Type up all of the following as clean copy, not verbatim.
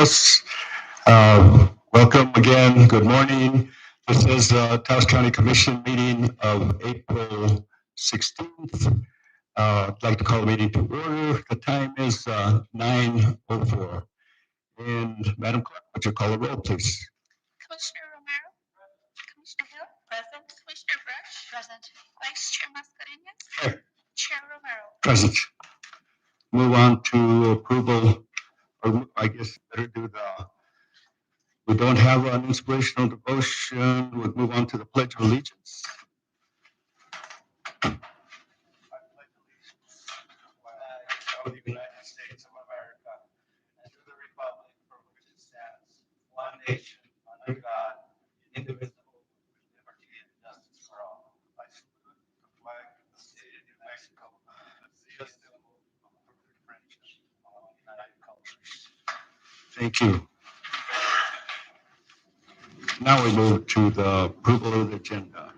Taos. Welcome again. Good morning. This is the Taos County Commission meeting of April 16th. I'd like to call the meeting to order. The time is 9:04. And Madam Clerk, would you call the roll, please? Commissioner Romero? Commissioner Hill? Present. Commissioner Brush? Present. Vice Chair Mascarenhas? Here. Chair Romero? Present. Move on to approval, or I guess better do we don't have an inspirational devotion. We'll move on to the Pledge of Allegiance. Of the United States of America, and to the republic for which it stands, one nation, under God, indivisible, with liberty and justice for all. I salute the flag of the state of New Mexico, the symbol of perfect friendship among united cultures. Thank you. Now we move to the approval of the agenda.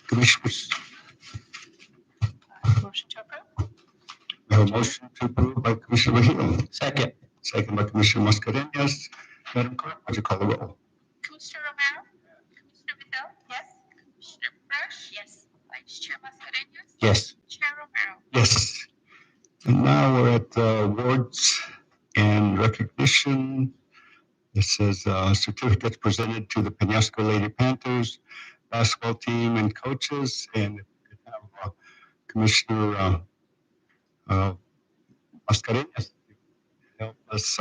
Commissioners, Motion to approve? we have a motion to approve by Commissioner Mejia. Second. Second by Commissioner Mascarenhas. Madam Clerk, would you call the roll? Commissioner Romero? Commissioner Hill? Yes. Commissioner Brush? Yes. Vice Chair Mascarenhas? Yes. Chair Romero? Yes. And now we're at awards and recognition. This says certificates presented to the Penasco Lady Panthers basketball team and coaches. And we have Commissioner Mascarenhas help us.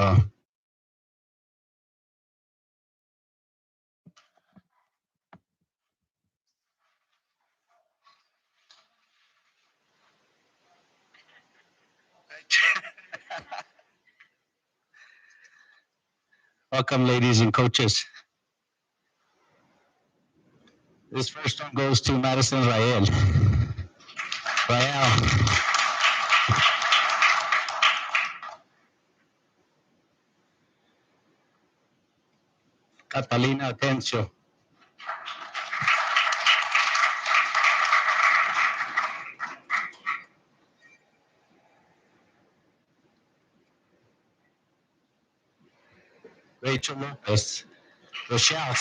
Welcome, ladies and coaches. This first one goes to Madison Rael. Catalina Atencio. Rachel Lopez. Rochelle.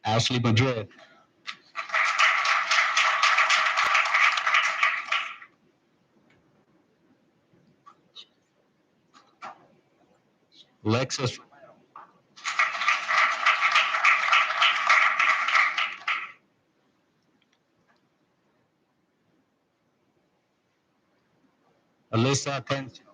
Ashley Madrid. Alexis Romero. Alyssa Atencio.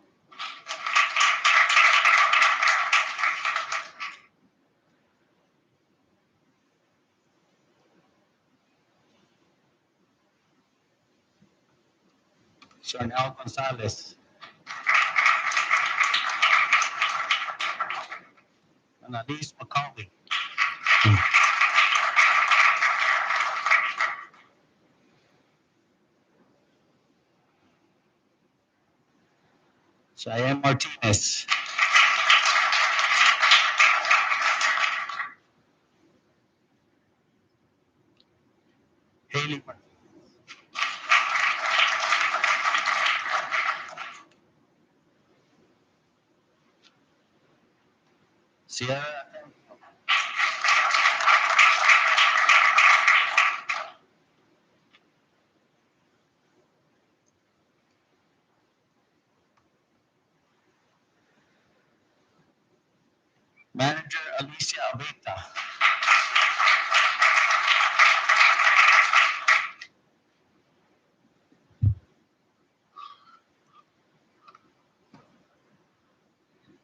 Chanel Gonzalez. Annalise McCauley. Cheyenne Martinez. Haley Martinez. Sierra Atencio. Manager Alicia Abeta.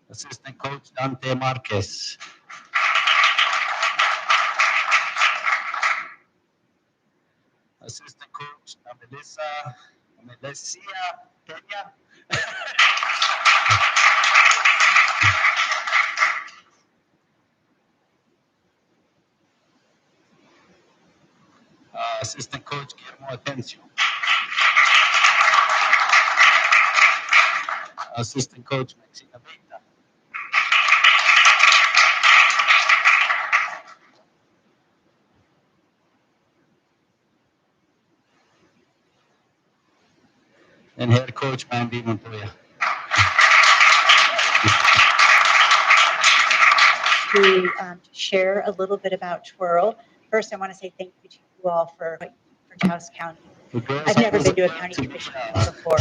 Assistant coach Dante Marquez. Assistant coach Melissa Peña. Assistant coach Guillermo Atencio. Assistant coach Maxine Abeta. and head coach Mandy Montoya. To share a little bit about Twirl. First, I want to say thank you to you all for Taos County. I've never been to a county commission meeting before.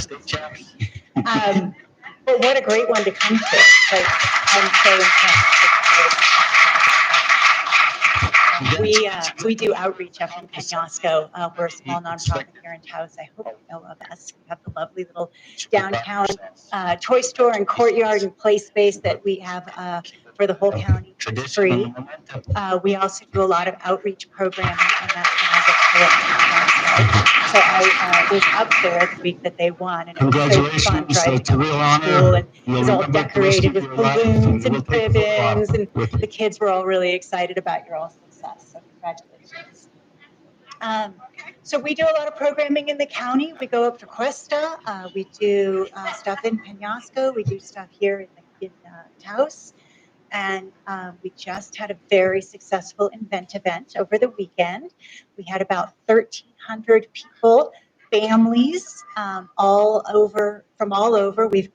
But what a great one to come to. Like, I'm so impressed. We do outreach up in Penasco. We're a small nonprofit here in Taos. I hope you know of us. We have the lovely little downtown toy store and courtyard and play space that we have for the whole county for free. We also do a lot of outreach programming, and that's when I get to work. So I was up there the week that they won, and it was so fun driving up to the school, and it was all decorated with balloons and ribbons, and the kids were all really excited about your all success. So congratulations. So we do a lot of programming in the county. We go up to Cuesta. We do stuff in Penasco. We do stuff here in Taos. And we just had a very successful event over the weekend. We had about 1,300 people, families, all over. We've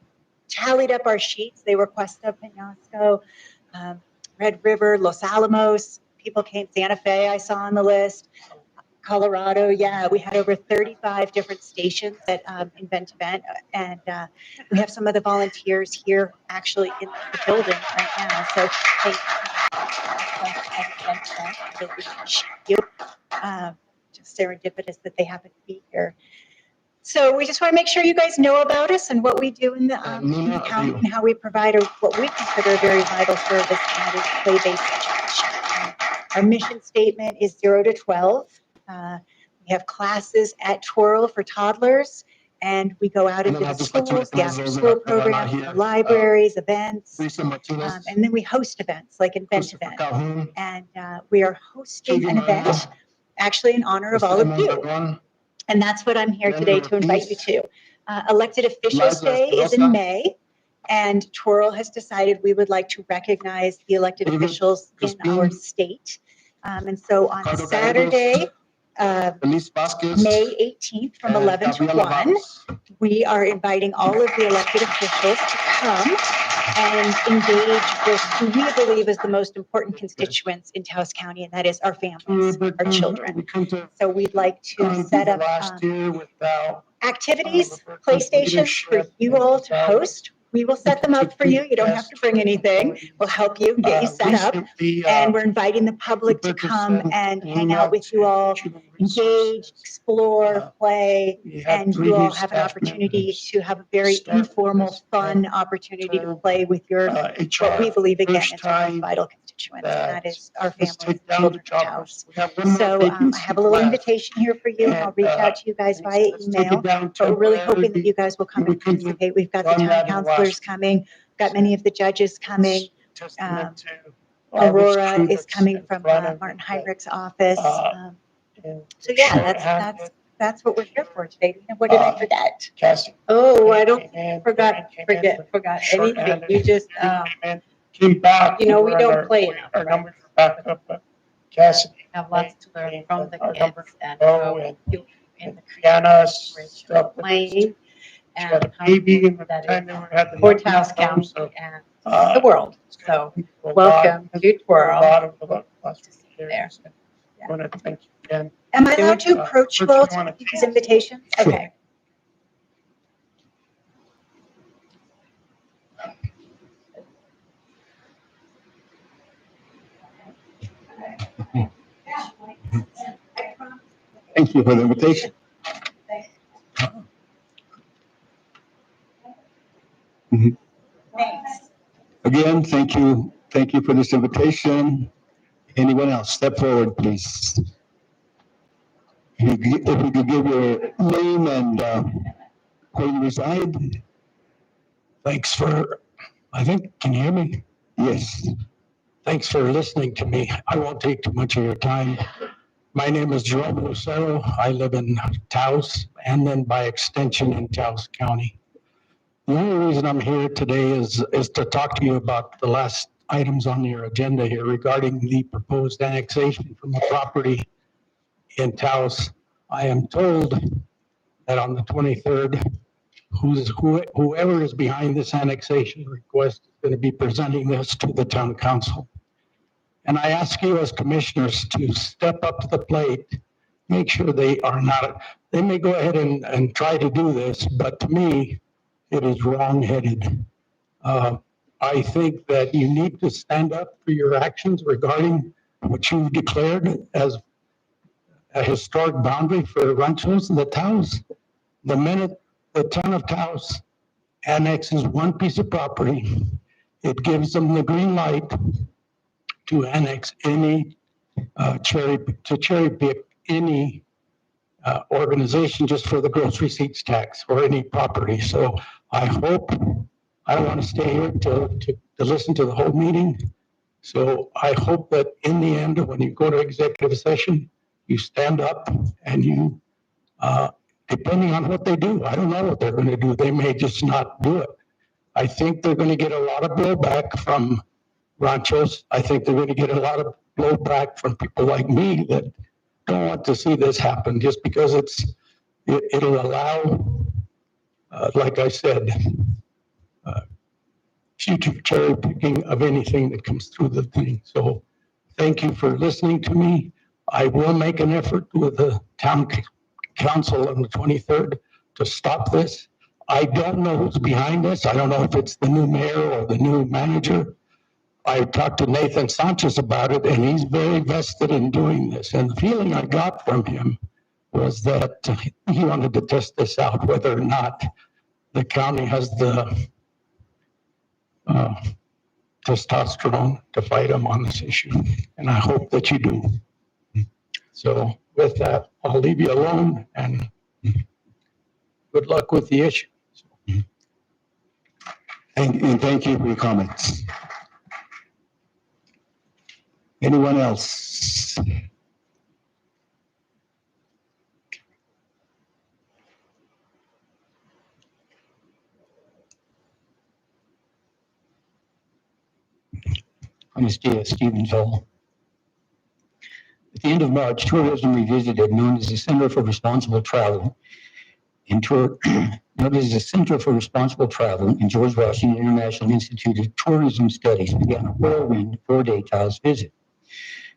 tallied up our sheets. They were Cuesta, Penasco, Red River, Los Alamos. People came, Santa Fe, I saw on the list. Colorado, yeah, we had over 35 different stations at event, and we have some of the volunteers here actually in the building right now. So thank you. Just serendipitous that they happen to be here. So we just want to make sure you guys know about us and what we do in the county and how we provide what we consider a very vital service, and that is play-based education. Our mission statement is 0 to 12. We have classes at Twirl for toddlers, and we go out into the schools, the after-school programs, the libraries, events, and then we host events like Invent Event. And we are hosting an event actually in honor of all of you. And that's what I'm here today to invite you to. Elected Officials Day is in May, and Twirl has decided we would like to recognize the elected officials in our state. And so on Saturday, May 18th from 11 to 1, we are inviting all of the elected officials to come and engage with who we believe is the most important constituents in Taos County, and that is our families, our children. So we'd like to set up activities, PlayStations for you all to host. We will set them up for you. You don't have to bring anything. We'll help you get you set up. And we're inviting the public to come and hang out with you all, engage, explore, play, and you all have an opportunity to have a very informal, fun opportunity to play with your, what we believe, again, is our most vital constituents, and that is our families and children of Taos. So I have a little invitation here for you. I'll reach out to you guys via email, but we're really hoping that you guys will come and participate. We've got the town councilors coming, got many of the judges coming. Aurora is coming from Martin Heinrich's office. So yeah, that's what we're here for today. What did I forget? Oh, I don't forget anything. You just came back. we don't play Our numbers are back up, but Cassidy have lots to learn from the our kids numbers and low, how you in the Diana creation stuff. playing She had and a baby in the that time is they were had the Fort Taos numbers, County so, and the world. So welcome to Twirl. A lot of the last To see you there. I want to thank you again. Am I allowed to approach you all to Wanna- make these invitations? Okay. Thank you for the invitation. Thanks. Again, thank you for this invitation. Anyone else, step forward, please. If you could give your name and where you reside. Thanks for, I think, can you hear me? Yes. Thanks for listening to me. I won't take too much of your time. My name is Jerome Lucero. I live in Taos and then by extension in Taos County. The only reason I'm here today is to talk to you about the last items on your agenda here regarding the proposed annexation from a property in Taos. I am told that on the 23rd, whoever is behind this annexation request is going to be presenting this to the town council. And I ask you as commissioners to step up to the plate, make sure they are not, they may go ahead and try to do this, but to me, it is wrong-headed. I think that you need to stand up for your actions regarding what you've declared as a historic boundary for ranchos and the Taos. The minute the town of Taos annexes one piece of property, it gives them the green light to annex any cherry pick any organization just for the gross receipts tax or any property. So I hope, I don't want to stay here to listen to the whole meeting. So I hope that in the end, when you go to executive session, you stand up and you, depending on what they do, I don't know what they're going to do. They may just not do it. I think they're going to get a lot of blowback from ranchos. I think they're going to get a lot of blowback from people like me that don't want to see this happen just because it'll allow, like I said, future cherry picking of anything that comes through the thing. So thank you for listening to me. I will make an effort with the town council on the 23rd to stop this. I don't know who's behind this. I don't know if it's the new mayor or the new manager. I talked to Nathan Sanchez about it, and he's very vested in doing this. And the feeling I got from him was that he wanted to test this out, whether or not the county has the testosterone to fight him on this issue. And I hope that you do. So with that, I'll leave you alone, and good luck with the issue. And thank you for your comments. Anyone else? I'm Stevensville. At the end of March, Tourism Revisited, known as the Center for Responsible Travel, and known as the Center for Responsible Travel and George Washington International Institute of Tourism Studies, began a whirlwind 4-day Taos visit.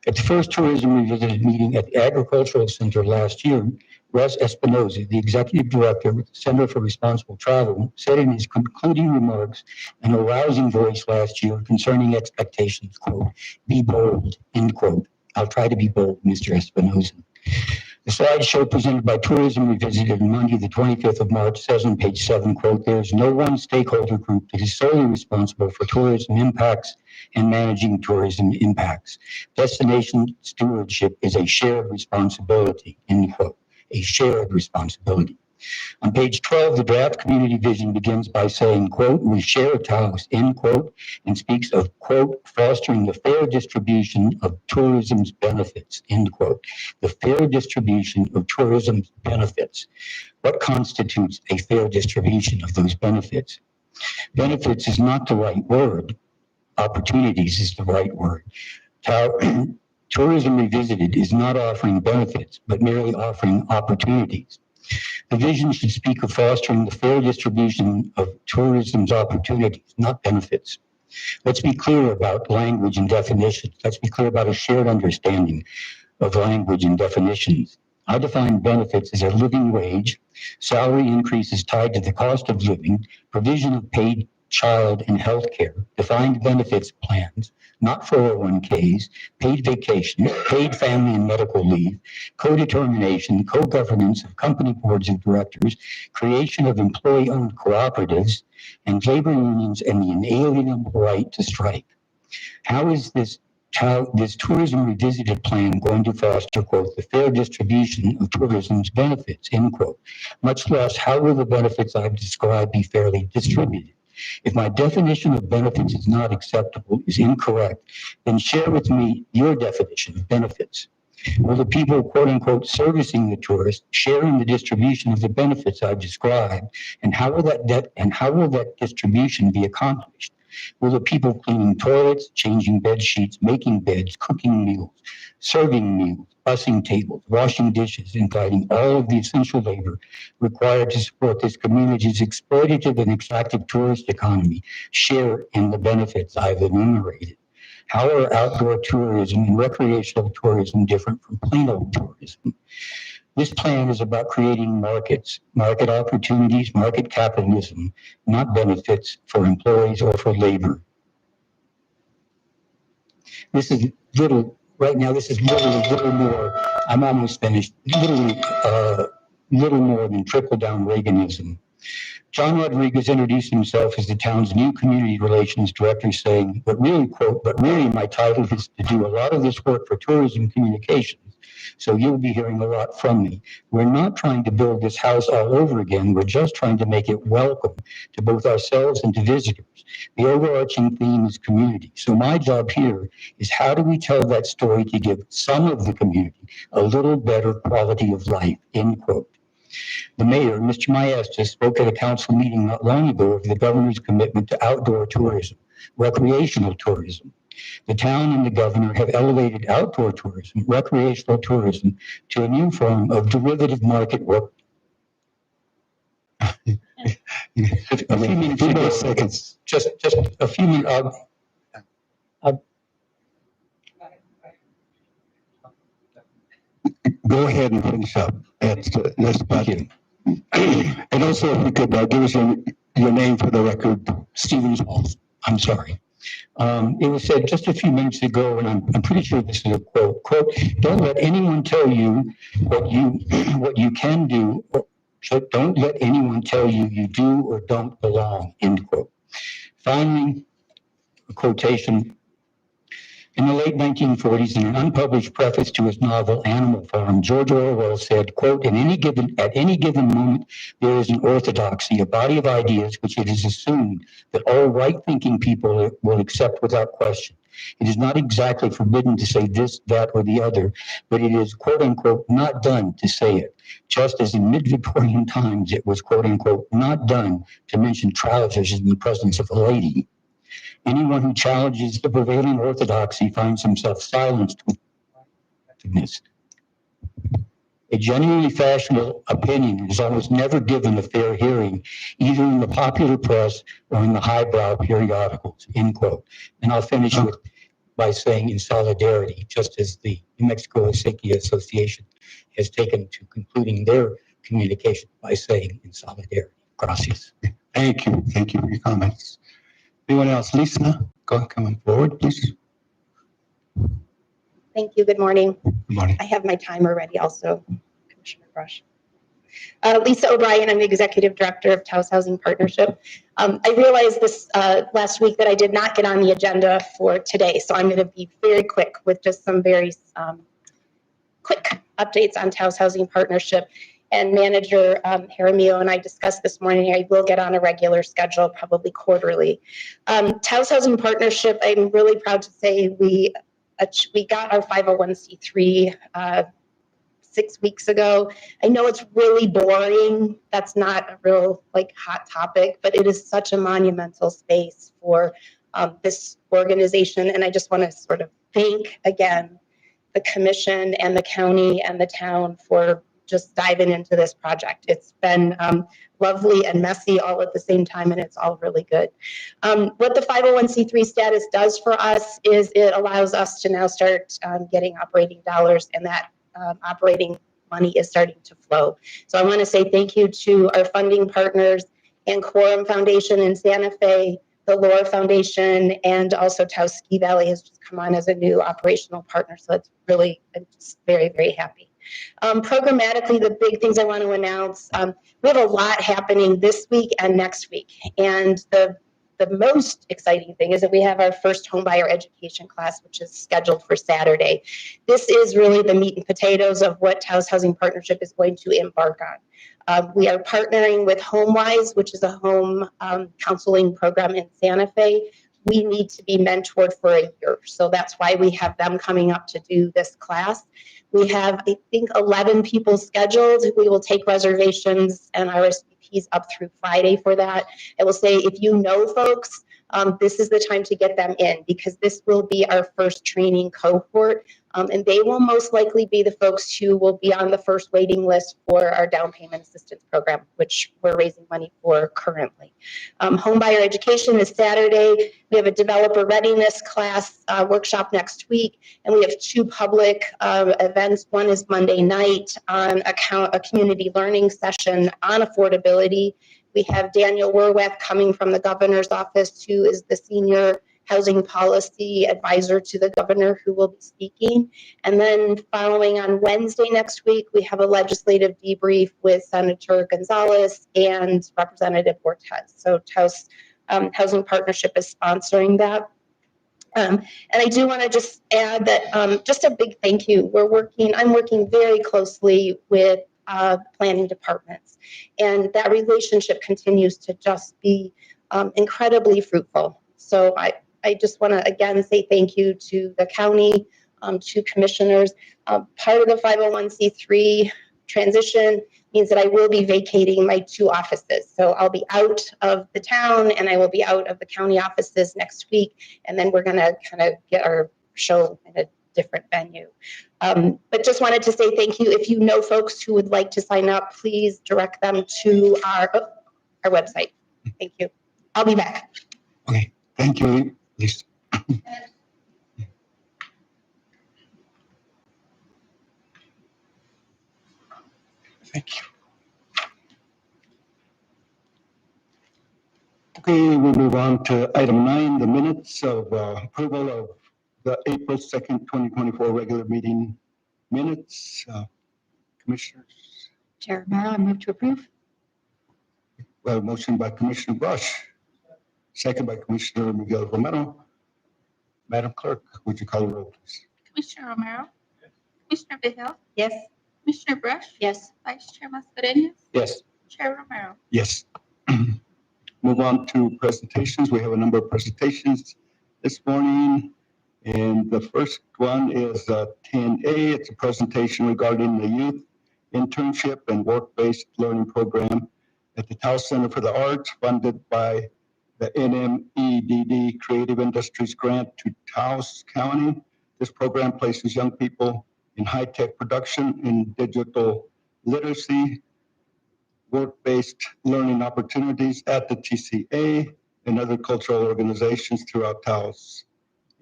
At the first Tourism Revisited meeting at the Agricultural Center last year, Russ Espinoza, the executive director with the Center for Responsible Travel, said in his concluding remarks in a rousing voice last year concerning expectations, quote, "Be bold," end quote. I'll try to be bold, Mr. Espinoza. The slideshow presented by Tourism Revisited on Monday, the 25th of March, says on page 7, quote, "There is no one stakeholder group that is solely responsible for tourism impacts and managing tourism impacts. Destination stewardship is a shared responsibility," end quote, a shared responsibility. On page 12, the draft community vision begins by saying, quote, "We share Taos," end quote, and speaks of, quote, "fostering the fair distribution of tourism's benefits," end quote. The fair distribution of tourism's benefits. What constitutes a fair distribution of those benefits? Benefits is not the right word. Opportunities is the right word. Tourism Revisited is not offering benefits, but merely offering opportunities. The vision should speak of fostering the fair distribution of tourism's opportunities, not benefits. Let's be clear about language and definitions. Let's be clear about a shared understanding of language and definitions. I define benefits as a living wage, salary increases tied to the cost of living, provision of paid child and health care, defined benefits plans, not 401ks, paid vacation, paid family and medical leave, co-determination, co-governance of company boards of directors, creation of employee-owned cooperatives, and labor unions and the inalienable right to strike. How is this Tourism Revisited plan going to foster, quote, "the fair distribution of tourism's benefits," end quote? Much less, how will the benefits I've described be fairly distributed? If my definition of benefits is not acceptable, is incorrect, then share with me your definition of benefits. Will the people, quote unquote, servicing the tourist share in the distribution of the benefits I've described? And how will that distribution be accomplished? Will the people cleaning toilets, changing bed sheets, making beds, cooking meals, serving meals, bussing tables, washing dishes, and guiding all of the essential labor required to support this community's exploitative and extractive tourist economy share in the benefits I've enumerated? How are outdoor tourism and recreational tourism different from plain old tourism? This plan is about creating markets, market opportunities, market capitalism, not benefits for employees or for labor. This is right now, this is literally little more, I'm almost finished, literally little more than trickle down Reaganism. John Rodriguez introduced himself as the town's new community relations director, saying, but really, quote, but really my title is to do a lot of this work for tourism communications. So you'll be hearing a lot from me. We're not trying to build this house all over again. We're just trying to make it welcome to both ourselves and to visitors. The overarching theme is community. So my job here is how do we tell that story to give some of the community a little better quality of life, end quote. The mayor, Mr. Maestas, spoke at a council meeting not long ago of the governor's commitment to outdoor tourism, recreational tourism. The town and the governor have elevated outdoor tourism, recreational tourism, to a new form of derivative market work. A few minutes ago, seconds. just a few minutes. Go ahead and finish up. That's about it. And also, if you could give us your name for the record. Stevens Halls. I'm sorry. It was said just a few minutes ago, and I'm pretty sure this is a quote. Quote: "Don't let anyone tell you what you can do. Don't let anyone tell you you do or don't belong." End quote. Finally, a quotation. In the late 1940s, in an unpublished preface to his novel Animal Farm, George Orwell said, quote, at any given moment, there is an orthodoxy, a body of ideas which it is assumed that all right-thinking people will accept without question. It is not exactly forbidden to say this, that, or the other, but it is, quote unquote, not done to say it. Just as in mid-Victorian times, it was, quote unquote, not done to mention trousers in the presence of a lady. Anyone who challenges the prevailing orthodoxy finds himself silenced with effectiveness. A genuinely fashionable opinion is almost never given a fair hearing, either in the popular press or in the highbrow periodicals, end quote. And I'll finish by saying in solidarity, just as the New Mexico Acequia Association has taken to concluding their communication by saying in solidarity. Gracias. Thank you. Thank you for your comments. Anyone else? Lisa, come forward, please. Thank you. Good morning. Good morning. I have my timer ready also, Commissioner Brush. Lisa O'Brien, I'm the Executive Director of Taos Housing Partnership. I realized this last week that I did not get on the agenda for today, so I'm going to be very quick with just some very quick updates on Taos Housing Partnership. And Manager Jaramillo and I discussed this morning, I will get on a regular schedule, probably quarterly. Taos Housing Partnership, I'm really proud to say we got our 501c3 6 weeks ago. I know it's really boring. That's not a real hot topic, but it is such a monumental space for this organization. And I just want to sort of thank again the commission and the county and the town for just diving into this project. It's been lovely and messy all at the same time, and it's all really good. What the 501c3 status does for us is it allows us to now start getting operating dollars, and that operating money is starting to flow. So I want to say thank you to our funding partners and Quorum Foundation in Santa Fe, the Lore Foundation, and also Taos Ski Valley has just come on as a new operational partner. So it's really, I'm just very, very happy. Programmatically, the big things I want to announce, we have a lot happening this week and next week. And the most exciting thing is that we have our first homebuyer education class, which is scheduled for Saturday. This is really the meat and potatoes of what Taos Housing Partnership is going to embark on. We are partnering with HomeWise, which is a home counseling program in Santa Fe. We need to be mentored for a year. So that's why we have them coming up to do this class. We have, I think, 11 people scheduled. We will take reservations and RSVPs up through Friday for that. I will say, if you know folks this is the time to get them in, because this will be our first training cohort. And they will most likely be the folks who will be on the first waiting list for our down payment assistance program, which we're raising money for currently. Home buyer education is Saturday. We have a developer readiness class workshop next week, and we have 2 public events. One is Monday night on a community learning session on affordability. We have Daniel Werwath coming from the governor's office, who is the senior housing policy advisor to the governor, who will be speaking. And then following on Wednesday next week, we have a legislative debrief with Senator Gonzalez and Representative Cortez. So Taos Housing Partnership is sponsoring that. And I do want to just add that just a big thank you. I'm working very closely with planning departments, and that relationship continues to just be incredibly fruitful. So I just want to again say thank you to the county, to commissioners. Part of the 501c3 transition means that I will be vacating my 2 offices. So I'll be out of the town and I will be out of the county offices next week. And then we're going to kind of get our show in a different venue. But just wanted to say thank you. If you know folks who would like to sign up, please direct them to our website. Thank you. I'll be back. Okay, thank you, Lisa. Thank you. Okay, we'll move on to item 9, the minutes of approval of the April 2nd, 2024 regular meeting minutes. Commissioners, Chair Romero, I move to approve. we have a motion by Commissioner Brush, second by Commissioner Miguel Romero. Madam Clerk, would you call the roll, please? Commissioner Romero? Commissioner Vehil? Yes. Commissioner Brush? Yes. Vice Chair Mascarenhas? Yes. Chair Romero? Yes. Move on to presentations. We have a number of presentations this morning. And the first one is 10A. It's a presentation regarding the youth internship and work-based learning program at the Taos Center for the Arts, funded by the NMEDD Creative Industries Grant to Taos County. This program places young people in high-tech production and digital literacy, work-based learning opportunities at the TCA and other cultural organizations throughout Taos.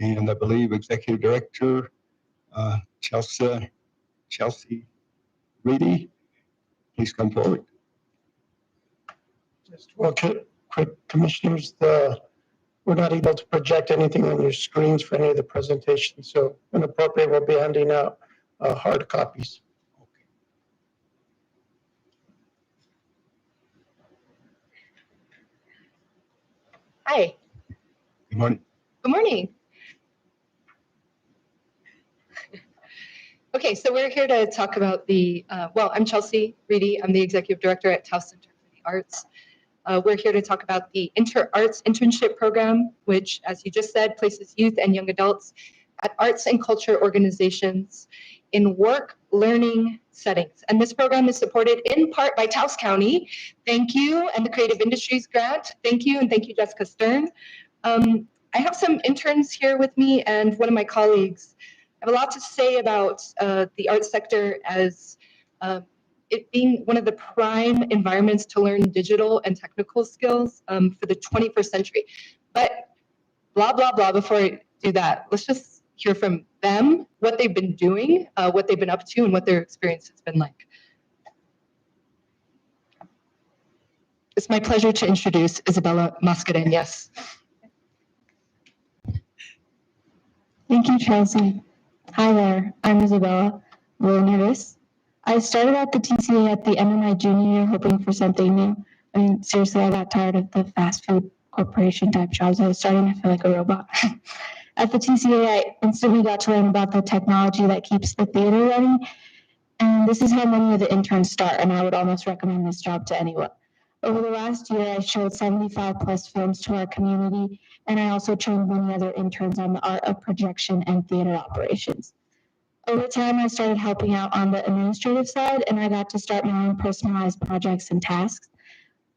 And I believe Executive Director Chelsea Reedy, please come forward. Just real quick, commissioners, we're not able to project anything on your screens for any of the presentations, so when appropriate, we'll be handing out hard copies. Hi. Good morning. Good morning. Okay, so we're here to talk about I'm Chelsea Reedy. I'm the Executive Director at Taos Center for the Arts. We're here to talk about the Arts Internship Program, which, as you just said, places youth and young adults at arts and culture organizations in work learning settings. And this program is supported in part by Taos County. Thank you, and the Creative Industries Grant. Thank you, and thank you, Jessica Stern. I have some interns here with me and one of my colleagues. I have a lot to say about the arts sector as it being one of the prime environments to learn digital and technical skills for the 21st century. But blah, blah, blah, before I do that, let's just hear from them, what they've been doing, what they've been up to, and what their experience has been like. It's my pleasure to introduce Isabella Mascarenhas. Thank you, Chelsea. Hi there, I'm Isabella. A little nervous. I started at the TCA at the end of my junior year hoping for something new. I mean, seriously, I got tired of the fast food corporation type jobs. I was starting to feel like a robot. At the TCA, I instantly got to learn about the technology that keeps the theater running. And this is how many of the interns start, and I would almost recommend this job to anyone. Over the last year, I showed 75 plus films to our community, and I also trained many other interns on the art of projection and theater operations. Over time, I started helping out on the administrative side, and I got to start my own personalized projects and tasks.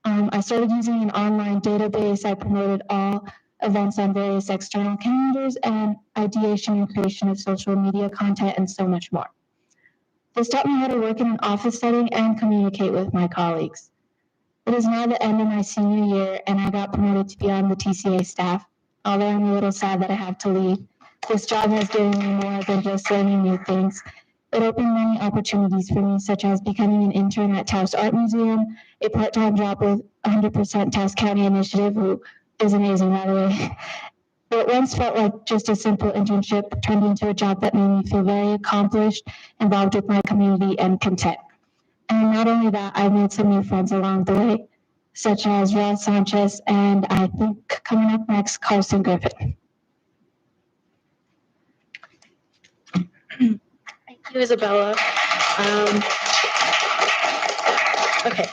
I started using an online database. I promoted all events on various external calendars, and ideation and creation of social media content, and so much more. This taught me how to work in an office setting and communicate with my colleagues. It is now the end of my senior year, and I got promoted to be on the TCA staff. Although I'm a little sad that I have to leave, this job has given me more than just learning new things. It opened many opportunities for me, such as becoming an intern at Taos Art Museum, a part-time job with 100% Taos County Initiative, who is amazing, by the way. What once felt like just a simple internship turned into a job that made me feel very accomplished, involved with my community, and content. And not only that, I made some new friends along the way, such as Ross Sanchez, and I think coming up next, Carson Griffin. Thank you, Isabella. Okay.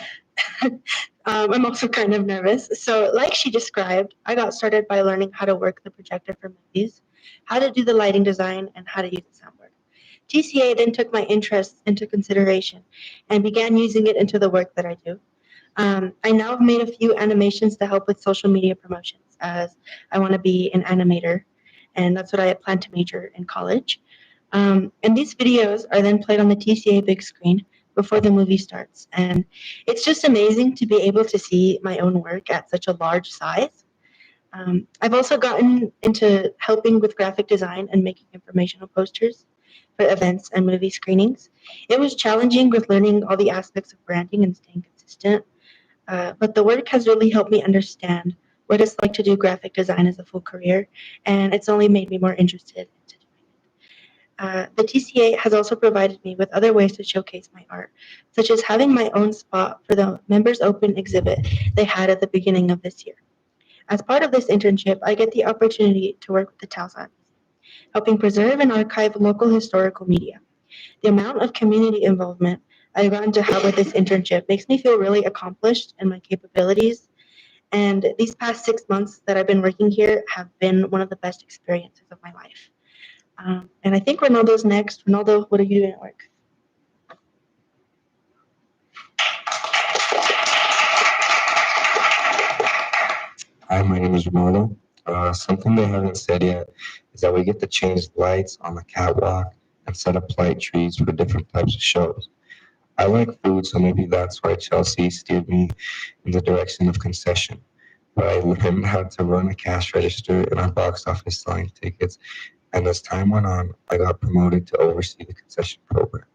I'm also kind of nervous. So like she described, I got started by learning how to work the projector for movies, how to do the lighting design, and how to use the soundboard. TCA then took my interests into consideration and began using it into the work that I do. I now have made a few animations to help with social media promotions, as I want to be an animator, and that's what I plan to major in college. And these videos are then played on the TCA big screen before the movie starts. And it's just amazing to be able to see my own work at such a large size. I've also gotten into helping with graphic design and making informational posters for events and movie screenings. It was challenging with learning all the aspects of branding and staying consistent, but the work has really helped me understand what it's like to do graphic design as a full career, and it's only made me more interested into doing it. The TCA has also provided me with other ways to showcase my art, such as having my own spot for the members open exhibit they had at the beginning of this year. As part of this internship, I get the opportunity to work with the Taos Art Museum, helping preserve and archive local historical media. The amount of community involvement I've gotten to have with this internship makes me feel really accomplished in my capabilities. And these past 6 months that I've been working here have been one of the best experiences of my life. And I think Ronaldo's next. Ronaldo, what are you doing at work? Hi, my name is Ronaldo. Something they haven't said yet is that we get to change lights on the catwalk and set up light trees for different types of shows. I like food, so maybe that's why Chelsea steered me in the direction of concession. But I learned how to run a cash register in our box office selling tickets, and as time went on, I got promoted to oversee the concession program.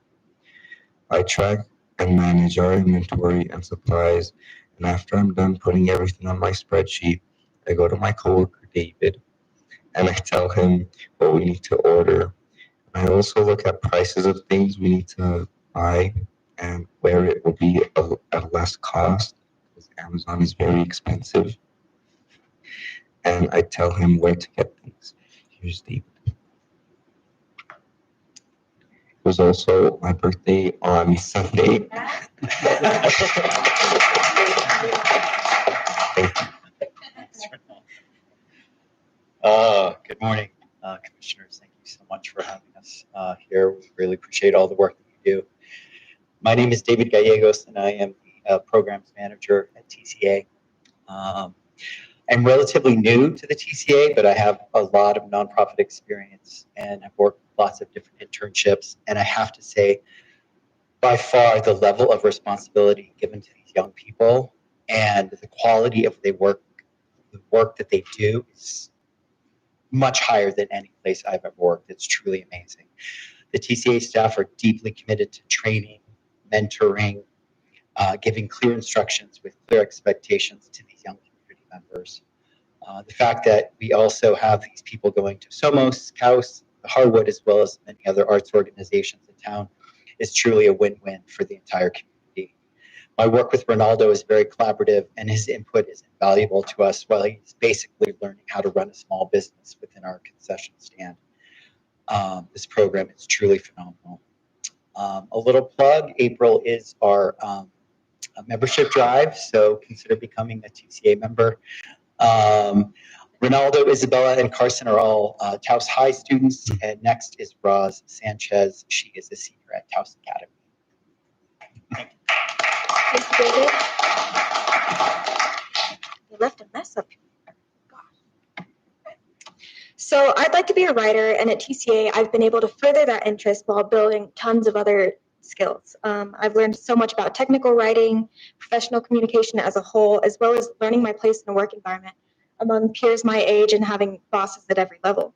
I track and manage our inventory and supplies, and after I'm done putting everything on my spreadsheet, I go to my coworker David and I tell him what we need to order. I also look at prices of things we need to buy and where it will be at less cost, because Amazon is very expensive. And I tell him where to get things. Here's David. It was also my birthday on Sunday. Good morning, commissioners. Thank you so much for having us here. We really appreciate all the work that you do. My name is David Gallegos, and I am the programs manager at TCA. I'm relatively new to the TCA, but I have a lot of nonprofit experience and have worked lots of different internships. And I have to say, by far, the level of responsibility given to these young people and the quality of the work that they do is much higher than any place I've ever worked. It's truly amazing. The TCA staff are deeply committed to training, mentoring, giving clear instructions with clear expectations to these young community members. The fact that we also have these people going to Somos, Taos, the Harwood, as well as many other arts organizations in town is truly a win-win for the entire community. My work with Ronaldo is very collaborative, and his input is invaluable to us while he's basically learning how to run a small business within our concession stand. This program is truly phenomenal. A little plug, April is our membership drive, so consider becoming a TCA member. Ronaldo, Isabella, and Carson are all Taos High students, and next is Roz Sanchez. She is a senior at Taos Academy. Thank you. Thanks, David. You left a mess up here. God. So I'd like to be a writer, and at TCA, I've been able to further that interest while building tons of other skills. I've learned so much about technical writing, professional communication as a whole, as well as learning my place in a work environment among peers my age and having bosses at every level.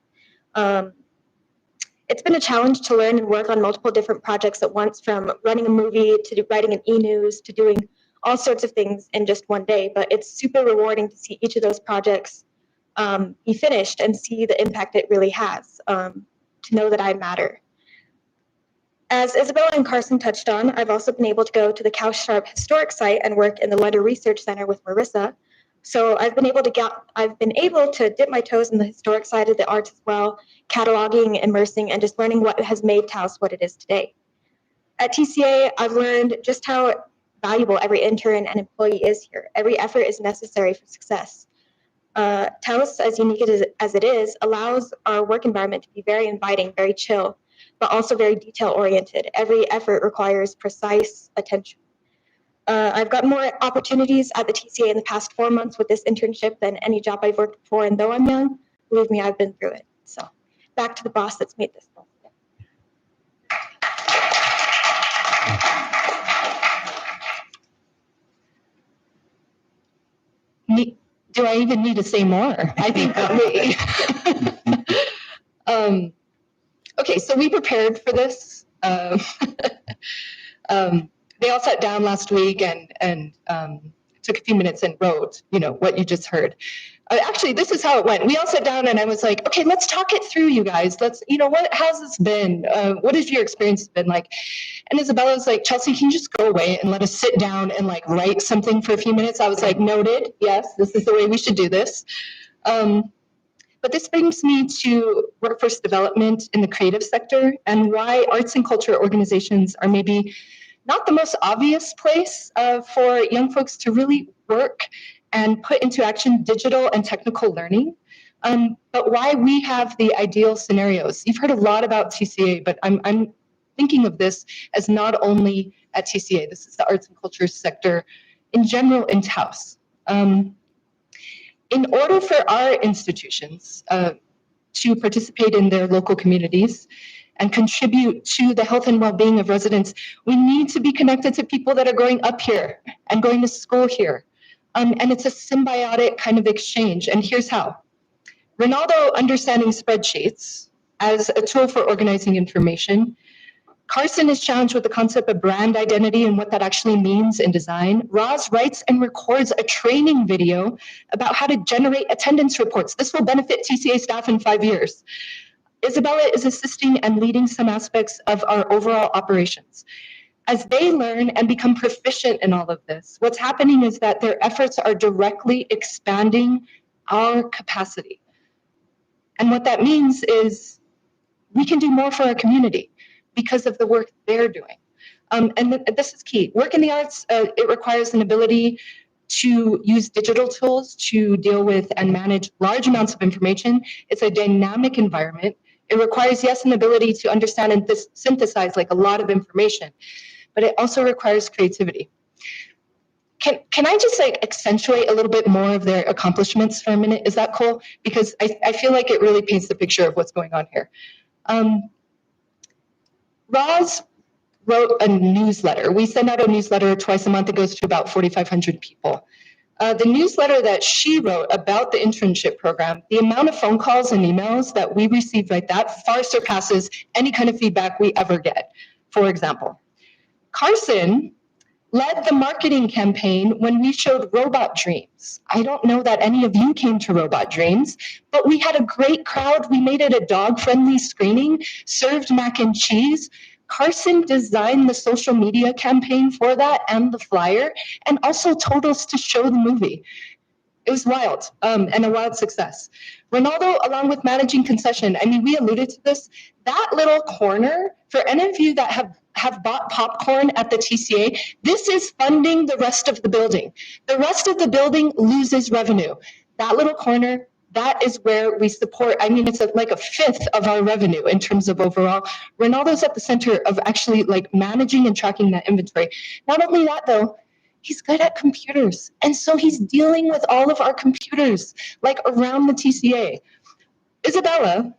It's been a challenge to learn and work on multiple different projects at once, from running a movie to writing an e-news to doing all sorts of things in just one day. But it's super rewarding to see each of those projects be finished and see the impact it really has, to know that I matter. As Isabella and Carson touched on, I've also been able to go to the Cow Sharp Historic Site and work in the Lender Research Center with Marissa. So I've been able to dip my toes in the historic side of the arts as well, cataloging, immersing, and just learning what has made Taos what it is today. At TCA, I've learned just how valuable every intern and employee is here. Every effort is necessary for success. Taos, as unique as it is, allows our work environment to be very inviting, very chill, but also very detail-oriented. Every effort requires precise attention. I've got more opportunities at the TCA in the past 4 months with this internship than any job I've worked before, and though I'm young, believe me, I've been through it. So back to the boss that's made this possible. Do I even need to say more? I think okay, so we prepared for this. They all sat down last week and took a few minutes and wrote, what you just heard. Actually, this is how it went. We all sat down and I was like, okay, let's talk it through, you guys. How's this been? What has your experience been like? And Isabella's like, Chelsea, can you just go away and let us sit down and write something for a few minutes? I was like, noted. Yes, this is the way we should do this. But this brings me to workforce development in the creative sector and why arts and culture organizations are maybe not the most obvious place for young folks to really work and put into action digital and technical learning, but why we have the ideal scenarios. You've heard a lot about TCA, but I'm thinking of this as not only at TCA, this is the arts and culture sector in general in Taos. In order for our institutions to participate in their local communities and contribute to the health and well-being of residents, we need to be connected to people that are growing up here and going to school here. And it's a symbiotic kind of exchange. And here's how. Ronaldo understanding spreadsheets as a tool for organizing information. Carson is challenged with the concept of brand identity and what that actually means in design. Roz writes and records a training video about how to generate attendance reports. This will benefit TCA staff in 5 years. Isabella is assisting and leading some aspects of our overall operations. As they learn and become proficient in all of this, what's happening is that their efforts are directly expanding our capacity. And what that means is we can do more for our community because of the work they're doing. And this is key. Work in the arts, it requires an ability to use digital tools to deal with and manage large amounts of information. It's a dynamic environment. It requires, yes, an ability to understand and synthesize a lot of information, but it also requires creativity. Can I just accentuate a little bit more of their accomplishments for a minute? Is that cool? Because I feel like it really paints the picture of what's going on here. Roz wrote a newsletter. We send out a newsletter twice a month. It goes to about 4,500 people. The newsletter that she wrote about the internship program, the amount of phone calls and emails that we receive like that far surpasses any kind of feedback we ever get. For example, Carson led the marketing campaign when we showed Robot Dreams. I don't know that any of you came to Robot Dreams, but we had a great crowd. We made it a dog-friendly screening, served mac and cheese. Carson designed the social media campaign for that and the flyer, and also told us to show the movie. It was wild, and a wild success. Ronaldo, along with managing concession, we alluded to this, that little corner, for any of you that have bought popcorn at the TCA, this is funding the rest of the building. The rest of the building loses revenue. That little corner, that is where we support, it's like a fifth of our revenue in terms of overall. Ronaldo's at the center of actually managing and tracking that inventory. Not only that though, he's good at computers. And so he's dealing with all of our computers, around the TCA. Isabella,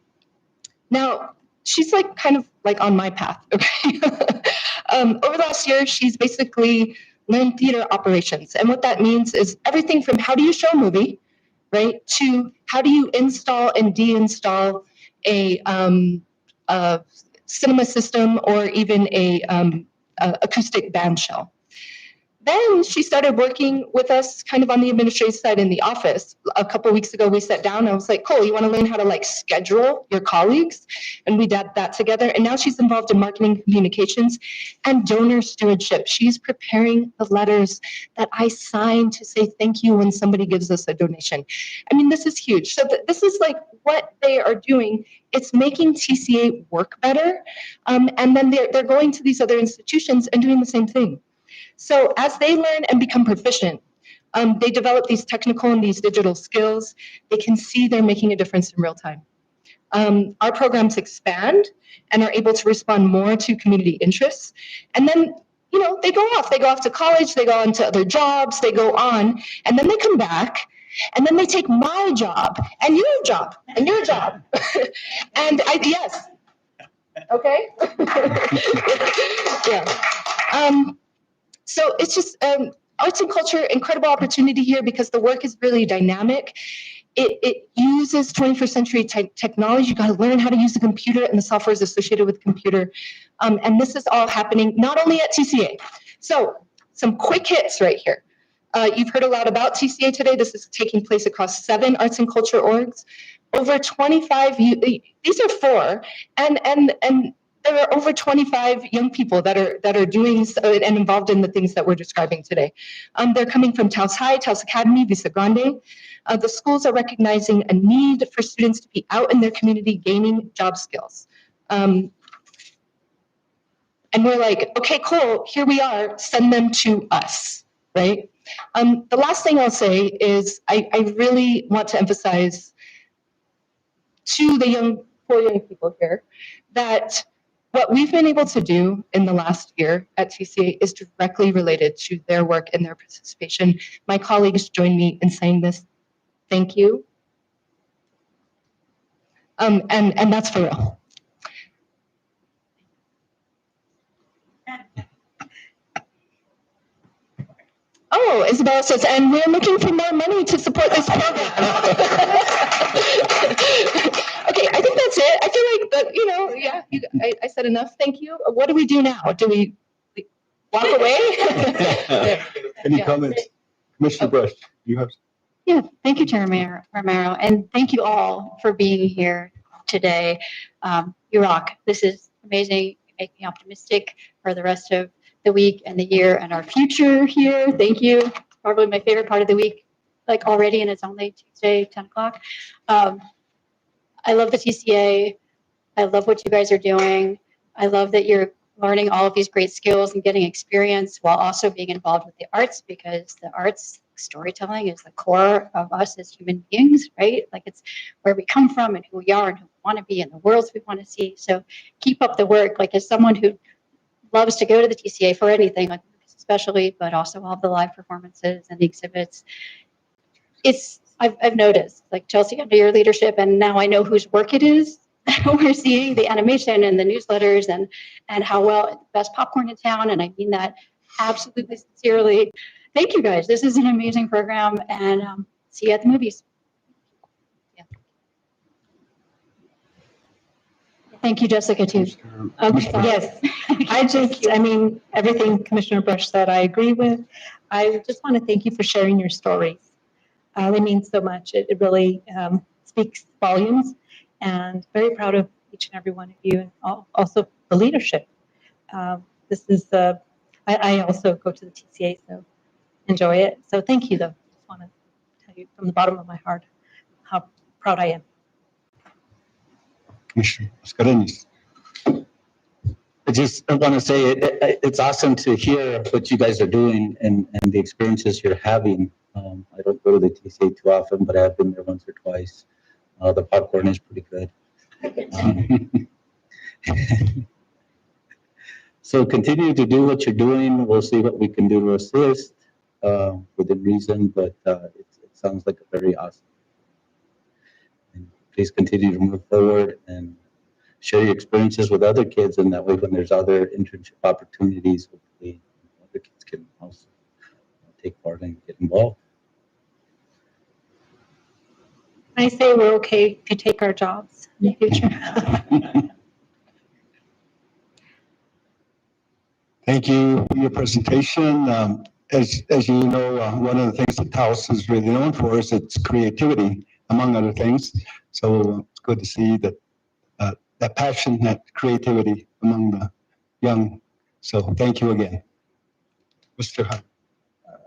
now she's like kind of like on my path, okay? Over the last year, she's basically learned theater operations. And what that means is everything from how do you show a movie, right, to how do you install and deinstall a cinema system or even a acoustic band shell. Then she started working with us kind of on the administrative side in the office. A couple of weeks ago, we sat down and I was like, cool, you want to learn how to like schedule your colleagues? And we did that together. And now she's involved in marketing communications and donor stewardship. She's preparing the letters that I sign to say thank you when somebody gives us a donation. I mean, this is huge. So this is like what they are doing. It's making TCA work better. And then they're going to these other institutions and doing the same thing. So as they learn and become proficient, they develop these technical and these digital skills. They can see they're making a difference in real time. Our programs expand and are able to respond more to community interests. And then, you know, they go off to college, they go on to other jobs, they go on, and then they come back, and then they take my job and your job and your job. And yes, okay? Yeah. So it's just arts and culture, incredible opportunity here because the work is really dynamic. It uses 21st century technology. You got to learn how to use the computer and the software is associated with computer. And this is all happening not only at TCA. So some quick hits right here. You've heard a lot about TCA today. This is taking place across 7 arts and culture orgs. Over 25, these are 4, and there are over 25 young people that are doing and involved in the things that we're describing today. They're coming from Taos High, Taos Academy, Vista Grande. The schools are recognizing a need for students to be out in their community gaining job skills. And we're like, okay, cool, here we are, send them to us, right? The last thing I'll say is I really want to emphasize to the 4 young people here that what we've been able to do in the last year at TCA is directly related to their work and their participation. My colleagues join me in saying this. Thank you. And that's for real. Oh, Isabella says, and we're looking for more money to support this program. Okay, I think that's it. I feel like that, you know, yeah, I said enough. Thank you. What do we do now? Do we walk away? Any comments? Commissioner Brush, you have? Yeah, thank you, Chair Romero, and thank you all for being here today. You rock. This is amazing. You make me optimistic for the rest of the week and the year and our future here. Thank you. Probably my favorite part of the week, like already, and it's only Tuesday, 10 o'clock. I love the TCA. I love what you guys are doing. I love that you're learning all of these great skills and getting experience while also being involved with the arts, because the arts storytelling is the core of us as human beings, right? Like it's where we come from and who we are and who we want to be and the worlds we want to see. So keep up the work. Like as someone who loves to go to the TCA for anything, like especially, but also all the live performances and the exhibits, I've noticed, like Chelsea, under your leadership, and now I know whose work it is. We're seeing the animation and the newsletters and how well best popcorn in town, and I mean that absolutely sincerely. Thank you guys. This is an amazing program, and see you at the movies. Yeah. Thank you, Jessica, too. Okay, yes. I mean, everything Commissioner Brush said, I agree with. I just want to thank you for sharing your stories. They mean so much. It really speaks volumes, and very proud of each and every one of you, and also the leadership. This is, I also go to the TCA, so enjoy it. So thank you, though. I just want to tell you from the bottom of my heart how proud I am. Commissioner Mascareñas. I want to say it's awesome to hear what you guys are doing and the experiences you're having. I don't go to the TCA too often, but I've been there once or twice. The popcorn is pretty good. So continue to do what you're doing. We'll see what we can do to assist within reason, but it sounds like a very awesome. And please continue to move forward and share your experiences with other kids, and that way when there's other internship opportunities, hopefully other kids can also take part and get involved. I say we're okay if you take our jobs in the future. Thank you for your presentation. As you know, one of the things that Taos is really known for is its creativity, among other things. So it's good to see that that passion, that creativity among the young. So thank you again. Mr. Hunt. I'd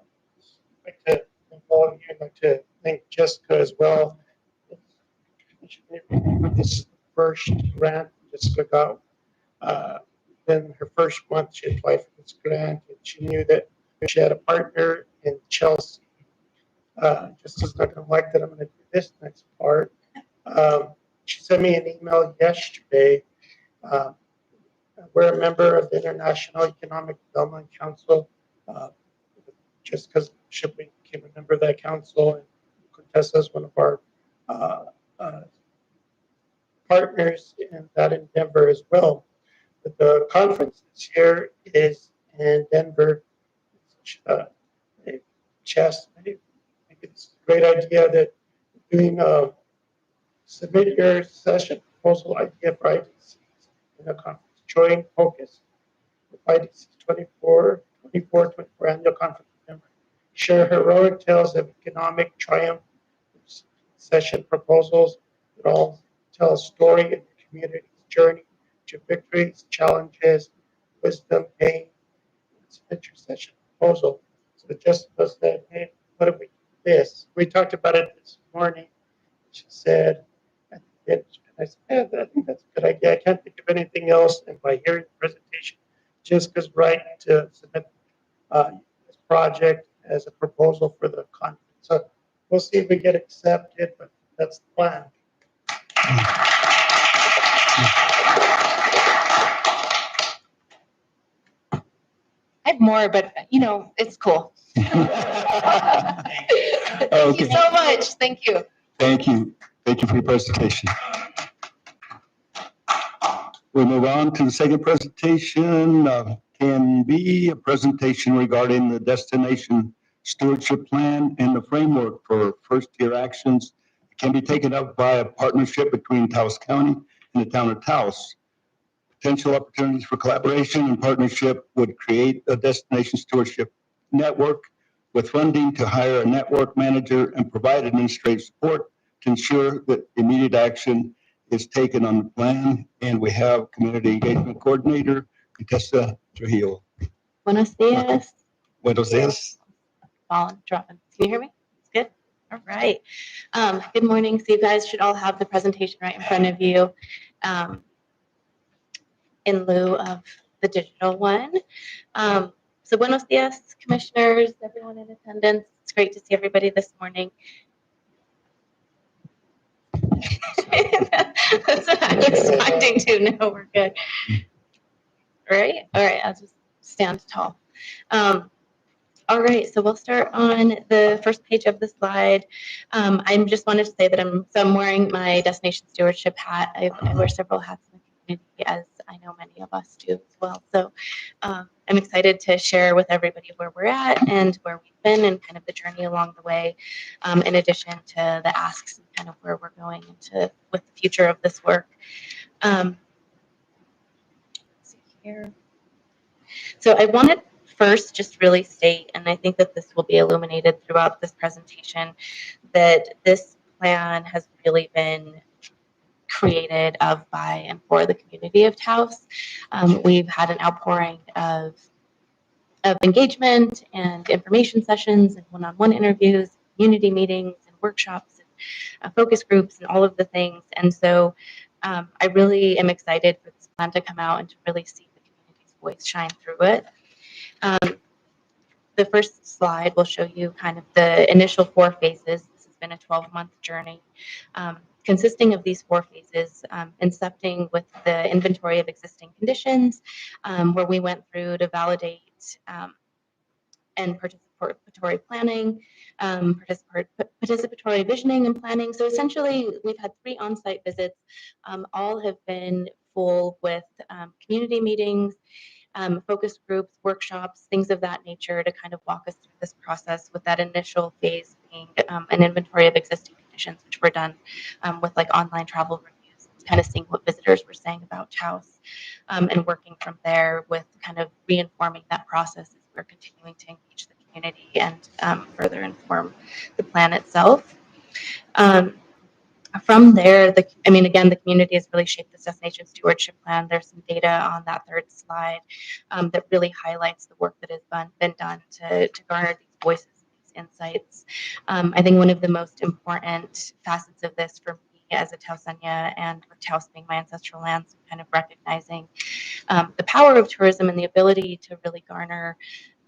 like to thank all of you. I'd like to thank Jessica as well. This is the first grant Jessica got. Then her first month, she applied for this grant, and she knew that she had a partner in Chelsea. Jessica's not going to like that I'm going to do this next part. She sent me an email yesterday. We're a member of the International Economic Development Council. Just because she became a member of that council, and Contessa is one of our partners in that in Denver as well. But the conference this year is in Denver. Chess. I think it's a great idea that doing submit your session proposal idea for IDCs in a conference. Join Focus with IDC 24 annual conference in Denver. Share heroic tales of economic triumph. Session proposals that all tell a story in the community's journey to victories, challenges, wisdom, pain. Submit your session proposal. So Jessica said, hey, what if we do this? We talked about it this morning. She said, and I said, yeah, I think that's a good idea. I can't think of anything else. And by hearing the presentation, Jessica's right to submit this project as a proposal for the conference. So we'll see if we get accepted, but that's the plan. I have more, but it's cool. Thank you so much. Thank you. Thank you. Thank you for your presentation. We'll move on to the second presentation. Can be a presentation regarding the destination stewardship plan and the framework for first-tier actions. It can be taken up by a partnership between Taos County and the town of Taos. Potential opportunities for collaboration and partnership would create a destination stewardship network with funding to hire a network manager and provide administrative support to ensure that immediate action is taken on the plan. And we have community engagement coordinator, Contessa Trujillo. Buenos dias. Buenos dias. Can you hear me? It's good. All right. Good morning. So you guys should all have the presentation right in front of you. In lieu of the digital one. So buenos dias, commissioners, everyone in attendance. It's great to see everybody this morning. That's what I was expecting to. No, we're good. All right. I'll just stand tall. All right, so we'll start on the first page of the slide. I just wanted to say that I'm wearing my destination stewardship hat. I wear several hats in the community, as I know many of us do as well. So I'm excited to share with everybody where we're at and where we've been and kind of the journey along the way, in addition to the asks and kind of where we're going into with the future of this work. Let's see here. So I wanted first just really state, and I think that this will be illuminated throughout this presentation, that this plan has really been created of, by, and for the community of Taos. We've had an outpouring of engagement and information sessions and one-on-one interviews, community meetings and workshops and focus groups and all of the things. And so I really am excited for this plan to come out and to really see the community's voice shine through it. The first slide will show you kind of the initial 4 phases. This has been a 12-month journey consisting of these 4 phases, incepting with the inventory of existing conditions, where we went through to validate and participate participatory planning, participatory visioning and planning. So essentially, we've had 3 on-site visits. All have been full with community meetings, focus groups, workshops, things of that nature to kind of walk us through this process, with that initial phase being an inventory of existing conditions, which were done with like online travel reviews, kind of seeing what visitors were saying about Taos, and working from there with kind of reinforming that process as we're continuing to engage the community and further inform the plan itself. From there, again, the community has really shaped this destination stewardship plan. There's some data on that third slide that really highlights the work that has been done to garner these voices, these insights. I think one of the most important facets of this for me as a Taosania, and with Taos being my ancestral land, so kind of recognizing the power of tourism and the ability to really garner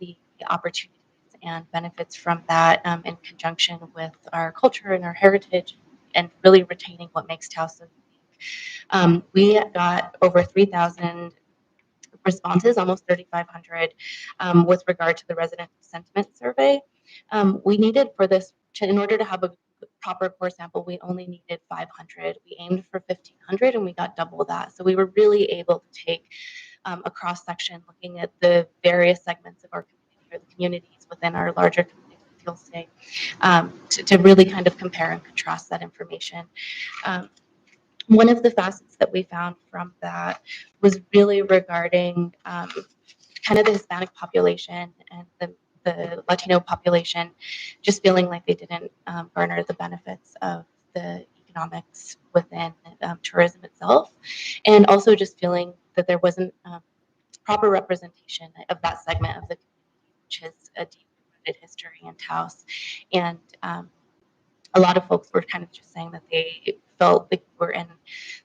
the opportunities and benefits from that in conjunction with our culture and our heritage, and really retaining what makes Taos so unique. We got over 3,000 responses, almost 3,500, with regard to the resident sentiment survey. We needed for this, in order to have a proper core sample, we only needed 500. We aimed for 1,500 and we got double that. So we were really able to take a cross section looking at the various segments of our community, or the communities within our larger community, you'll say, to really kind of compare and contrast that information. One of the facets that we found from that was really regarding kind of the Hispanic population and the Latino population, just feeling like they didn't garner the benefits of the economics within tourism itself, and also just feeling that there wasn't proper representation of that segment of the community, which has a deep-rooted history in Taos. And a lot of folks were kind of just saying that they felt like we're in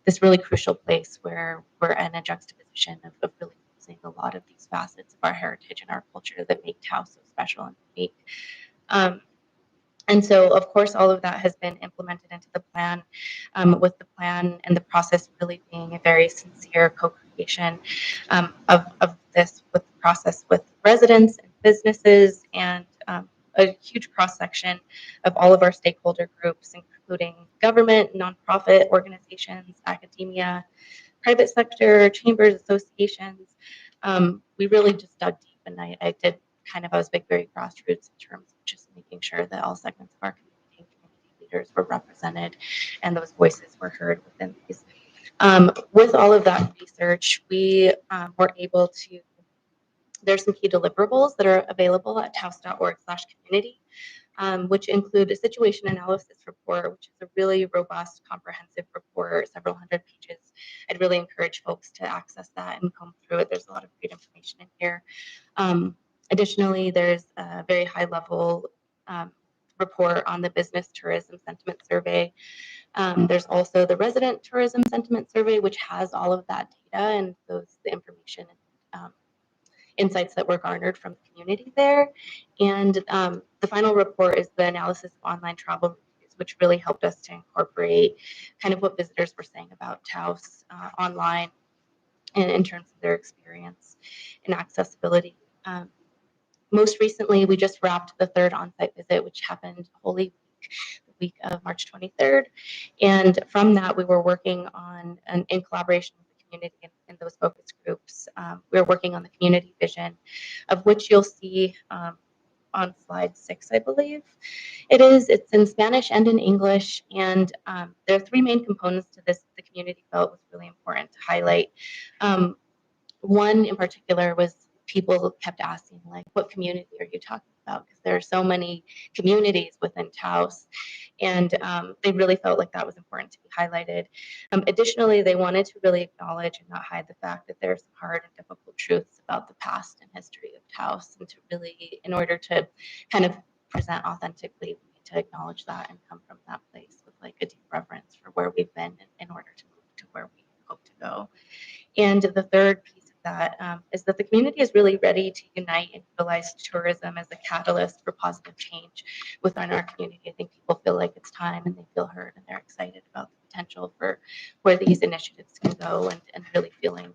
this really crucial place where we're in a juxtaposition of really losing a lot of these facets of our heritage and our culture that make Taos so special and unique. And so, of course, all of that has been implemented into the plan, with the plan and the process really being a very sincere co-creation of this, with the process with residents and businesses, and a huge cross-section of all of our stakeholder groups, including government, nonprofit organizations, academia, private sector, chambers, associations. We really just dug deep, and I was very grassroots in terms of just making sure that all segments of our community and community leaders were represented and those voices were heard within these. With all of that research, we were able to, there's some key deliverables that are available at taos.org/community, which include a situation analysis report, which is a really robust, comprehensive report, several hundred pages. I'd really encourage folks to access that and comb through it. There's a lot of great information in here. Additionally, there's a very high-level report on the business tourism sentiment survey. There's also the resident tourism sentiment survey, which has all of that data and the information and insights that were garnered from the community there. And the final report is the analysis of online travel reviews, which really helped us to incorporate kind of what visitors were saying about Taos online, and in terms of their experience and accessibility. Most recently, we just wrapped the third on-site visit, which happened Holy Week, the week of March 23rd. And from that, we were working on, in collaboration with the community and those focus groups, we were working on the community vision, of which you'll see on slide 6, I believe. It's in Spanish and in English. And there are 3 main components to this the community felt was really important to highlight. One in particular was people kept asking, like, what community are you talking about? Because there are so many communities within Taos, and they really felt like that was important to be highlighted. Additionally, they wanted to really acknowledge and not hide the fact that there are some hard and difficult truths about the past and history of Taos, and to really, in order to kind of present authentically, we need to acknowledge that and come from that place with like a deep reverence for where we've been in order to move to where we hope to go. And the third piece of that is that the community is really ready to unite and utilize tourism as a catalyst for positive change within our community. I think people feel like it's time, and they feel heard, and they're excited about the potential for where these initiatives can go, and really feeling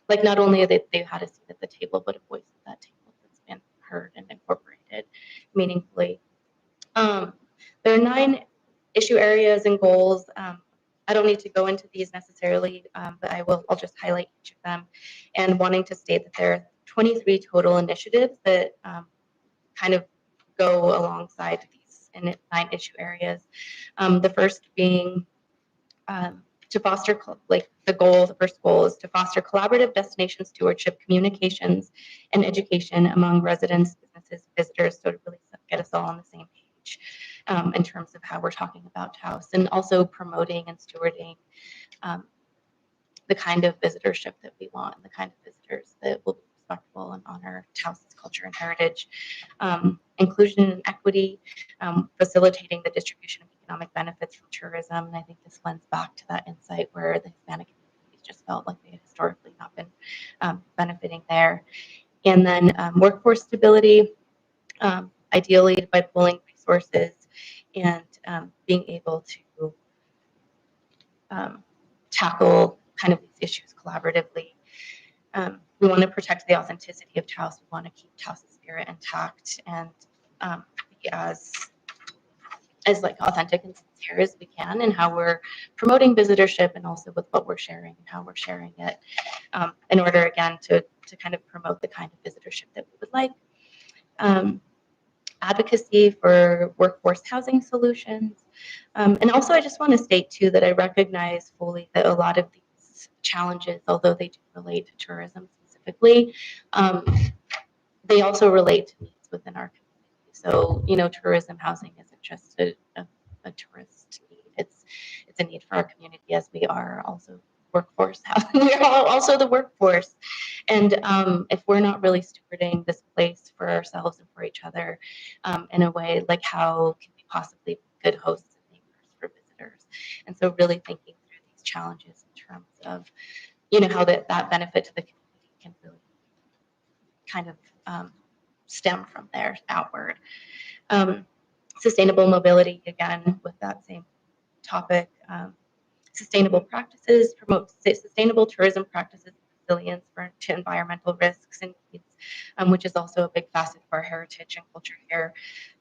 like not only they've had a seat at the table, but a voice at that table that's been heard and incorporated. implemented meaningfully. There are 9 issue areas and goals. I don't need to go into these necessarily, but I'll just highlight each of them, and wanting to state that there are 23 total initiatives that kind of go alongside these 9 issue areas. The first being to foster, the first goal is to foster collaborative destination stewardship, communications, and education among residents, businesses, visitors, so to really get us all on the same page in terms of how we're talking about Taos, and also promoting and stewarding the kind of visitorship that we want, and the kind of visitors that will be respectful and honor Taos' culture and heritage. Inclusion and equity, facilitating the distribution of economic benefits from tourism. And I think this lends back to that insight where the Hispanic communities just felt like they had historically not been benefiting there. And then workforce stability, ideally by pooling resources and being able to tackle kind of these issues collaboratively. We want to protect the authenticity of Taos. We want to keep Taos' spirit intact and be as like authentic and sincere as we can in how we're promoting visitorship, and also with what we're sharing and how we're sharing it, in order again to kind of promote the kind of visitorship that we would like. Advocacy for workforce housing solutions. And also I just want to state too that I recognize fully that a lot of these challenges, although they do relate to tourism specifically, they also relate to needs within our community. So, tourism housing isn't just a tourist need. It's a need for our community, as we are also workforce housing. We're also the workforce. And if we're not really stewarding this place for ourselves and for each other in a way, like how can we possibly be good hosts and neighbors for visitors? And so really thinking through these challenges in terms of, how that benefit to the community can really kind of stem from there outward. Sustainable mobility, again, with that same topic. Sustainable practices, promote sustainable tourism practices, resilience to environmental risks and needs, which is also a big facet of our heritage and culture here,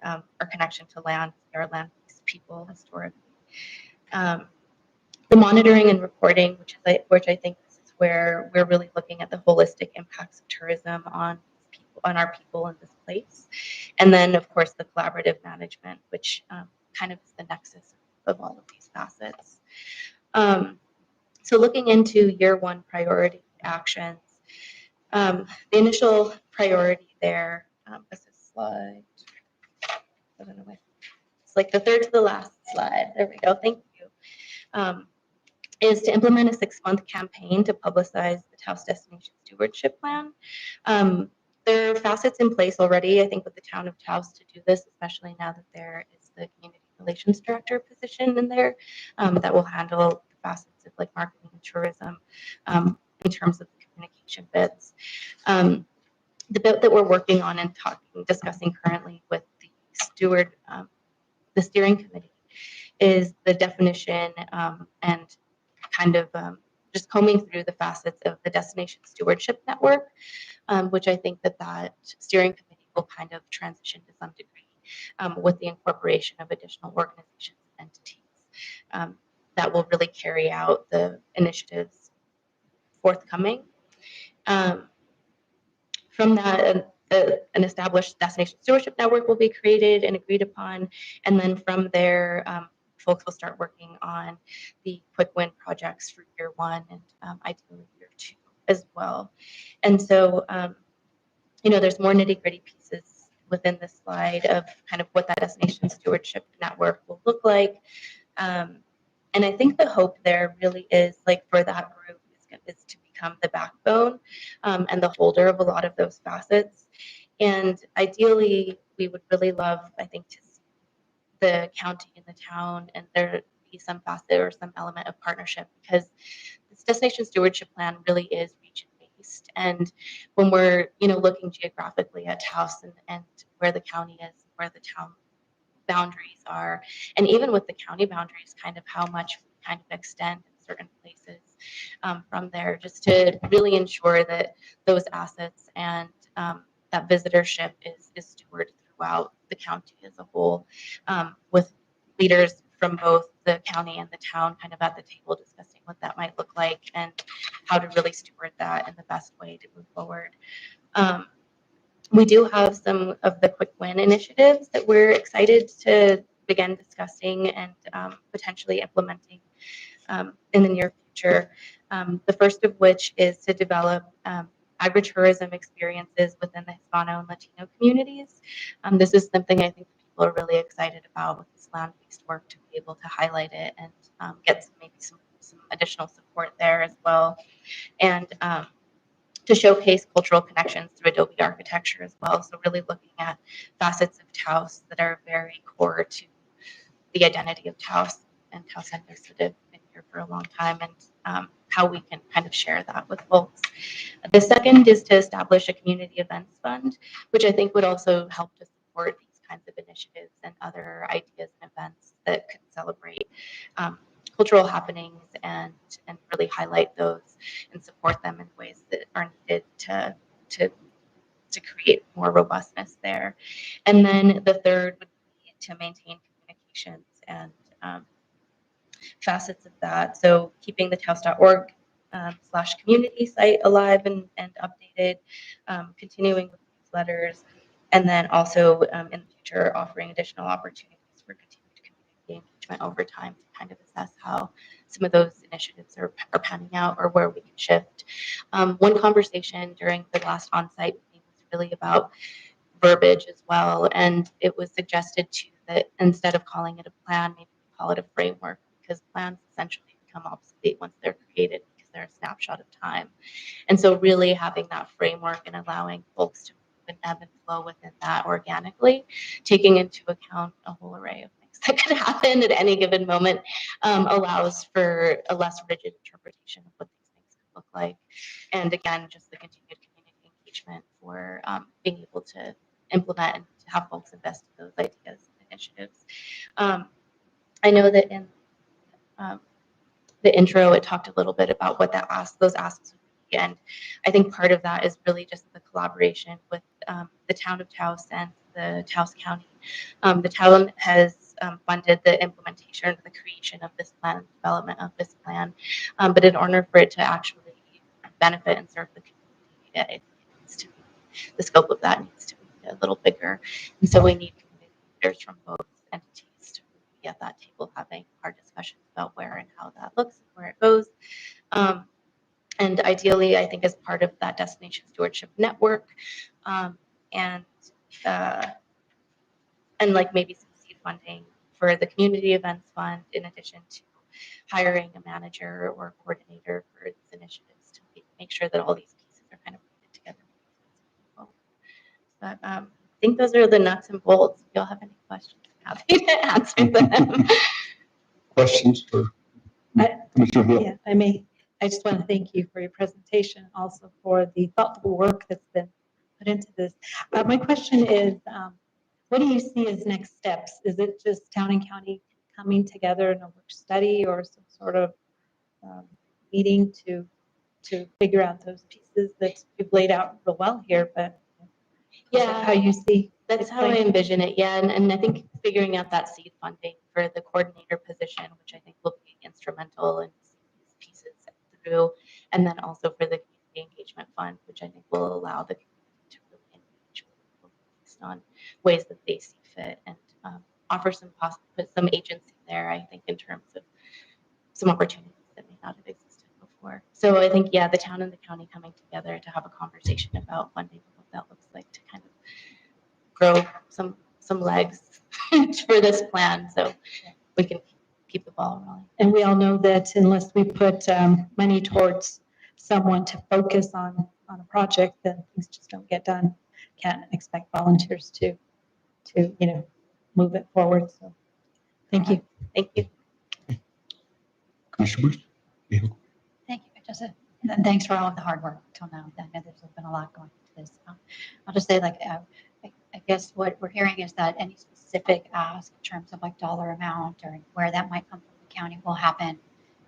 our connection to land, our land-based people historically. The monitoring and reporting, which I think this is where we're really looking at the holistic impacts of tourism on our people in this place. And then, of course, the collaborative management, which kind of is the nexus of all of these facets. So looking into year 1 priority actions, the initial priority there, this is slide, I don't know why, it's like the third to the last slide. There we go. Thank you. Is to implement a 6-month campaign to publicize the Taos Destination Stewardship Plan. There are facets in place already, I think, with the town of Taos to do this, especially now that there is the community relations director position in there that will handle the facets of like marketing and tourism in terms of the communication bits. The bit that we're working on and discussing currently with the the steering committee, is the definition and kind of just combing through the facets of the destination stewardship network, which I think that steering committee will kind of transition to some degree with the incorporation of additional organizations and entities that will really carry out the initiatives forthcoming. From that, an established destination stewardship network will be created and agreed upon, and then from there, folks will start working on the quick win projects for year 1 and ideally year 2 as well. And so, there's more nitty-gritty pieces within this slide of kind of what that destination stewardship network will look like. And I think the hope there really is like for that group is to become the backbone and the holder of a lot of those facets. And ideally, we would really love, I think, to see the county and the town and there be some facet or some element of partnership, because this destination stewardship plan really is region based. And when we're, looking geographically at Taos and where the county is, where the town boundaries are, and even with the county boundaries, kind of how much we kind of extend in certain places from there, just to really ensure that those assets and that visitorship is stewarded throughout the county as a whole, with leaders from both the county and the town kind of at the table discussing what that might look like and how to really steward that in the best way to move forward. We do have some of the quick win initiatives that we're excited to begin discussing and potentially implementing in the near future. The first of which is to develop agritourism experiences within the Hispano and Latino communities. This is something I think people are really excited about with this land-based work, to be able to highlight it and get maybe some additional support there as well. And to showcase cultural connections through Adobe architecture as well. So really looking at facets of Taos that are very core to the identity of Taos and Taosenders that have been here for a long time, and how we can kind of share that with folks. The second is to establish a community events fund, which I think would also help to support these kinds of initiatives and other ideas and events that could celebrate cultural happenings and really highlight those and support them in ways that are needed to create more robustness there. And then the third would be to maintain communications and facets of that. So keeping the taos.org /community site alive and updated, continuing with newsletters, and then also in the future offering additional opportunities for continued community engagement over time to kind of assess how some of those initiatives are panning out or where we can shift. One conversation during the last on-site meeting was really about verbiage as well, and it was suggested too that instead of calling it a plan, maybe we call it a framework, because plans essentially become obsolete once they're created because they're a snapshot of time. And so really having that framework and allowing folks to move and ebb and flow within that organically, taking into account a whole array of things that could happen at any given moment, allows for a less rigid interpretation of what these things could look like. And again, just the continued community engagement for being able to implement and to have folks invest in those ideas and initiatives. I know that in the intro, it talked a little bit about what those asks would be, and I think part of that is really just the collaboration with the town of Taos and the Taos County. The town has funded the implementation or the creation of this plan, development of this plan, but in order for it to actually benefit and serve the community, it needs to be, the scope of that needs to be a little bigger, and so we need community leaders from both entities to be at that table having hard discussions about where and how that looks and where it goes. And ideally, I think as part of that destination stewardship network, and like maybe some seed funding for the community events fund, in addition to hiring a manager or a coordinator for these initiatives to make sure that all these pieces are kind of put together. But I think those are the nuts and bolts. If y'all have any questions, I'm happy to answer them. Questions for Commissioner Hill? Yeah, I just want to thank you for your presentation, also for the thoughtful work that's been put into this. My question is, what do you see as next steps? Is it just town and county coming together in a work study or some sort of meeting to figure out those pieces that you've laid out real well here? But Yeah, how you see? that's how I envision it. Yeah, and I think figuring out that seed funding for the coordinator position, which I think will be instrumental in seeing these pieces through, and then also for the community engagement fund, which I think will allow the community to really engage with people based on ways that they see fit, and offer some agency there. I think in terms of some opportunities that may not have existed before. So I think, yeah, the town and the county coming together to have a conversation about funding and what that looks like to kind of grow some legs for this plan, so we can keep the ball rolling. And we all know that unless we put money towards someone to focus on a project, then things just don't get done. Can't expect volunteers to move it forward. So thank you. Thank you. Commissioner Bruce? Thank you, Jessica. And thanks for all of the hard work till now. I know there's been a lot going into this. I'll just say, I guess what we're hearing is that any specific ask in terms of like dollar amount or where that might come from the county will happen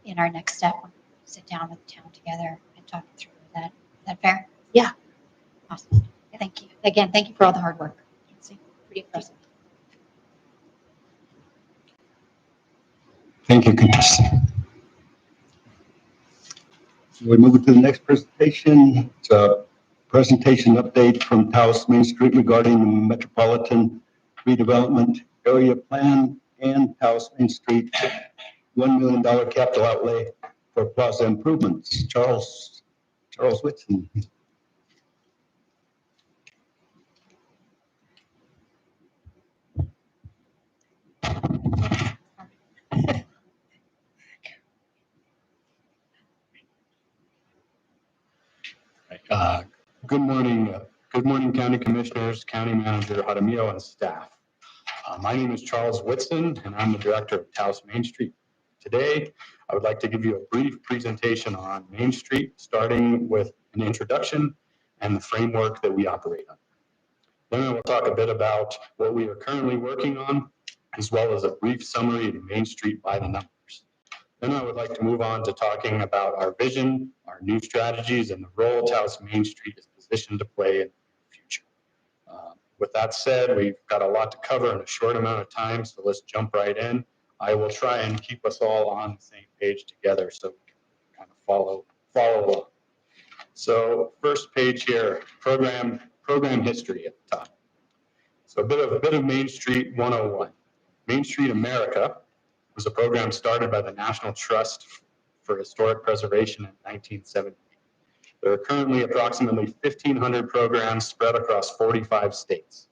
in our next step when we sit down with the town together and talk it through. Is that fair? Yeah. Awesome. Thank you. Again, thank you for all the hard work. being present. Thank you, Commissioner. We move to the next presentation. It's a presentation update from Taos Main Street regarding the Metropolitan Redevelopment Area Plan and Taos Main Street $1 million capital outlay for plaza improvements. Charles Whitson. Good morning, County Commissioners, County Manager Jaramillo, and staff. My name is Charles Whitson, and I'm the Director of Taos Main Street. Today, I would like to give you a brief presentation on Main Street, starting with an introduction and the framework that we operate on. Then I will talk a bit about what we are currently working on, as well as a brief summary of Main Street by the numbers. Then I would like to move on to talking about our vision, our new strategies, and the role Taos Main Street is positioned to play in the future. With that said, we've got a lot to cover in a short amount of time, so let's jump right in. I will try and keep us all on the same page together so we can kind of follow along. So first page here, program history at the top. So a bit of Main Street 101. Main Street America was a program started by the National Trust for Historic Preservation in 1970. There are currently approximately 1,500 programs spread across 45 states.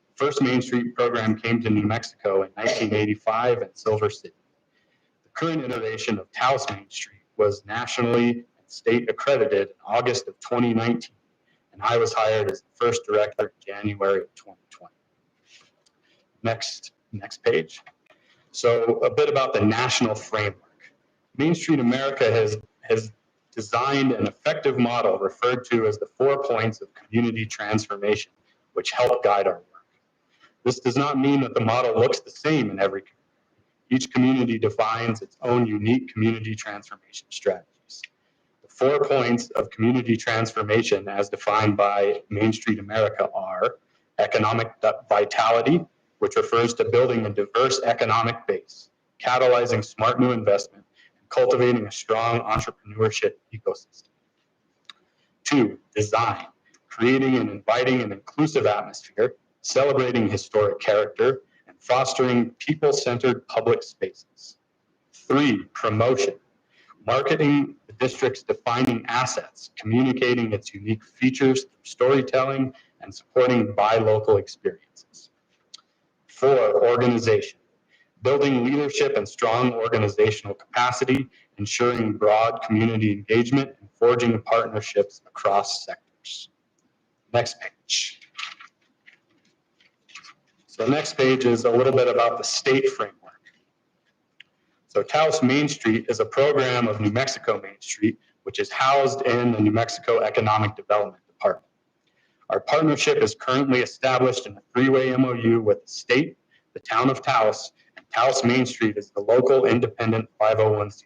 The first Main Street program came to New Mexico in 1985 at Silver City. The current iteration of Taos Main Street was nationally and state accredited in August of 2019, and I was hired as the first director in January of 2020. Next page. So a bit about the national framework. Main Street America has designed an effective model referred to as the 4 points of community transformation, which help guide our work. This does not mean that the model looks the same in every community. Each community defines its own unique community transformation strategies. The 4 points of community transformation as defined by Main Street America are economic vitality, which refers to building a diverse economic base, catalyzing smart new investment, and cultivating a strong entrepreneurship ecosystem. 2, design, creating an inviting and inclusive atmosphere, celebrating historic character, and fostering people-centered public spaces. 3, promotion, marketing the district's defining assets, communicating its unique features through storytelling, and supporting buy local experiences. 4, organization, building leadership and strong organizational capacity, ensuring broad community engagement, and forging partnerships across sectors. Next page. So the next page is a little bit about the state framework. So Taos Main Street is a program of New Mexico Main Street, which is housed in the New Mexico Economic Development Department. Our partnership is currently established in a 3-way MOU with the state, the town of Taos, and Taos Main Street is the local independent 501c3.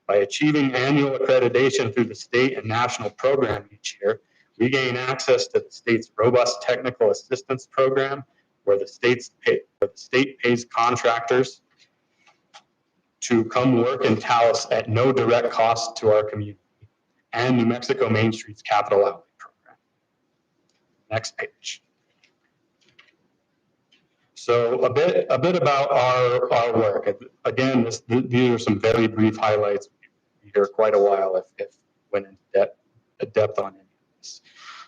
By achieving annual accreditation through the state and national program each year, we gain access to the state's robust technical assistance program, where the state pays contractors to come work in Taos at no direct cost to our community, and New Mexico Main Street's capital outlay program. Next page. So a bit about our work. Again, these are some very brief highlights. We'd be here quite a while if went into depth on any of this.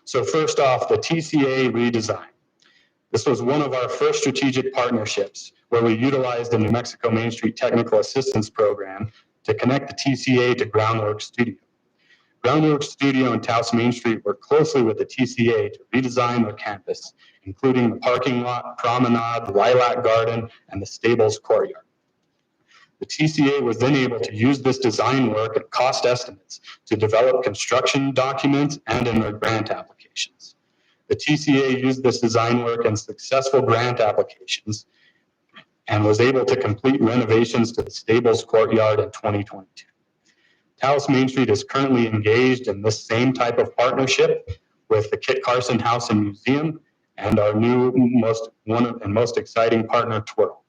So first off, the TCA redesign. This was one of our first strategic partnerships where we utilized the New Mexico Main Street Technical Assistance Program to connect the TCA to Groundwork Studio. Groundwork Studio and Taos Main Street worked closely with the TCA to redesign their campus, including the parking lot, promenade, the lilac garden, and the stables courtyard. The TCA was then able to use this design work and cost estimates to develop construction documents and in their grant applications. The TCA used this design work in successful grant applications and was able to complete renovations to the stables courtyard in 2022. Taos Main Street is currently engaged in this same type of partnership with the Kit Carson House and Museum and our new most exciting partner, Twirl.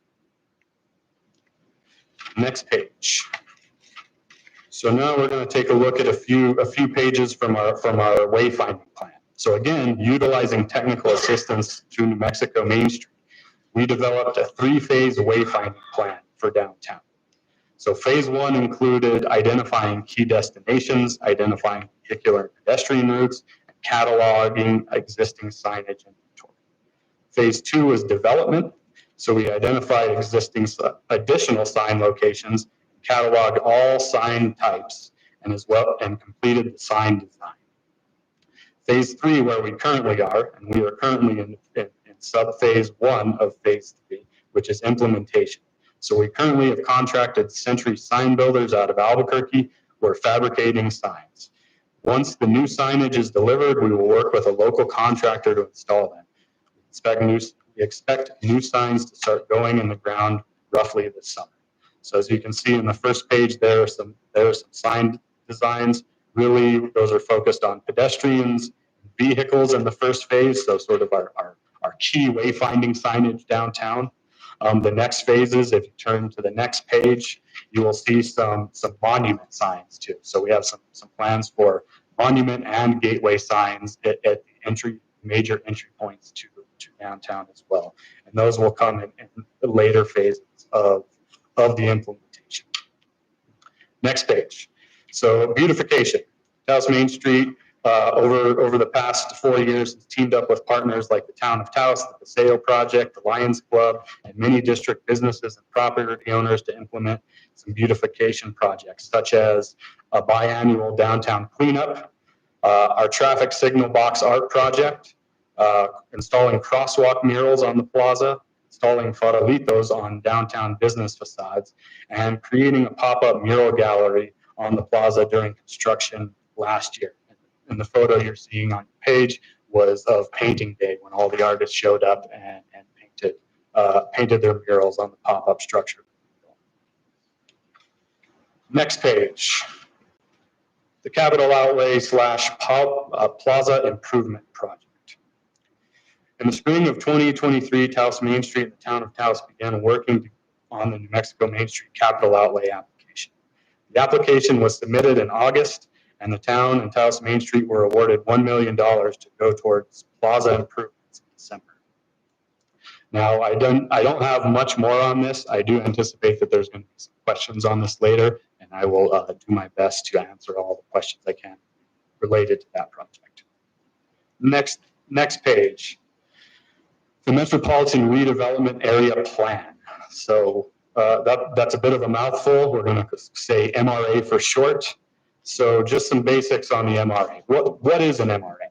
Next page. So now we're going to take a look at a few pages from our wayfinding plan. So again, utilizing technical assistance through New Mexico Main Street, we developed a 3-phase wayfinding plan for downtown. So phase 1 included identifying key destinations, identifying vehicular and pedestrian routes, and cataloging existing signage inventory. Phase 2 was development. So we identified existing additional sign locations, cataloged all sign types, and completed the sign design. Phase 3, where we currently are, and we are currently in sub-phase 1 of phase 3, which is implementation. So we currently have contracted Century Sign Builders out of Albuquerque. We're fabricating signs. Once the new signage is delivered, we will work with a local contractor to install them. We expect new signs to start going in the ground roughly this summer. So as you can see in the first page, there are some sign designs. Really, those are focused on pedestrians, vehicles in the first phase, so sort of our key wayfinding signage downtown. The next phases, if you turn to the next page, you will see some monument signs too. So we have some plans for monument and gateway signs at the major entry points to downtown as well. And those will come in the later phases of the implementation. Next page. So beautification. Taos Main Street over the past 4 years has teamed up with partners like the Town of Taos, the Paseo Project, the Lions Club, and many district businesses and property owners to implement some beautification projects, such as a biannual downtown cleanup, our traffic signal box art project, installing crosswalk murals on the plaza, installing farolitos on downtown business facades, and creating a pop-up mural gallery on the plaza during construction last year. And the photo you're seeing on the page was of painting day, when all the artists showed up and painted their murals on the pop-up structure. Next page. The capital outlay / plaza improvement project. In the spring of 2023, Taos Main Street and the Town of Taos began working on the New Mexico Main Street capital outlay application. The application was submitted in August, and the town and Taos Main Street were awarded $1 million to go towards plaza improvements in December. Now, I don't have much more on this. I do anticipate that there's going to be some questions on this later, and I will do my best to answer all the questions I can related to that project. Next page. The Metropolitan Redevelopment Area Plan. So that's a bit of a mouthful. We're going to say MRA for short. So just some basics on the MRA. What is an MRA?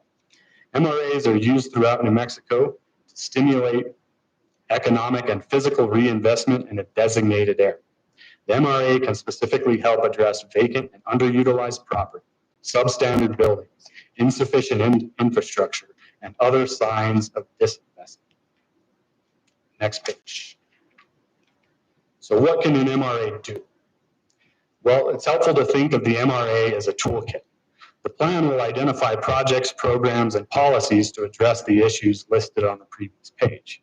MRAs are used throughout New Mexico to stimulate economic and physical reinvestment in a designated area. The MRA can specifically help address vacant and underutilized property, substandard buildings, insufficient infrastructure, and other signs of disinvestment. Next page. So what can an MRA do? Well, it's helpful to think of the MRA as a toolkit. The plan will identify projects, programs, and policies to address the issues listed on the previous page.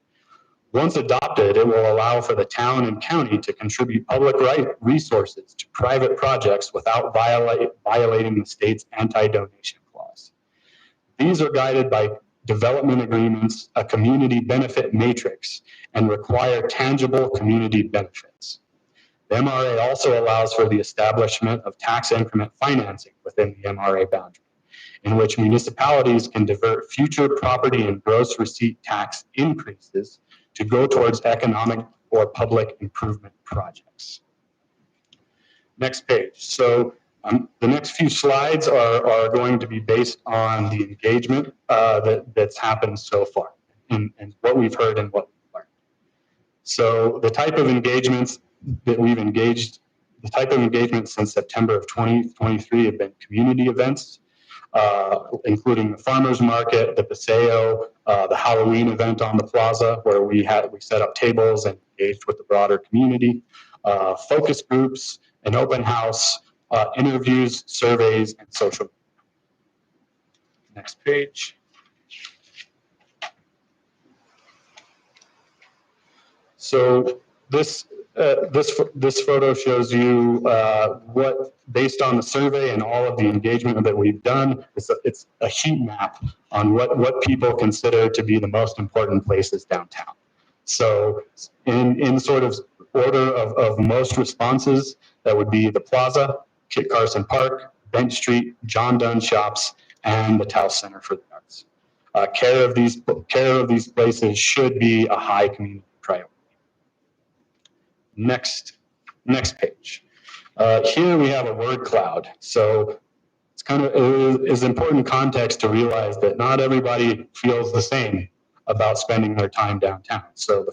Once adopted, it will allow for the town and county to contribute public resources to private projects without violating the state's anti-donation clause. These are guided by development agreements, a community benefit matrix, and require tangible community benefits. The MRA also allows for the establishment of tax increment financing within the MRA boundary, in which municipalities can divert future property and gross receipt tax increases to go towards economic or public improvement projects. Next page. So the next few slides are going to be based on the engagement that's happened so far and what we've heard and what we've learned. So the type of engagements that we've engaged, the type of engagement since September of 2023 have been community events, including the farmers market, the Paseo, the Halloween event on the plaza, where we set up tables and engaged with the broader community, focus groups, an open house, interviews, surveys, and social media. Next page. So this photo shows you what, based on the survey and all of the engagement that we've done, it's a heat map on what people consider to be the most important places downtown. So in sort of order of most responses, that would be the Plaza, Kit Carson Park, Bench Street, John Donne Shops, and the Taos Center for the Arts. Care of these places should be a high community priority. Next page. Here we have a word cloud. So it's kind of is important context to realize that not everybody feels the same about spending their time downtown. So the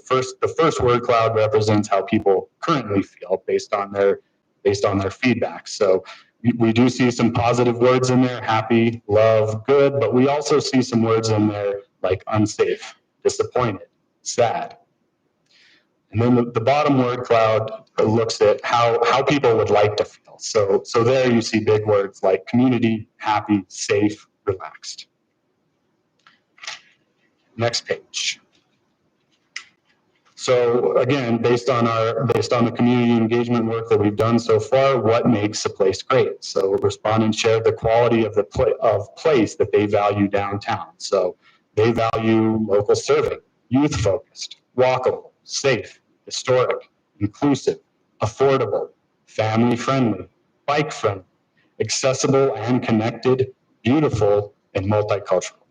first word cloud represents how people currently feel based on their feedback. So we do see some positive words in there: happy, love, good, but we also see some words in there like unsafe, disappointed, sad. And then the bottom word cloud looks at how people would like to feel. So there you see big words like community, happy, safe, relaxed. Next page. So again, based on the community engagement work that we've done so far, what makes a place great? So respondents shared the quality of place that they value downtown. So they value local serving, youth focused, walkable, safe, historic, inclusive, affordable, family friendly, bike friendly, accessible and connected, beautiful, and multicultural.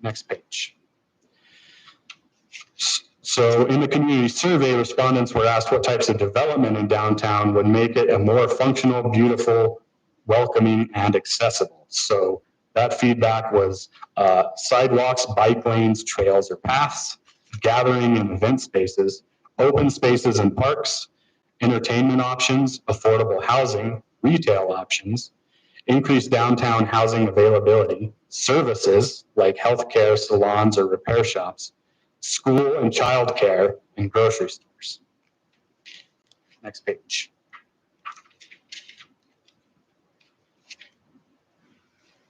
Next page. So in the community survey, respondents were asked what types of development in downtown would make it a more functional, beautiful, welcoming, and accessible. So that feedback was sidewalks, bike lanes, trails, or paths, gathering and event spaces, open spaces and parks, entertainment options, affordable housing, retail options, increased downtown housing availability, services like healthcare, salons, or repair shops, school and childcare, and grocery stores. Next page.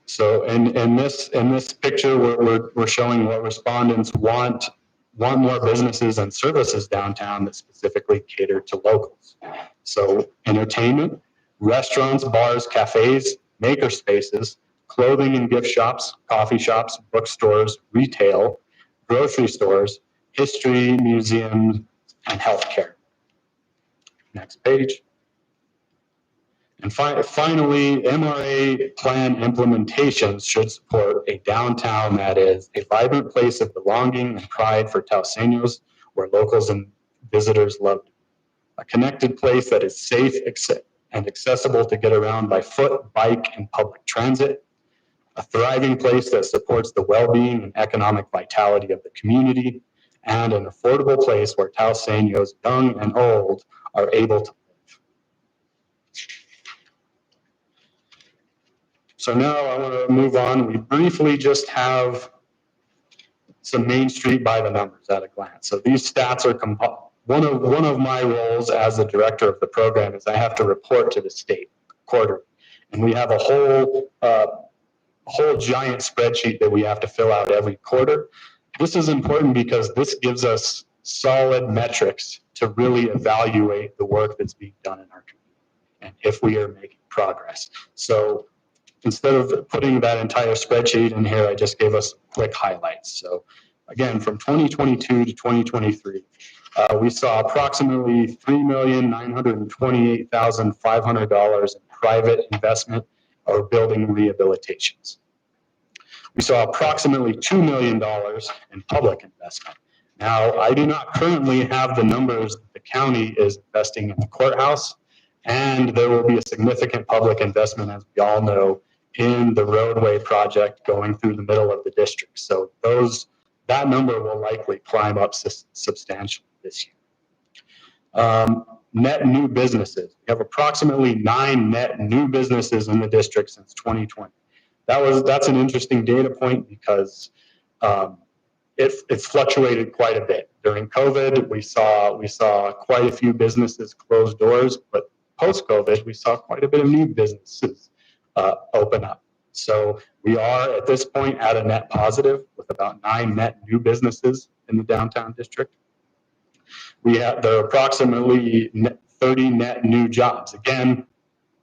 So in this picture, we're showing what respondents want more businesses and services downtown that specifically cater to locals. So entertainment, restaurants, bars, cafes, maker spaces, clothing and gift shops, coffee shops, bookstores, retail, grocery stores, history, museums, and healthcare. Next page. And finally, MRA plan implementations should support a downtown that is a vibrant place of belonging and pride for Taoseños, where locals and visitors love it. A connected place that is safe and accessible to get around by foot, bike, and public transit. A thriving place that supports the well-being and economic vitality of the community, and an affordable place where Taoseños, young and old, are able to live. So now I want to move on. We briefly just have some Main Street by the numbers at a glance. So these stats are one of my roles as the director of the program is I have to report to the state quarterly, and we have a whole giant spreadsheet that we have to fill out every quarter. This is important because this gives us solid metrics to really evaluate the work that's being done in our community and if we are making progress. So instead of putting that entire spreadsheet in here, I just gave us quick highlights. So again, from 2022 to 2023, we saw approximately $3,928,500 in private investment or building rehabilitations. We saw approximately $2 million in public investment. Now, I do not currently have the numbers that the county is investing in the courthouse, and there will be a significant public investment, as we all know, in the roadway project going through the middle of the district. So that number will likely climb up substantially this year. Net new businesses. We have approximately 9 net new businesses in the district since 2020. That's an interesting data point because it's fluctuated quite a bit. During COVID, we saw quite a few businesses close doors, but post-COVID, we saw quite a bit of new businesses open up. So we are at this point at a net positive with about 9 net new businesses in the downtown district. There are approximately 30 net new jobs. Again,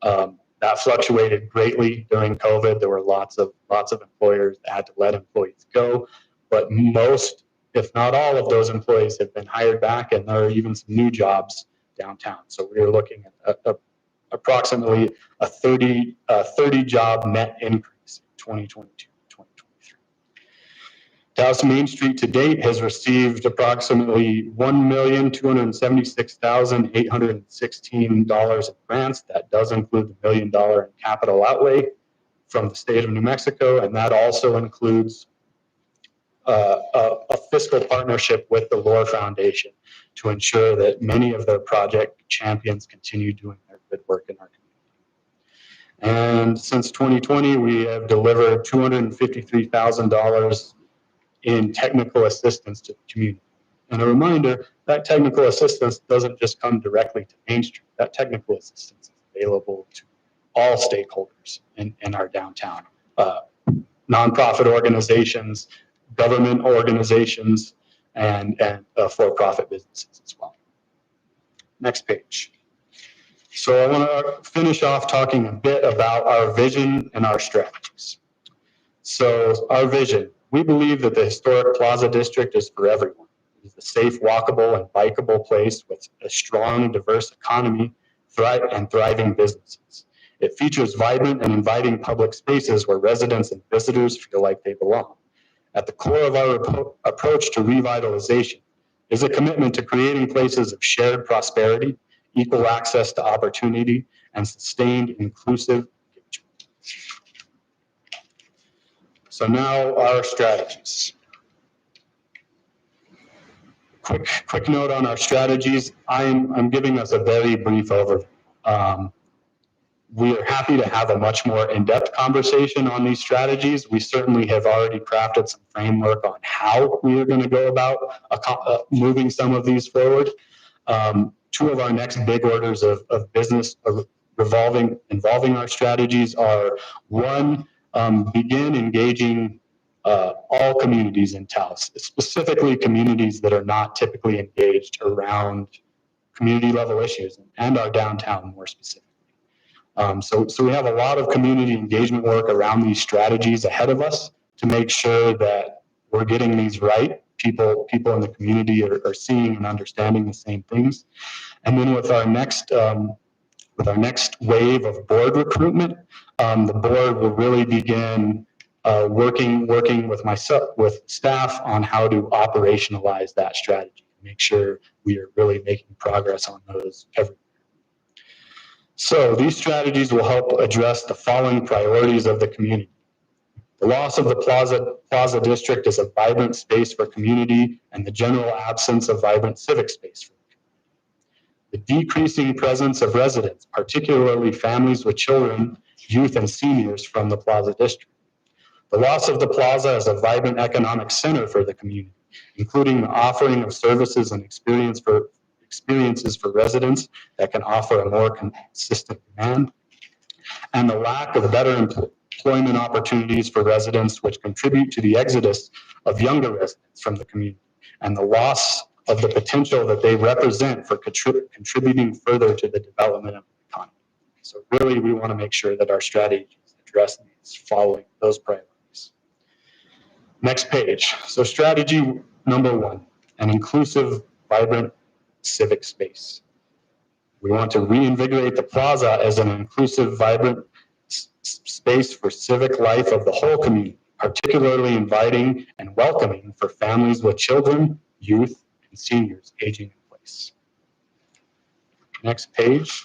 that fluctuated greatly during COVID. There were lots of employers that had to let employees go, but most, if not all of those employees have been hired back, and there are even some new jobs downtown. So we are looking at approximately a 30 job net increase in 2022, 2023. Taos Main Street to date has received approximately $1,276,816 in grants. That does include the $1 million in capital outlay from the state of New Mexico, and that also includes a fiscal partnership with the Lore Foundation to ensure that many of their project champions continue doing their good work in our community. And since 2020, we have delivered $253,000 in technical assistance to the community. And a reminder, that technical assistance doesn't just come directly to Main Street. That technical assistance is available to all stakeholders in our downtown, nonprofit organizations, government organizations, and for-profit businesses as well. Next page. So I want to finish off talking a bit about our vision and our strategies. So our vision, we believe that the historic Plaza District is for everyone. It is a safe, walkable, and bikeable place with a strong, diverse economy and thriving businesses. It features vibrant and inviting public spaces where residents and visitors feel like they belong. At the core of our approach to revitalization is a commitment to creating places of shared prosperity, equal access to opportunity, and sustained inclusive engagement. So now our strategies. Quick note on our strategies. I'm giving us a very brief overview. We are happy to have a much more in-depth conversation on these strategies. We certainly have already crafted some framework on how we are going to go about moving some of these forward. Two of our next big orders of business involving our strategies are, one, begin engaging all communities in Taos, specifically communities that are not typically engaged around community level issues, and our downtown more specifically. So we have a lot of community engagement work around these strategies ahead of us to make sure that we're getting these right. People in the community are seeing and understanding the same things. And then with our next wave of board recruitment, the board will really begin working with staff on how to operationalize that strategy, make sure we are really making progress on those every year. So these strategies will help address the following priorities of the community. The loss of the Plaza District is a vibrant space for community and the general absence of vibrant civic space for the community. The decreasing presence of residents, particularly families with children, youth, and seniors from the Plaza District. The loss of the Plaza as a vibrant economic center for the community, including the offering of services and experiences for residents that can offer a more consistent demand, and the lack of better employment opportunities for residents, which contribute to the exodus of younger residents from the community, and the loss of the potential that they represent for contributing further to the development of the economy. So really, we want to make sure that our strategies address these following those priorities. Next page. So strategy number one, an inclusive, vibrant civic space. We want to reinvigorate the plaza as an inclusive, vibrant space for civic life of the whole community, particularly inviting and welcoming for families with children, youth, and seniors aging in place. Next page.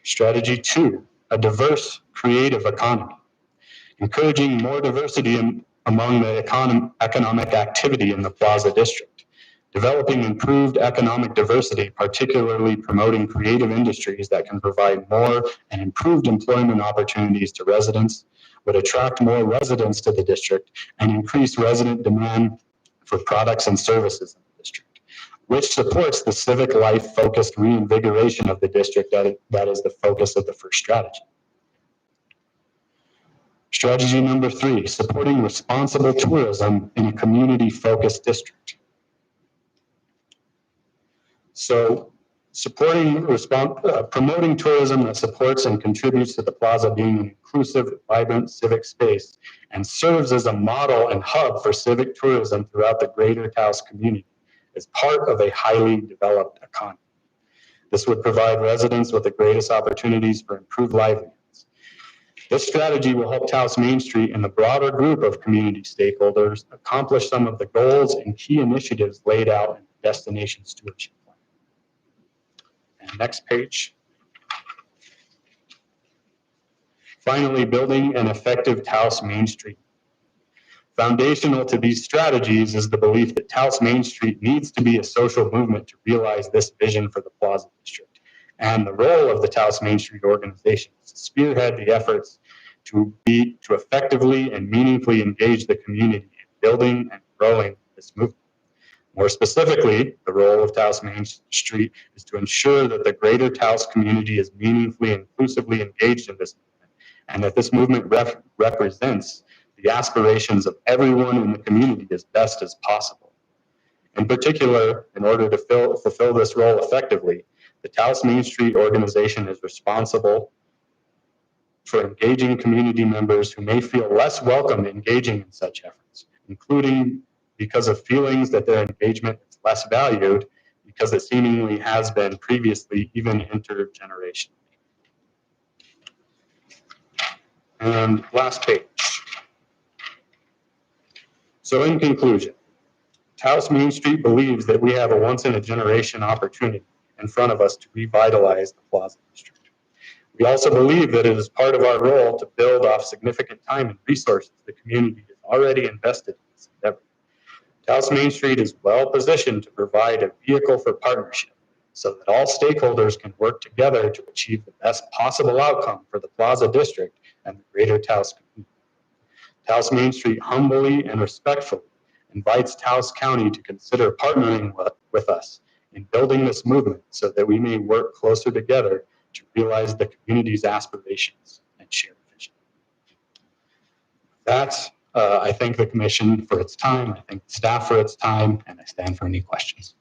Strategy two, a diverse, creative economy. Encouraging more diversity among the economic activity in the Plaza District. Developing improved economic diversity, particularly promoting creative industries that can provide more and improved employment opportunities to residents, would attract more residents to the district and increase resident demand for products and services in the district, which supports the civic life-focused reinvigoration of the district that is the focus of the first strategy. Strategy number three, supporting responsible tourism in a community-focused district. So promoting tourism that supports and contributes to the plaza being an inclusive, vibrant civic space and serves as a model and hub for civic tourism throughout the greater Taos community is part of a highly developed economy. This would provide residents with the greatest opportunities for improved livelihoods. This strategy will help Taos Main Street and the broader group of community stakeholders accomplish some of the goals and key initiatives laid out in the Destination Stewardship Plan. And next page. Finally, building an effective Taos Main Street. Foundational to these strategies is the belief that Taos Main Street needs to be a social movement to realize this vision for the Plaza District. And the role of the Taos Main Street organization is to spearhead the efforts to effectively and meaningfully engage the community in building and growing this movement. More specifically, the role of Taos Main Street is to ensure that the greater Taos community is meaningfully and inclusively engaged in this movement, and that this movement represents the aspirations of everyone in the community as best as possible. In particular, in order to fulfill this role effectively, the Taos Main Street organization is responsible for engaging community members who may feel less welcome engaging in such efforts, including because of feelings that their engagement is less valued because it seemingly has been previously, even intergenerationally. And last page. So in conclusion, Taos Main Street believes that we have a once-in-a-generation opportunity in front of us to revitalize the Plaza District. We also believe that it is part of our role to build off significant time and resources the community has already invested in this endeavor. Taos Main Street is well positioned to provide a vehicle for partnership so that all stakeholders can work together to achieve the best possible outcome for the Plaza District and the greater Taos community. Taos Main Street humbly and respectfully invites Taos County to consider partnering with us in building this movement so that we may work closer together to realize the community's aspirations and shared vision. That's, I thank the commission for its time, I thank the staff for its time, and I stand for any questions.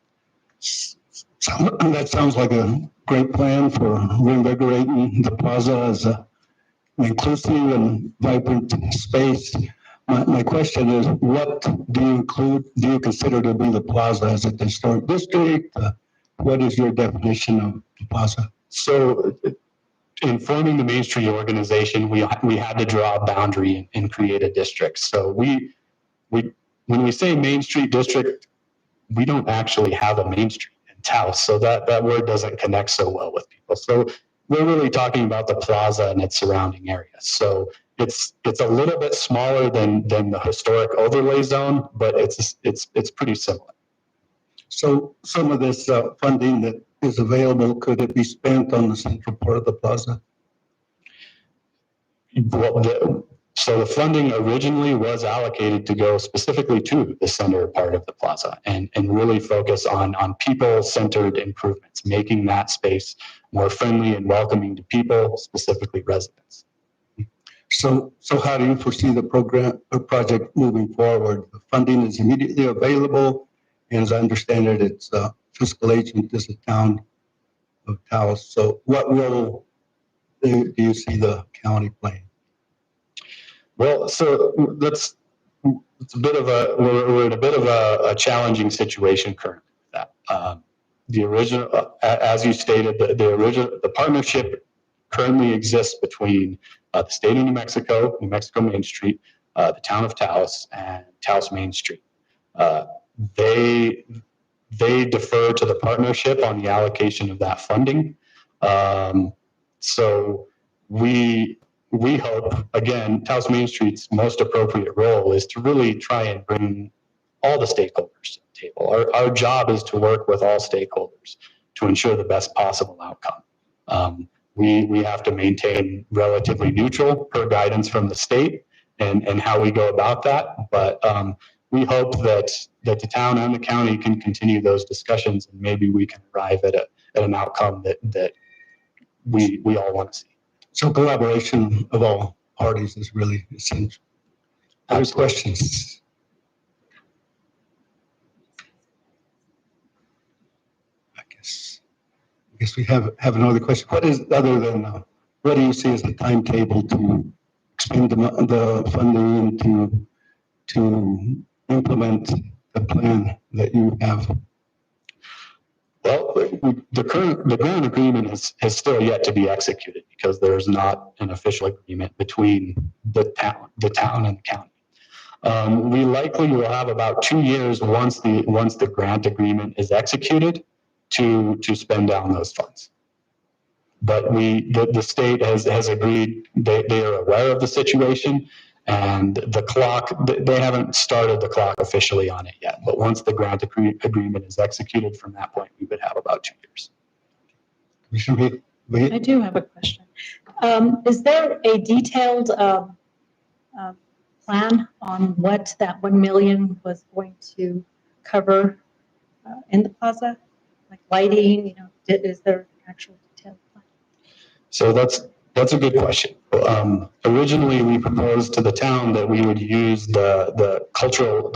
So that sounds like a great plan for reinvigorating the plaza as an inclusive and vibrant space. My question is, what do you consider to be the plaza? Is it the historic district? What is your definition of the plaza? So in forming the Main Street organization, we had to draw a boundary and create a district. So when we say Main Street district, we don't actually have a Main Street in Taos. So that word doesn't connect so well with people. So we're really talking about the plaza and its surrounding area. So it's a little bit smaller than the historic overlay zone, but it's pretty similar. So some of this funding that is available, could it be spent on the central part of the plaza? Well, so the funding originally was allocated to go specifically to the center part of the plaza and really focus on people-centered improvements, making that space more friendly and welcoming to people, specifically residents. So how do you foresee the project moving forward? The funding is immediately available, and as I understand it, it's fiscal agent is the town of Taos. So what role do you see the county playing? Well, so it's a bit of we're in a bit of a challenging situation currently with that. The original, as you stated, the partnership currently exists between the state of New Mexico Main Street, the town of Taos, and Taos Main Street. They defer to the partnership on the allocation of that funding. So we hope, again, Taos Main Street's most appropriate role is to really try and bring all the stakeholders to the table. Our job is to work with all stakeholders to ensure the best possible outcome. We have to maintain relatively neutral per guidance from the state and how we go about that. But we hope that the town and the county can continue those discussions, and maybe we can arrive at an outcome that we all want to see. So collaboration of all parties is really essential. Other questions? I guess guess we have another question. What is, other than, what do you see as the timetable to expend the funding and to implement the plan that you have? Well, the grant agreement has still yet to be executed because there's not an official agreement between the town and the county. We likely will have about 2 years once the grant agreement is executed to spend down those funds. But the state has agreed, they are aware of the situation, and the clock, they haven't started the clock officially on it yet. But once the grant agreement is executed, from that point, we would have about 2 years. I do have a question. Is there a detailed plan on what that 1 million was going to cover in the plaza? Like lighting, is there actual detailed plan? So that's a good question. Originally, we proposed to the town that we would use the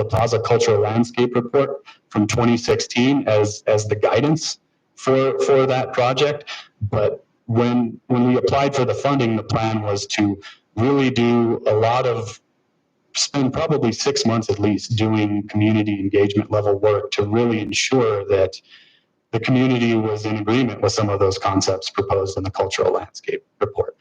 Plaza Cultural Landscape Report from 2016 as the guidance for that project. But when we applied for the funding, the plan was to really do spend probably 6 months at least doing community engagement level work to really ensure that the community was in agreement with some of those concepts proposed in the cultural landscape report.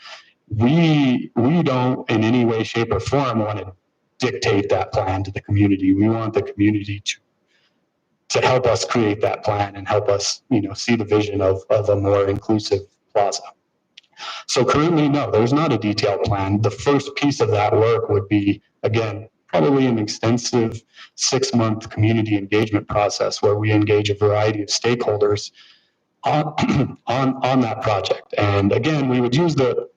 We don't in any way, shape, or form want to dictate that plan to the community. We want the community to help us create that plan and help us, see the vision of a more inclusive plaza. So currently, no, there's not a detailed plan. The first piece of that work would be, again, probably an extensive 6-month community engagement process where we engage a variety of stakeholders on that project. And again, we would use the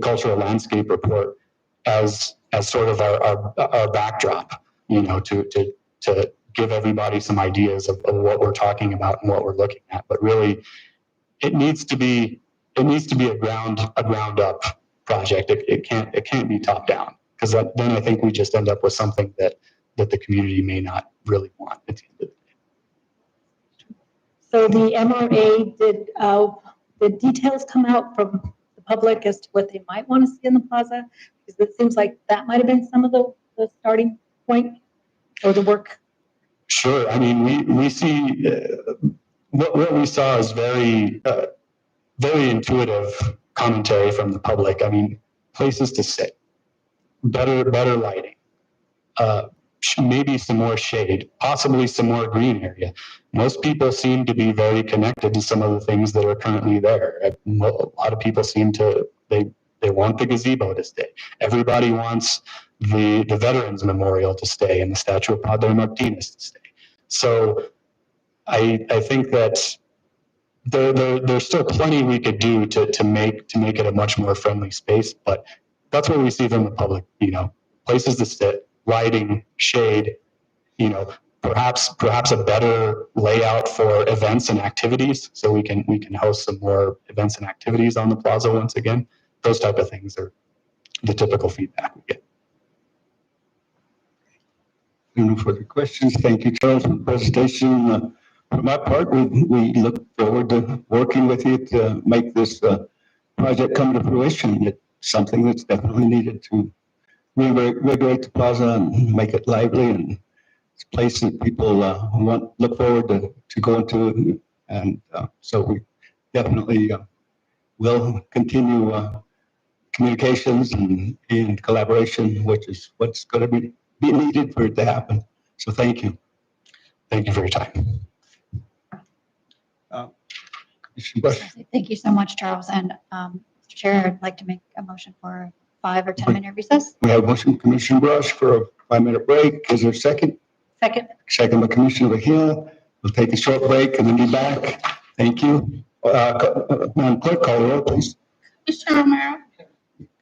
cultural landscape report as sort of our backdrop, to give everybody some ideas of what we're talking about and what we're looking at. But really, it needs to be a ground up project. It can't be top down, because then I think we just end up with something that the community may not really want at the end of the day. So the MRA, did details come out from the public as to what they might want to see in the plaza? Because it seems like that might have been some of the starting point or the work. Sure. I mean, we see what we saw is very intuitive commentary from the public. I mean, places to sit, better lighting, maybe some more shade, possibly some more green area. Most people seem to be very connected to some of the things that are currently there. A lot of people seem to, they want the gazebo to stay. Everybody wants the Veterans Memorial to stay and the statue of Padre Martinez to stay. So I think that there's still plenty we could do to make it a much more friendly space, but that's what we see from the public, places to sit, lighting, shade, perhaps a better layout for events and activities, so we can host some more events and activities on the plaza once again. Those type of things are the typical feedback we get. No further questions. Thank you, Charles, for the presentation. For my part, we look forward to working with you to make this project come to fruition. It's something that's definitely needed to reinvigorate the plaza and make it lively, and it's a place that people look forward to going to. And so we definitely will continue communications and collaboration, which is what's going to be needed for it to happen. So thank you. Thank you for your time. Thank you so much, Charles. And Mr. Chair, I'd like to make a motion for 5 or 10 minute recess. We have a motion, Commissioner Brush, for a 5-minute break. Is there a second? Second. Second by Commissioner Hill. We'll take a short break and then be back. Thank you. Madam Clerk, call the roll, please. Commissioner Romero?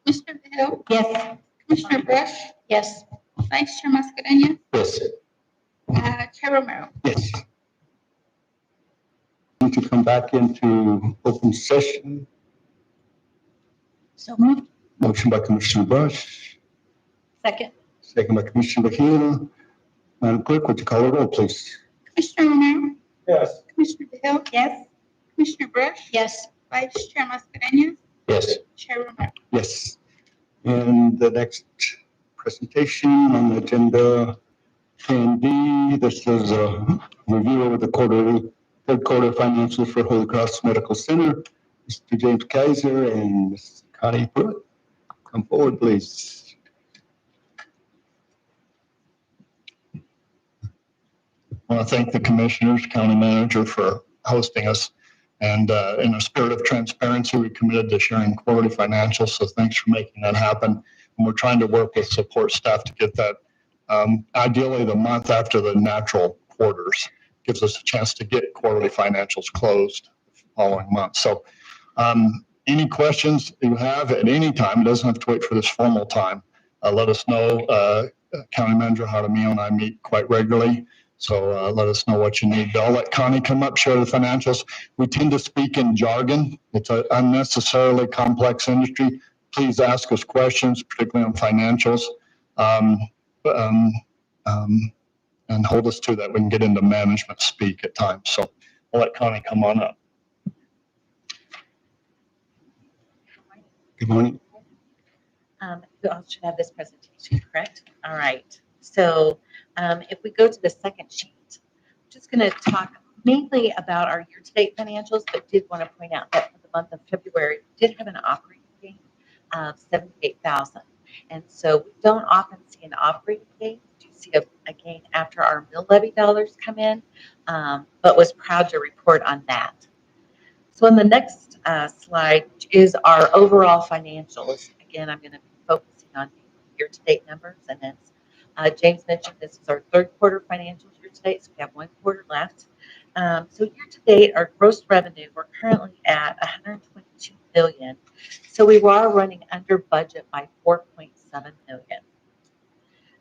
Commissioner Hill? Yes. Commissioner Brush? Yes. Vice Chair Mascareñas? Yes. Chair Romero? Yes. Need to come back into open session. So moved. Motion by Commissioner Brush, Second. second by Commissioner Hill. Madam Clerk, would you call the roll, please? Commissioner Romero? Yes. Commissioner Hill? Yes. Commissioner Brush, Yes. Vice Chair Mascarenhas, Yes. Chair Romero. Yes. And the next presentation on the agenda can be, this is a review of the third quarter financials for Holy Cross Medical Center. Mr. James Kaiser and Ms. Connie Pruitt, come forward, please. I want to thank the commissioners, county manager for hosting us. And in a spirit of transparency, we committed to sharing quarterly financials. So thanks for making that happen. And we're trying to work with support staff to get that ideally the month after the natural quarters. Gives us a chance to get quarterly financials closed the following month. So any questions you have at any time, it doesn't have to wait for this formal time. Let us know. County Manager Jaramillo and I meet quite regularly. So let us know what you need. I'll let Connie come up, share the financials. We tend to speak in jargon. It's an unnecessarily complex industry. Please ask us questions, particularly on financials, and hold us to that. We can get into management speak at times. So I'll let Connie come on up. Good morning. You all should have this presentation, correct? All right. So if we go to the second sheet, I'm just going to talk mainly about our year-to-date financials, but did want to point out that for the month of February, we did have an operating gain of $78,000. And so we don't often see an operating gain. We do see a gain after our mill levy dollars come in, but was proud to report on that. So on the next slide is our overall financials. Again, I'm going to be focusing on year-to-date numbers, and as James mentioned, this is our third quarter financials year-to-date, so we have 1 quarter left. So year-to-date, our gross revenue, we're currently at $122 million. So we are running under budget by $4.7 million.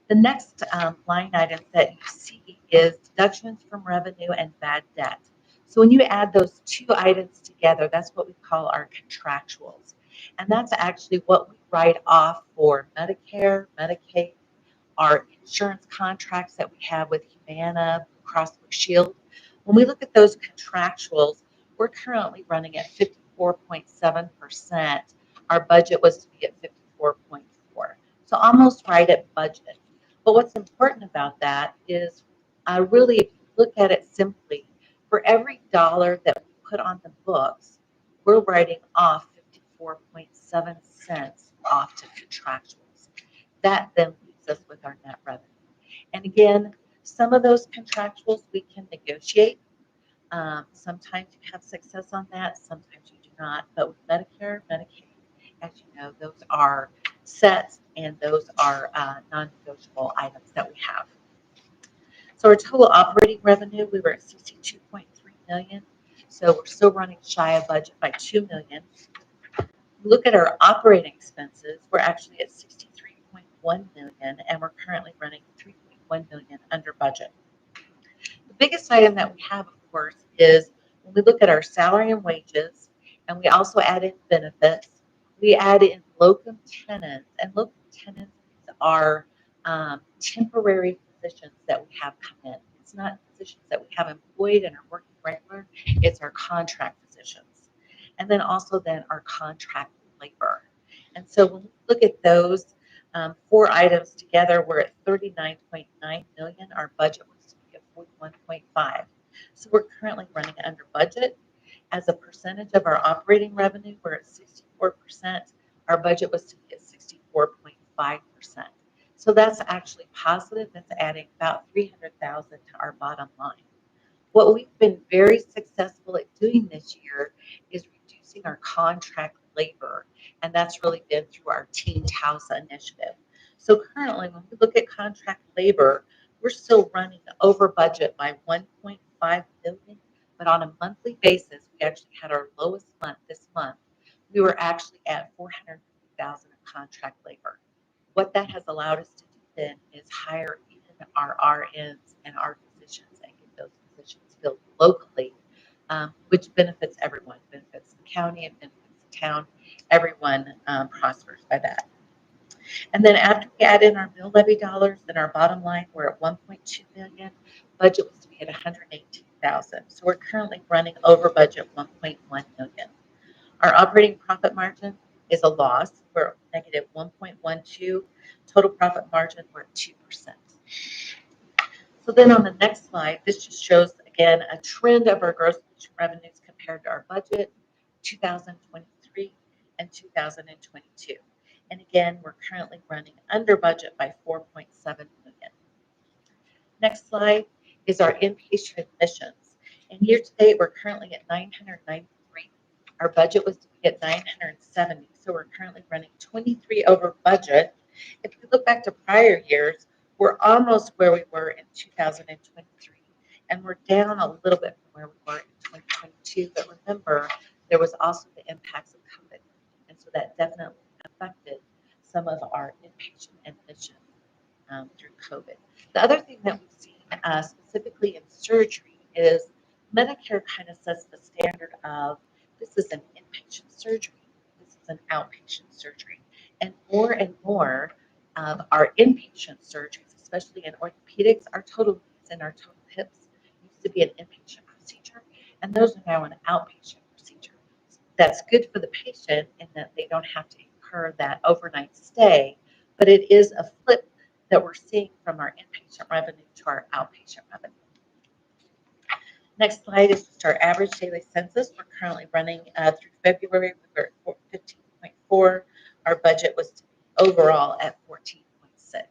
The next line item that you see is deductions from revenue and bad debt. So when you add those two items together, that's what we call our contractuals. And that's actually what we write off for Medicare, Medicaid, our insurance contracts that we have with Humana, Blue Cross Blue Shield. When we look at those contractuals, we're currently running at 54.7%. Our budget was to be at 54.4%. So almost right at budget. But what's important about that is really, if you look at it simply, for every dollar that we put on the books, we're writing off 54.7 cents off to contractuals. That then leaves us with our net revenue. And again, some of those contractuals we can negotiate. Sometimes you have success on that, sometimes you do not. But with Medicare, Medicaid, as you know, those are sets and those are non-negotiable items that we have. So our total operating revenue, we were at $62.3 million. So we're still running shy of budget by $2 million. Look at our operating expenses, we're actually at $63.1 million, and we're currently running $3.1 million under budget. The biggest item that we have, of course, is when we look at our salary and wages, and we also add in benefits, we add in locum tenens, and locum tenens are temporary positions that we have come in. It's not positions that we have employed and are working regular, it's our contract positions. And then also then our contract labor. And so when we look at those 4 items together, we're at $39.9 million. Our budget was to be at 41.5. So we're currently running under budget. As a percentage of our operating revenue, we're at 64%. Our budget was to be at 64.5%. So that's actually positive. That's adding about $300,000 to our bottom line. What we've been very successful at doing this year is reducing our contract labor, and that's really been through our Teen Taos initiative. So currently, when we look at contract labor, we're still running over budget by $1.5 million, but on a monthly basis, we actually had our lowest month this month. We were actually at $450,000 of contract labor. What that has allowed us to do then is hire even our RNs and our physicians and get those positions filled locally, which benefits everyone. It benefits the county, it benefits the town. Everyone prospers by that. And then after we add in our mill levy dollars, then our bottom line, we're at $1.2 million. Budget was to be at $118 $1,000. So we're currently running over budget 1.1 million. Our operating profit margin is a loss. We're negative 1.12. Total profit margin, we're at 2%. So then on the next slide, this just shows again a trend of our gross patient revenues compared to our budget, 2023 and 2022. And again, we're currently running under budget by 4.7 million. Next slide is our inpatient admissions. And year to date, we're currently at 993. Our budget was to be at 970, so we're currently running 23 over budget. If you look back to prior years, we're almost where we were in 2023, and we're down a little bit from where we were in 2022. But remember, there was also the impacts of COVID, and so that definitely affected some of our inpatient admissions through COVID. The other thing that we've seen specifically in surgery is Medicare kind of sets the standard of this is an inpatient surgery, this is an outpatient surgery. And more of our inpatient surgeries, especially in orthopedics, our total knees and our total hips used to be an inpatient procedure, and those are now an outpatient procedure. That's good for the patient in that they don't have to incur that overnight stay, but it is a flip that we're seeing from our inpatient revenue to our outpatient revenue. Next slide is just our average daily census. We're currently running through February, we were at 15.4. Our budget was to be overall at 14.6.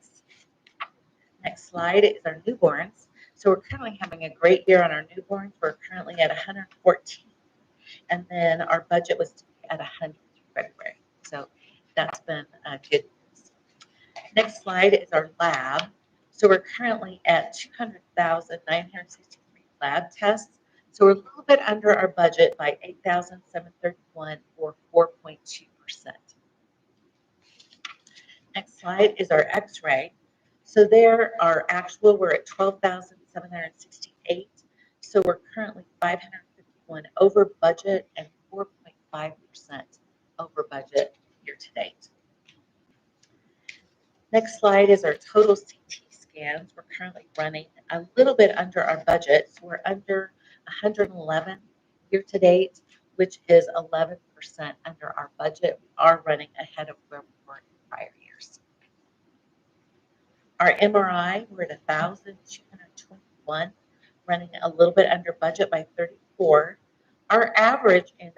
Next slide is our newborns. So we're currently having a great year on our newborns. We're currently at 114. And then our budget was to be at 100 through February. So that's been good news. Next slide is our lab. So we're currently at 200,963 lab tests. So we're a little bit under our budget by 8,731 or 4.2%. Next slide is our x-ray. So there, our actual, we're at 12,768. So we're currently 551 over budget and 4.5% over budget year to date. Next slide is our total CT scans. We're currently running a little bit under our budget. So we're under 111 year to date, which is 11% under our budget. We are running ahead of where we were in prior years. Our MRI, we're at 1,221, running a little bit under budget by 34. Our average in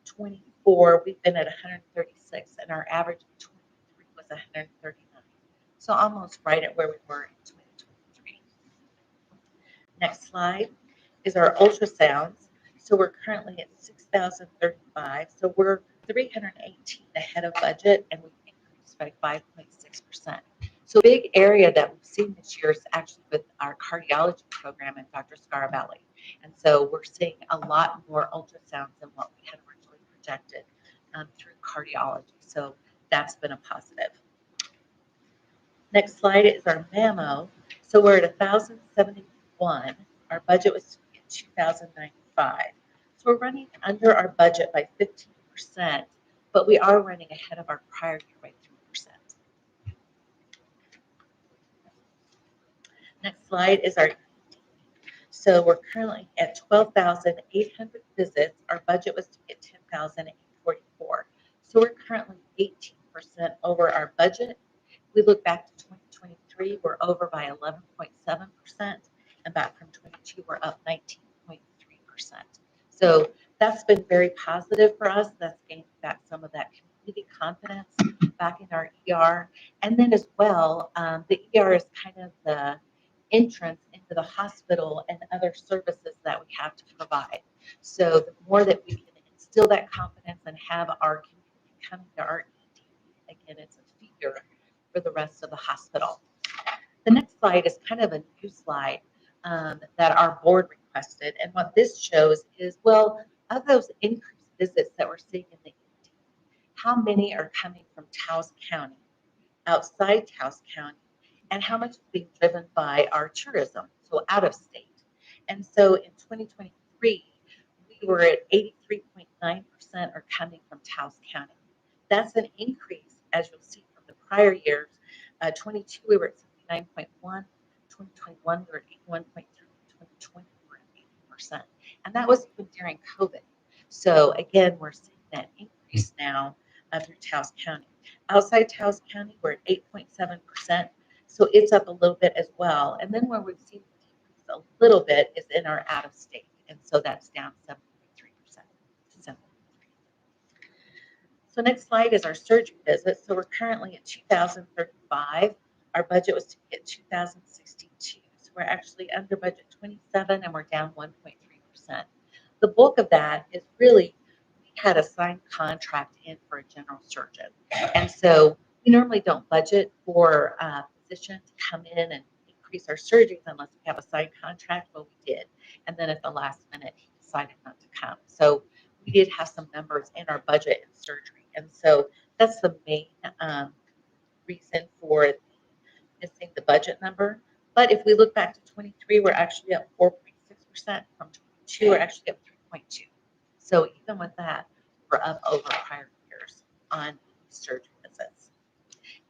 24, we've been at 136, and our average in 23 was 139. So almost right at where we were in 2023. Next slide is our ultrasounds. So we're currently at 6,035. So we're 318 ahead of budget, and we've increased by 5.6%. So a big area that we've seen this year is actually with our cardiology program and Dr. Scarabelli. And so we're seeing a lot more ultrasounds than what we had originally projected through cardiology. So that's been a positive. Next slide is our mammo. So we're at 1,071. Our budget was 2,095. So we're running under our budget by 15%, but we are running ahead of our prior year by 3%. Next slide is our ED. So we're currently at 12,800 visits. Our budget was to be at 10,844. So we're currently 18% over our budget. We look back to 2023, we're over by 11.7%, and back from 22, we're up 19.3%. So that's been very positive for us. That's gained back some of that community confidence back in our ER. And then as well, the ER is kind of the entrance into the hospital and other services that we have to provide. So the more that we can instill that confidence and have our community coming to our ED, again, it's a feeder for the rest of the hospital. The next slide is kind of a new slide that our board requested. And what this shows is, well, of those increased visits that we're seeing in the ED, how many are coming from Taos County, outside Taos County, and how much is being driven by our tourism, so out of state. And so in 2023, we were at 83.9% are coming from Taos County. That's an increase, as you'll see from the prior years. 22, we were at 79.1. 2021, we were at 81.3. 2020, we were And that was even during COVID. So again, we're seeing that increase now through Taos County. Outside Taos County, we're at 8.7%. So it's up a little bit as well. And then where we've seen the decrease a little bit is in our out of state. And so that's down 7.3%. So next slide is our surgery visits. So we're currently at 2,035. Our budget was to be at 2,062. So we're actually under budget 27 and we're down 1.3%. The bulk of that is really, we had a signed contract in for a general surgeon. And so we normally don't budget for a physician to come in and increase our surgeries unless we have a signed contract. Well, we did. And then at the last minute, he decided not to come. So we did have some numbers in our budget in surgery. And so that's the main reason for missing the budget number. But if we look back to 23, we're actually up 4.6%. From 22, we're actually up 3.2. So even with that, we're up over prior years on surgery visits.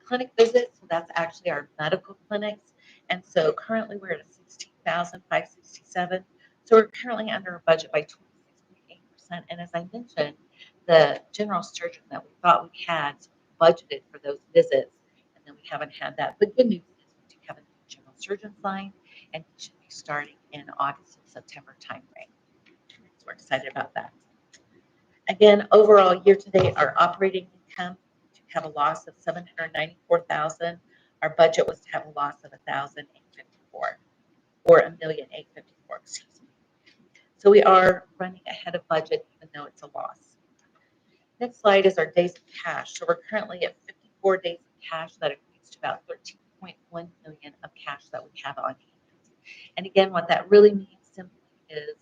Clinic visits, so that's actually our medical clinics. And so currently we're at 16,567. So we're currently under a budget by 26.8%. And as I mentioned, the general surgeon that we thought we had budgeted for those visits, and then we haven't had that. But good news is we do have a new general surgeon signed, and he should be starting in August and September timeframe. So we're excited about that. Again, overall year to date, our operating income to have a loss of 794,000. Our budget was to have a loss of 1,854, or 1,854,000, excuse me. So we are running ahead of budget, even though it's a loss. Next slide is our days of cash. So we're currently at 54 days of cash. That equates to about 13.1 million of cash that we have on hand. And again, what that really means simply is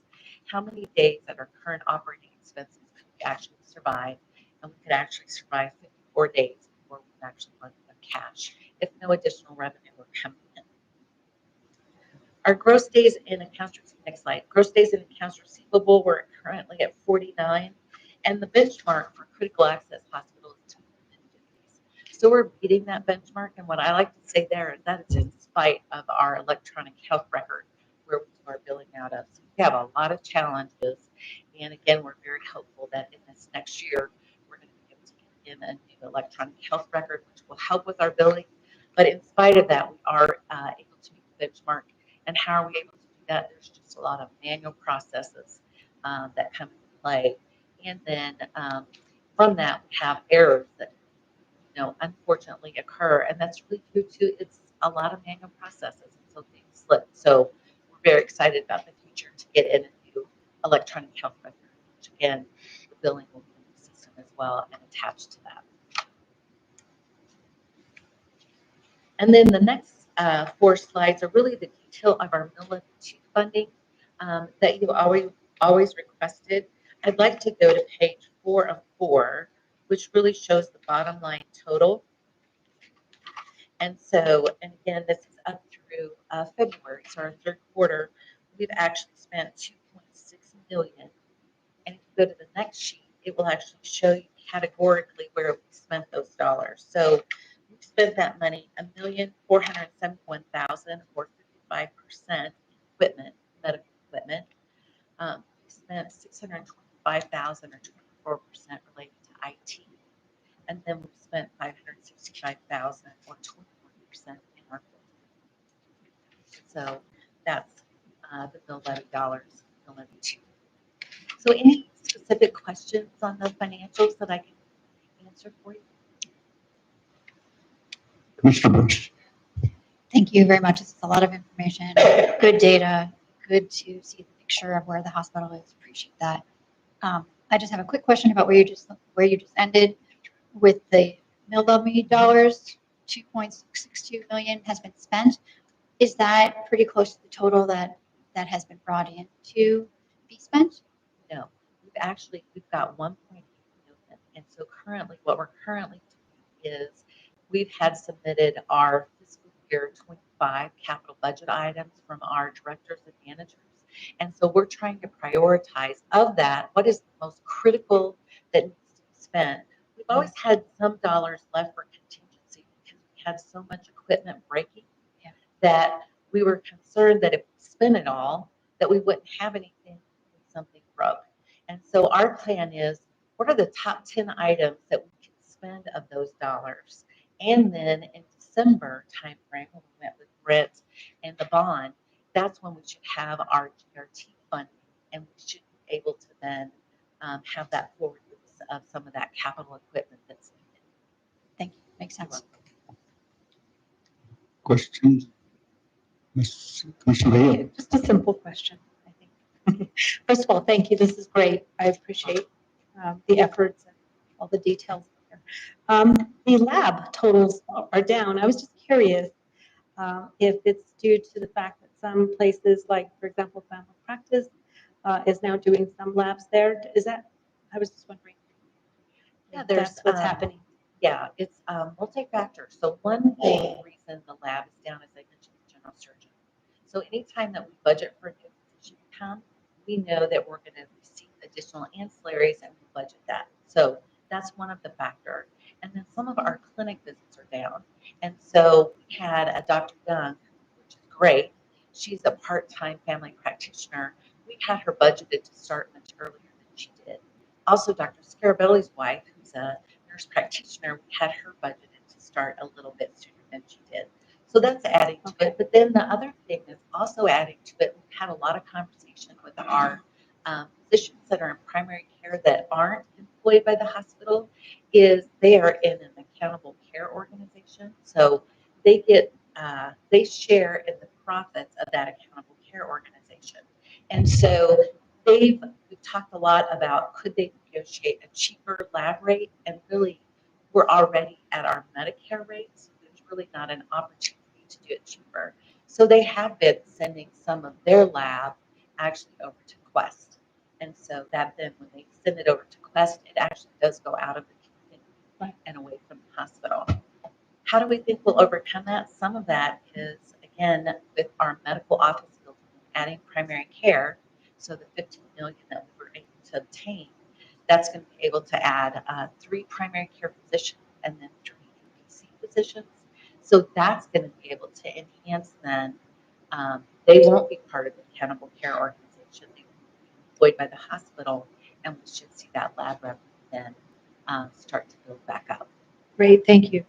how many days that our current operating expenses could we actually survive. And we could actually survive 54 days before we actually run out of cash if no additional revenue were coming in. Our gross days in accounts receivable, next slide. Gross days in accounts receivable, we're currently at 49. And the benchmark for critical access hospitals is 250 days. So we're beating that benchmark. And what I like to say there is that it's in spite of our electronic health record where we do our billing out of. So we have a lot of challenges. And again, we're very hopeful that in this next year, we're going to be able to get in a new electronic health record, which will help with our billing. But in spite of that, we are able to meet the benchmark. And how are we able to do that? There's just a lot of manual processes that come into play. And then from that, we have errors that, unfortunately occur. And that's really due to it's a lot of manual processes. And so things slip. So we're very excited about the future to get in a new electronic health record, which again, the billing will be in the system as well and attached to that. And then the next 4 slides are really the detail of our Mill Levy 2 funding that you always requested. I'd like to go to page 4 of 4, which really shows the bottom line total. And so, and again, this is up through February, so our third quarter, we've actually spent 2.6 million. And if you go to the next sheet, it will actually show you categorically where we spent those dollars. So we spent that money, $1,471,000, or 55% equipment, medical equipment. We spent 625,000, or 24% related to IT, and then we spent 565,000, or 21% in our building. So that's the Mill Levy dollars, Mill Levy 2. So any specific questions on the financials that I can answer for you? Commissioner Bush. Thank you very much. This is a lot of information, good data, good to see the picture of where the hospital is. Appreciate that. I just have a quick question about where you just ended with the Mill Levy dollars. 2.662 million has been spent. Is that pretty close to the total that has been brought in to be spent? No, we've got 1.8 million, and so currently, what we're currently doing is we've had submitted our fiscal year 25 capital budget items from our directors and managers. And so we're trying to prioritize of that, what is the most critical that needs to be spent. We've always had some dollars left for contingency because we had so much equipment breaking that we were concerned that if we spent it all, that we wouldn't have anything when something broke. And so our plan is, what are the top 10 items that we can spend of those dollars? And then in December timeframe, when we went with Brett and the bond, that's when we should have our GRT funding, and we should be able to then have that forward use of some of that capital equipment that's needed. Thank you. Makes sense. Questions? Commissioner Villa? Just a simple question, I think. First of all, thank you. This is great. I appreciate the efforts and all the details here. The lab totals are down. I was just curious if it's due to the fact that some places, like for example, family practice, is now doing some labs there. Is that? I was just wondering. Yeah, if there's that's what's happening. Yeah, it's multi-factor. So one big reason the lab is down, as I mentioned, the general surgeon. So anytime that we budget for a new physician to come, we know that we're going to receive additional ancillaries, and we budget that. So that's one of the factors. And then some of our clinic visits are down. And so we had a Dr. Young, which is great. She's a part-time family practitioner. We had her budgeted to start much earlier than she did. Also, Dr. Scarabelli's wife, who's a nurse practitioner, we had her budgeted to start a little bit sooner than she did. So that's adding to it. But then the other thing that's also adding to it, we've had a lot of conversation with our physicians that are in primary care that aren't employed by the hospital, is they are in an accountable care organization. So they get, they share in the profits of that accountable care organization. And so we've talked a lot about, could they negotiate a cheaper lab rate? And really, we're already at our Medicare rates. There's really not an opportunity to do it cheaper. So they have been sending some of their lab actually over to Quest. And so that then when they send it over to Quest, it actually does go out of the community and away from the hospital. How do we think we'll overcome that? Some of that is, again, with our medical office building, adding primary care. So the 15 million that we were able to obtain, that's going to be able to add 3 primary care physicians and then 3 APC physicians. So that's going to be able to enhance then. They won't be part of the accountable care organization. They will be employed by the hospital, and we should see that lab revenue then start to build back up. Great, thank you.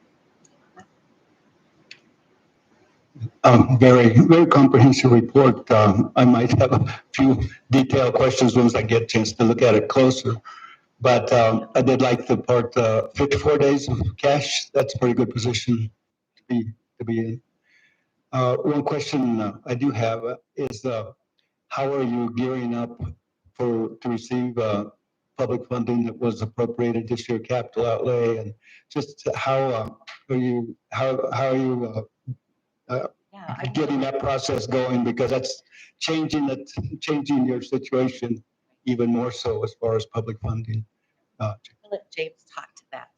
Very, very comprehensive report. I might have a few detailed questions once I get a chance to look at it closer. But I did like the part, 54 days of cash. That's a pretty good position to be in. One question I do have is, how are you gearing up to receive public funding that was appropriated this year, capital outlay, and just how are you getting that process going, because that's changing your situation even more so as far as public funding. I'll let James talk to that.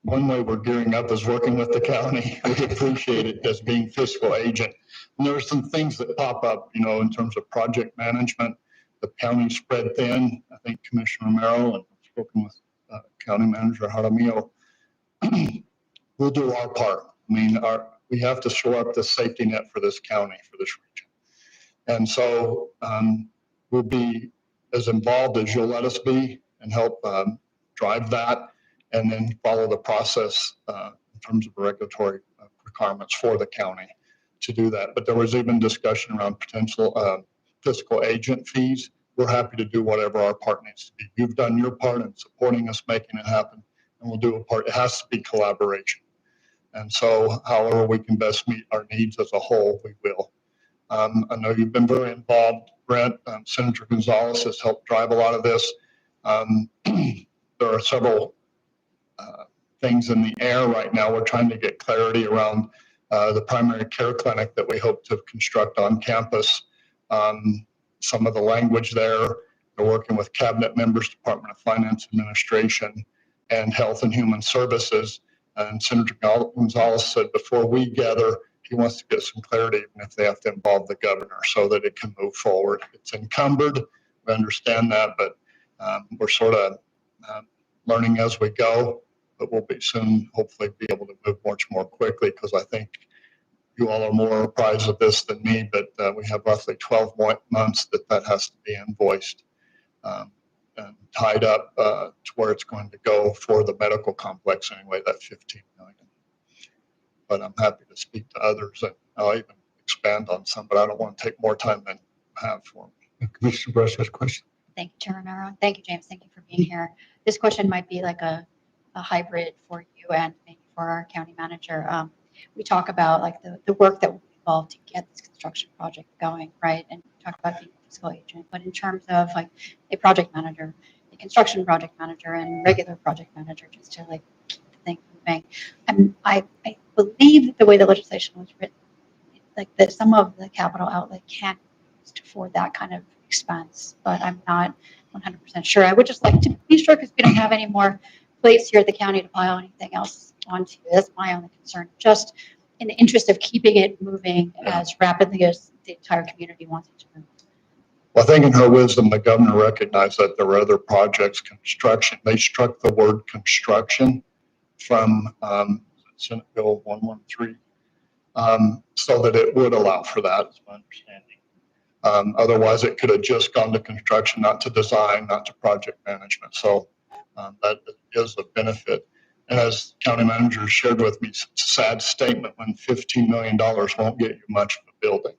One way we're gearing up is working with the county. We appreciate it as being fiscal agent. And there are some things that pop up, in terms of project management. The county spread thin. I think Commissioner Romero, and I've spoken with County Manager Jaramillo, we'll do our part. I mean, we have to shore up the safety net for this county, for this region. And so we'll be as involved as you'll let us be and help drive that, and then follow the process in terms of regulatory requirements for the county to do that. But there was even discussion around potential fiscal agent fees. We're happy to do whatever our part needs to be. You've done your part in supporting us, making it happen, and we'll do a part. It has to be collaboration. And so however we can best meet our needs as a whole, we will. I know you've been very involved, Brent. Senator Gonzalez has helped drive a lot of this. There are several things in the air right now. We're trying to get clarity around the primary care clinic that we hope to construct on campus. Some of the language there, we're working with cabinet members, Department of Finance Administration, and Health and Human Services. And Senator Gonzalez said before we gather, he wants to get some clarity, even if they have to involve the governor, so that it can move forward. It's encumbered. We understand that, but we're sort of learning as we go. but we'll be soon, hopefully be able to move much more quickly because I think you all are more apprised of this than me, but we have roughly 12 months that has to be invoiced and tied up to where it's going to go for the medical complex anyway, that 15 million. But I'm happy to speak to others, and I'll even expand on some, but I don't want to take more time than I have for me. Commissioner Brush has a question. Thank you, Chair Romero. Thank you, James. Thank you for being here. This question might be like a hybrid for you and maybe for our county manager. We talk about like the work that will be involved to get this construction project going, right? And we talk about being a fiscal agent, but in terms of like a project manager, a construction project manager, and regular project manager, just to like keep the thing moving. I believe that the way the legislation was written, like that some of the capital outlay can't be used for that kind of expense, but I'm not 100% sure. I would just like to be sure because we don't have any more plates here at the county to pile anything else onto. That's my only concern, just in the interest of keeping it moving as rapidly as the entire community wants it to move. Well, I think in her wisdom, the governor recognized that there were other projects, construction. They struck the word construction from Senate Bill 113, so that it would allow for that, is my understanding. Otherwise, it could have just gone to construction, not to design, not to project management. So that is a benefit. And as county manager shared with me, it's a sad statement when $15 million won't get you much of a building.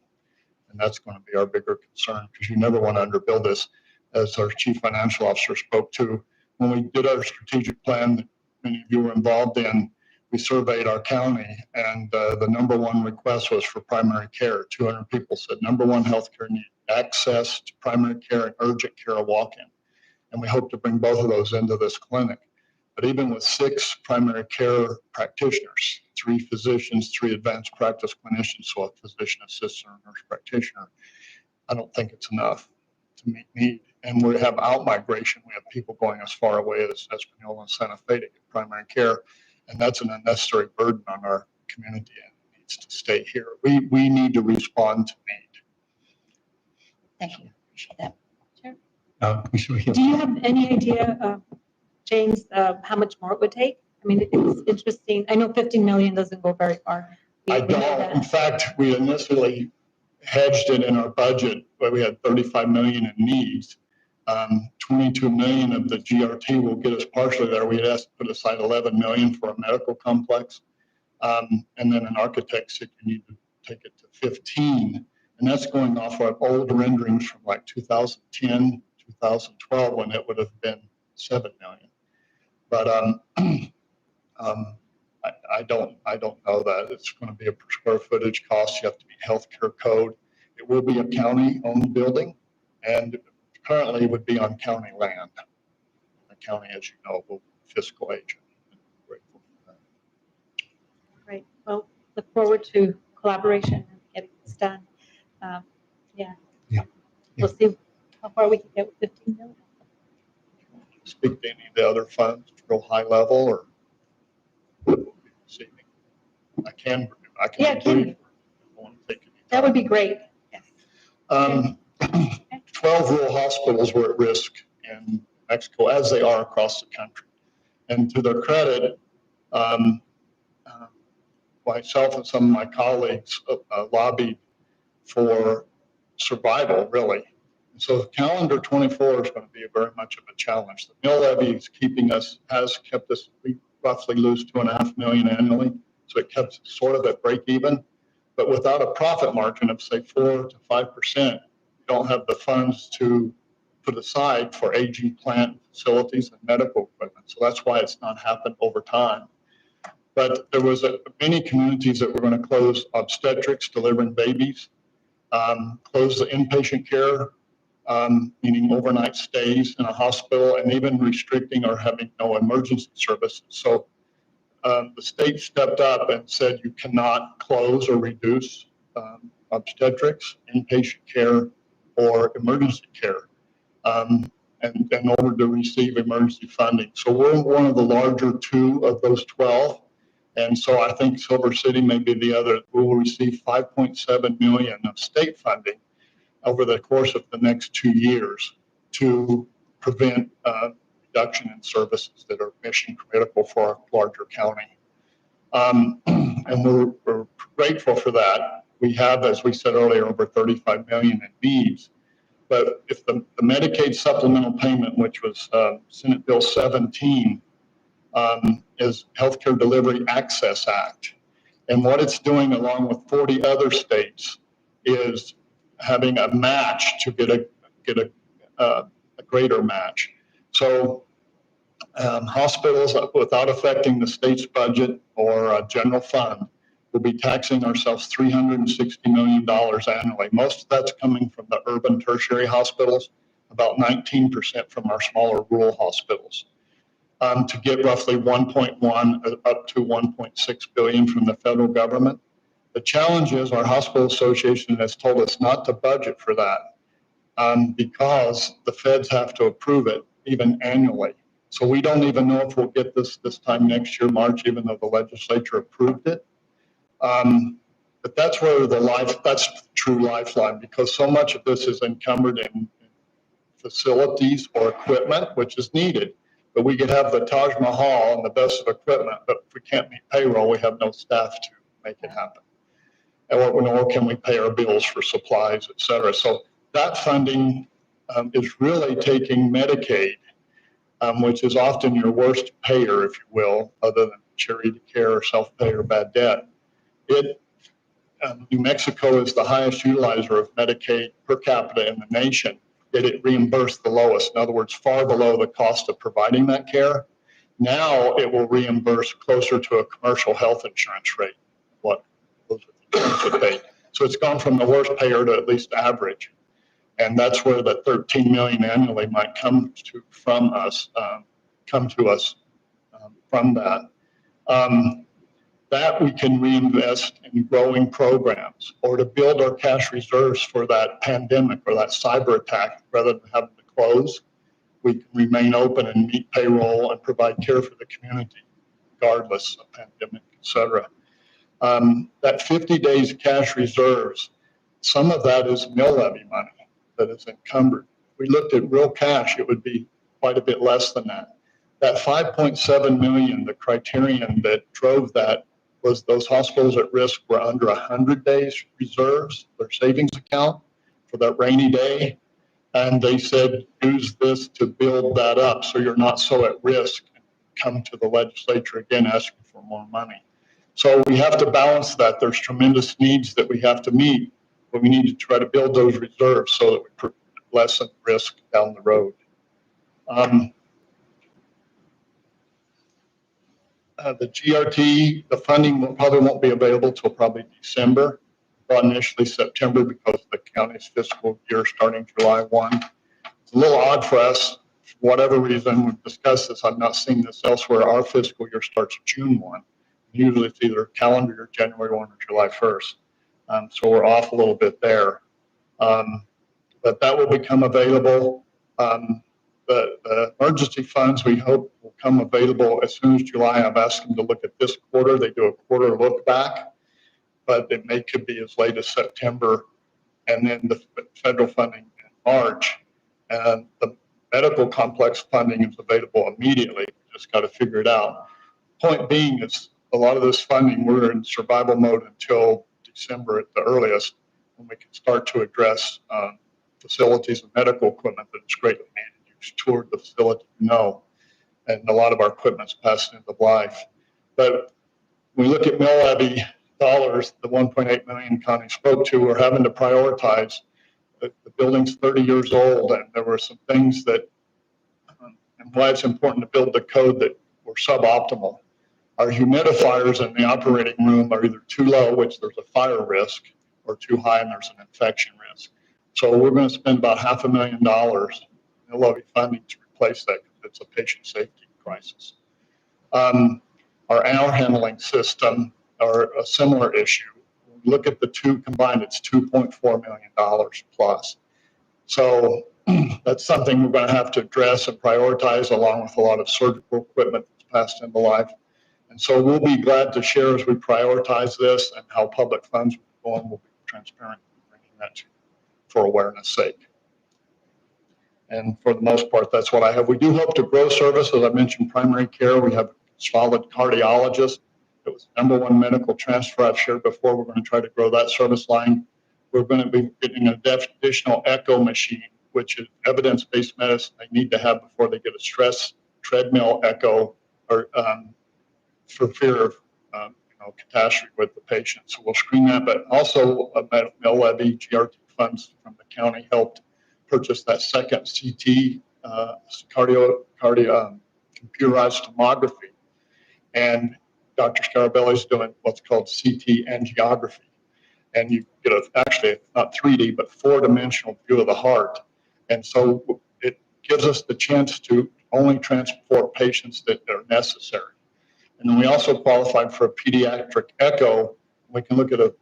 And that's going to be our bigger concern because you never want to underbuild this. As our chief financial officer spoke to, when we did our strategic plan that many of you were involved in, we surveyed our county, and the number one request was for primary care. 200 people said number one healthcare need, access to primary care and urgent care, a walk-in. And we hope to bring both of those into this clinic. But even with 6 primary care practitioners, 3 physicians, 3 advanced practice clinicians, so a physician assistant or nurse practitioner, I don't think it's enough to meet need. And we have out-migration. We have people going as far away as Espanola and Santa Fe to get primary care. And that's an unnecessary burden on our community and it needs to stay here. We need to respond to need. Thank you. Appreciate that. Do you have any idea, James, how much more it would take? I mean, it's interesting. I know 15 million doesn't go very far. I don't. In fact, we initially hedged it in our budget, where we had 35 million in needs. 22 million of the GRT will get us partially there. We had asked to put aside 11 million for a medical complex. And then an architect said you need to take it to 15. And that's going off our old renderings from like 2010, 2012, when it would have been 7 million. But I don't know that it's going to be a per square footage cost. You have to be healthcare code. It will be a county-owned building, and currently would be on county land. The county, as you know, will be fiscal agent. Grateful for that. Great. Well, look forward to collaboration and getting this done. Yeah. We'll see how far we can get with 15 million. Speak to any of the other funds, real high level, or I can. Yeah, can you? That would be great. Yes. 12 rural hospitals were at risk in Mexico, as they are across the country. And to their credit, myself and some of my colleagues lobbied for survival, really. So calendar 24 is going to be very much of a challenge. The mill levy is has kept us, we roughly lose 2.5 million annually. So it kept sort of at break even, but without a profit margin of say 4 to 5%, you don't have the funds to put aside for aging plant facilities and medical equipment. So that's why it's not happened over time. But there was many communities that were going to close obstetrics, delivering babies, close the inpatient care, meaning overnight stays in a hospital, and even restricting or having no emergency services. So the state stepped up and said you cannot close or reduce obstetrics, inpatient care, or emergency care and in order to receive emergency funding. So we're one of the larger 2 of those 12. And so I think Silver City may be the other. We will receive 5.7 million of state funding over the course of the next 2 years to prevent reduction in services that are mission critical for our larger county. And we're grateful for that. We have, as we said earlier, over 35 million in needs. But if the Medicaid supplemental payment, which was Senate Bill 17, is Healthcare Delivery Access Act. And what it's doing, along with 40 other states, is having a match to get a greater match. So hospitals, without affecting the state's budget or general fund, will be taxing ourselves $360 million annually. Most of that's coming from the urban tertiary hospitals, about 19% from our smaller rural hospitals, to get roughly 1.1 up to 1.6 billion from the federal government. The challenge is our hospital association has told us not to budget for that because the feds have to approve it even annually. So we don't even know if we'll get this time next year, March, even though the legislature approved it. But that's where that's the true lifeline, because so much of this is encumbered in facilities or equipment, which is needed. But we could have the Taj Mahal and the best of equipment, but if we can't meet payroll, we have no staff to make it happen. Nor can we pay our bills for supplies, et cetera. So that funding is really taking Medicaid, which is often your worst payer, if you will, other than charity care or self-pay or bad debt. New Mexico is the highest utilizer of Medicaid per capita in the nation, yet it reimbursed the lowest. In other words, far below the cost of providing that care. Now it will reimburse closer to a commercial health insurance rate, what those would pay. So it's gone from the worst payer to at least average. And that's where the 13 million annually might come to us from that. That we can reinvest in growing programs or to build our cash reserves for that pandemic or that cyber attack rather than having to close. We can remain open and meet payroll and provide care for the community, regardless of pandemic, et cetera. That 50 days cash reserves, some of that is mill levy money that is encumbered. If we looked at real cash, it would be quite a bit less than that. That 5.7 million, the criterion that drove that was those hospitals at risk were under 100 days reserves, their savings account for that rainy day. And they said, use this to build that up so you're not so at risk and come to the legislature again asking for more money. So we have to balance that. There's tremendous needs that we have to meet, but we need to try to build those reserves so that we lessen risk down the road. The GRT, the funding probably won't be available till probably December, but initially September because the county's fiscal year starting July 1. It's a little odd for us, for whatever reason. We've discussed this. I've not seen this elsewhere. Our fiscal year starts June 1. Usually it's either calendar year, January 1 or July 1st. So we're off a little bit there. But that will become available. The emergency funds we hope will come available as soon as July. I've asked them to look at this quarter. They do a quarter look back, but it could be as late as September, and then the federal funding in March. And the medical complex funding is available immediately. We just got to figure it out. Point being is a lot of this funding, we're in survival mode until December at the earliest, when we can start to address facilities and medical equipment that is greatly needed. Toured the facility, and a lot of our equipment's passing end of life. But when we look at mill levy dollars, the 1.8 million Connie spoke to, we're having to prioritize. The building's 30 years old, and there were some things that, and why it's important to build the code that were suboptimal. Our humidifiers in the operating room are either too low, which there's a fire risk, or too high, and there's an infection risk. So we're going to spend about $500,000 levy funding to replace that because it's a patient safety crisis. Our air handling system are a similar issue. When we look at the two combined, it's $2.4 million plus. So that's something we're going to have to address and prioritize, along with a lot of surgical equipment that's passed into life. And so we'll be glad to share as we prioritize this and how public funds will go on. We'll be transparent in bringing that to you for awareness sake. And for the most part, that's what I have. We do hope to grow service. As I mentioned, primary care, we have a solid cardiologist. It was the #1 medical transfer I've shared before. We're going to try to grow that service line. We're going to be getting an additional echo machine, which is evidence-based medicine they need to have before they get a stress treadmill echo or for fear of catastrophe with the patient. So we'll screen that, but also a mill levy GRT funds from the county helped purchase that second CT computerized tomography. And Dr. Scarabelli is doing what's called CT angiography. And you get actually not 3D, but 4-dimensional view of the heart. And so it gives us the chance to only transport patients that are necessary. And then we also qualified for a pediatric echo. We can look at a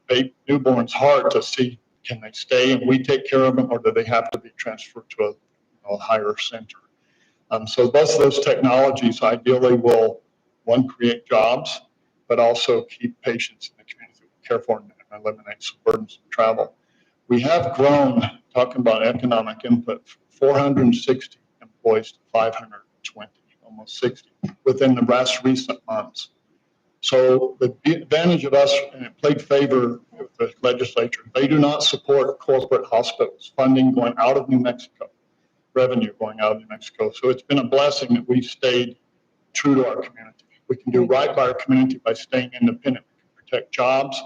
newborn's heart to see, can they stay and we take care of them, or do they have to be transferred to a higher center? So both of those technologies ideally will, one, create jobs, but also keep patients in the community we care for and eliminate some burdens of travel. We have grown, talking about economic input, 460 employees to 520, almost 60, within the last recent months. So the advantage of us, and it played favor with the legislature, they do not support corporate hospitals, funding going out of New Mexico, revenue going out of New Mexico. So it's been a blessing that we've stayed true to our community. We can do right by our community by staying independent. We can protect jobs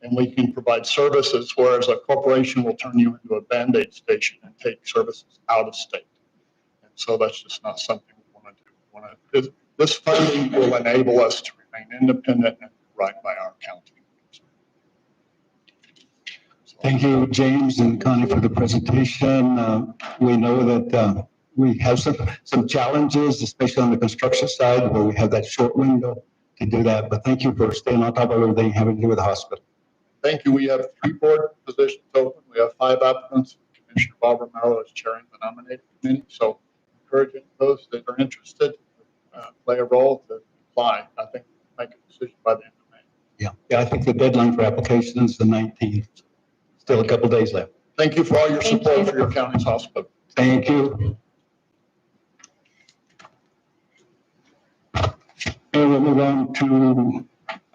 and we can provide services, whereas a corporation will turn you into a Band-Aid station and take services out of state. And so that's just not something we want to do. This funding will enable us to remain independent and right by our county. Thank you, James and Connie, for the presentation. We know that we have some challenges, especially on the construction side, where we have that short window to do that. But thank you for staying on top of everything having to do with the hospital. Thank you. We have 3 board positions open. We have 5 applicants. Commissioner Bob Romero is chairing the nominating committee. So encouraging those that are interested play a role to apply. I think make a decision by the end of May. Yeah, I think the deadline for applications is the 19th. Still a couple days left. Thank you for all your support for your county's hospital. Thank you. And we'll move on to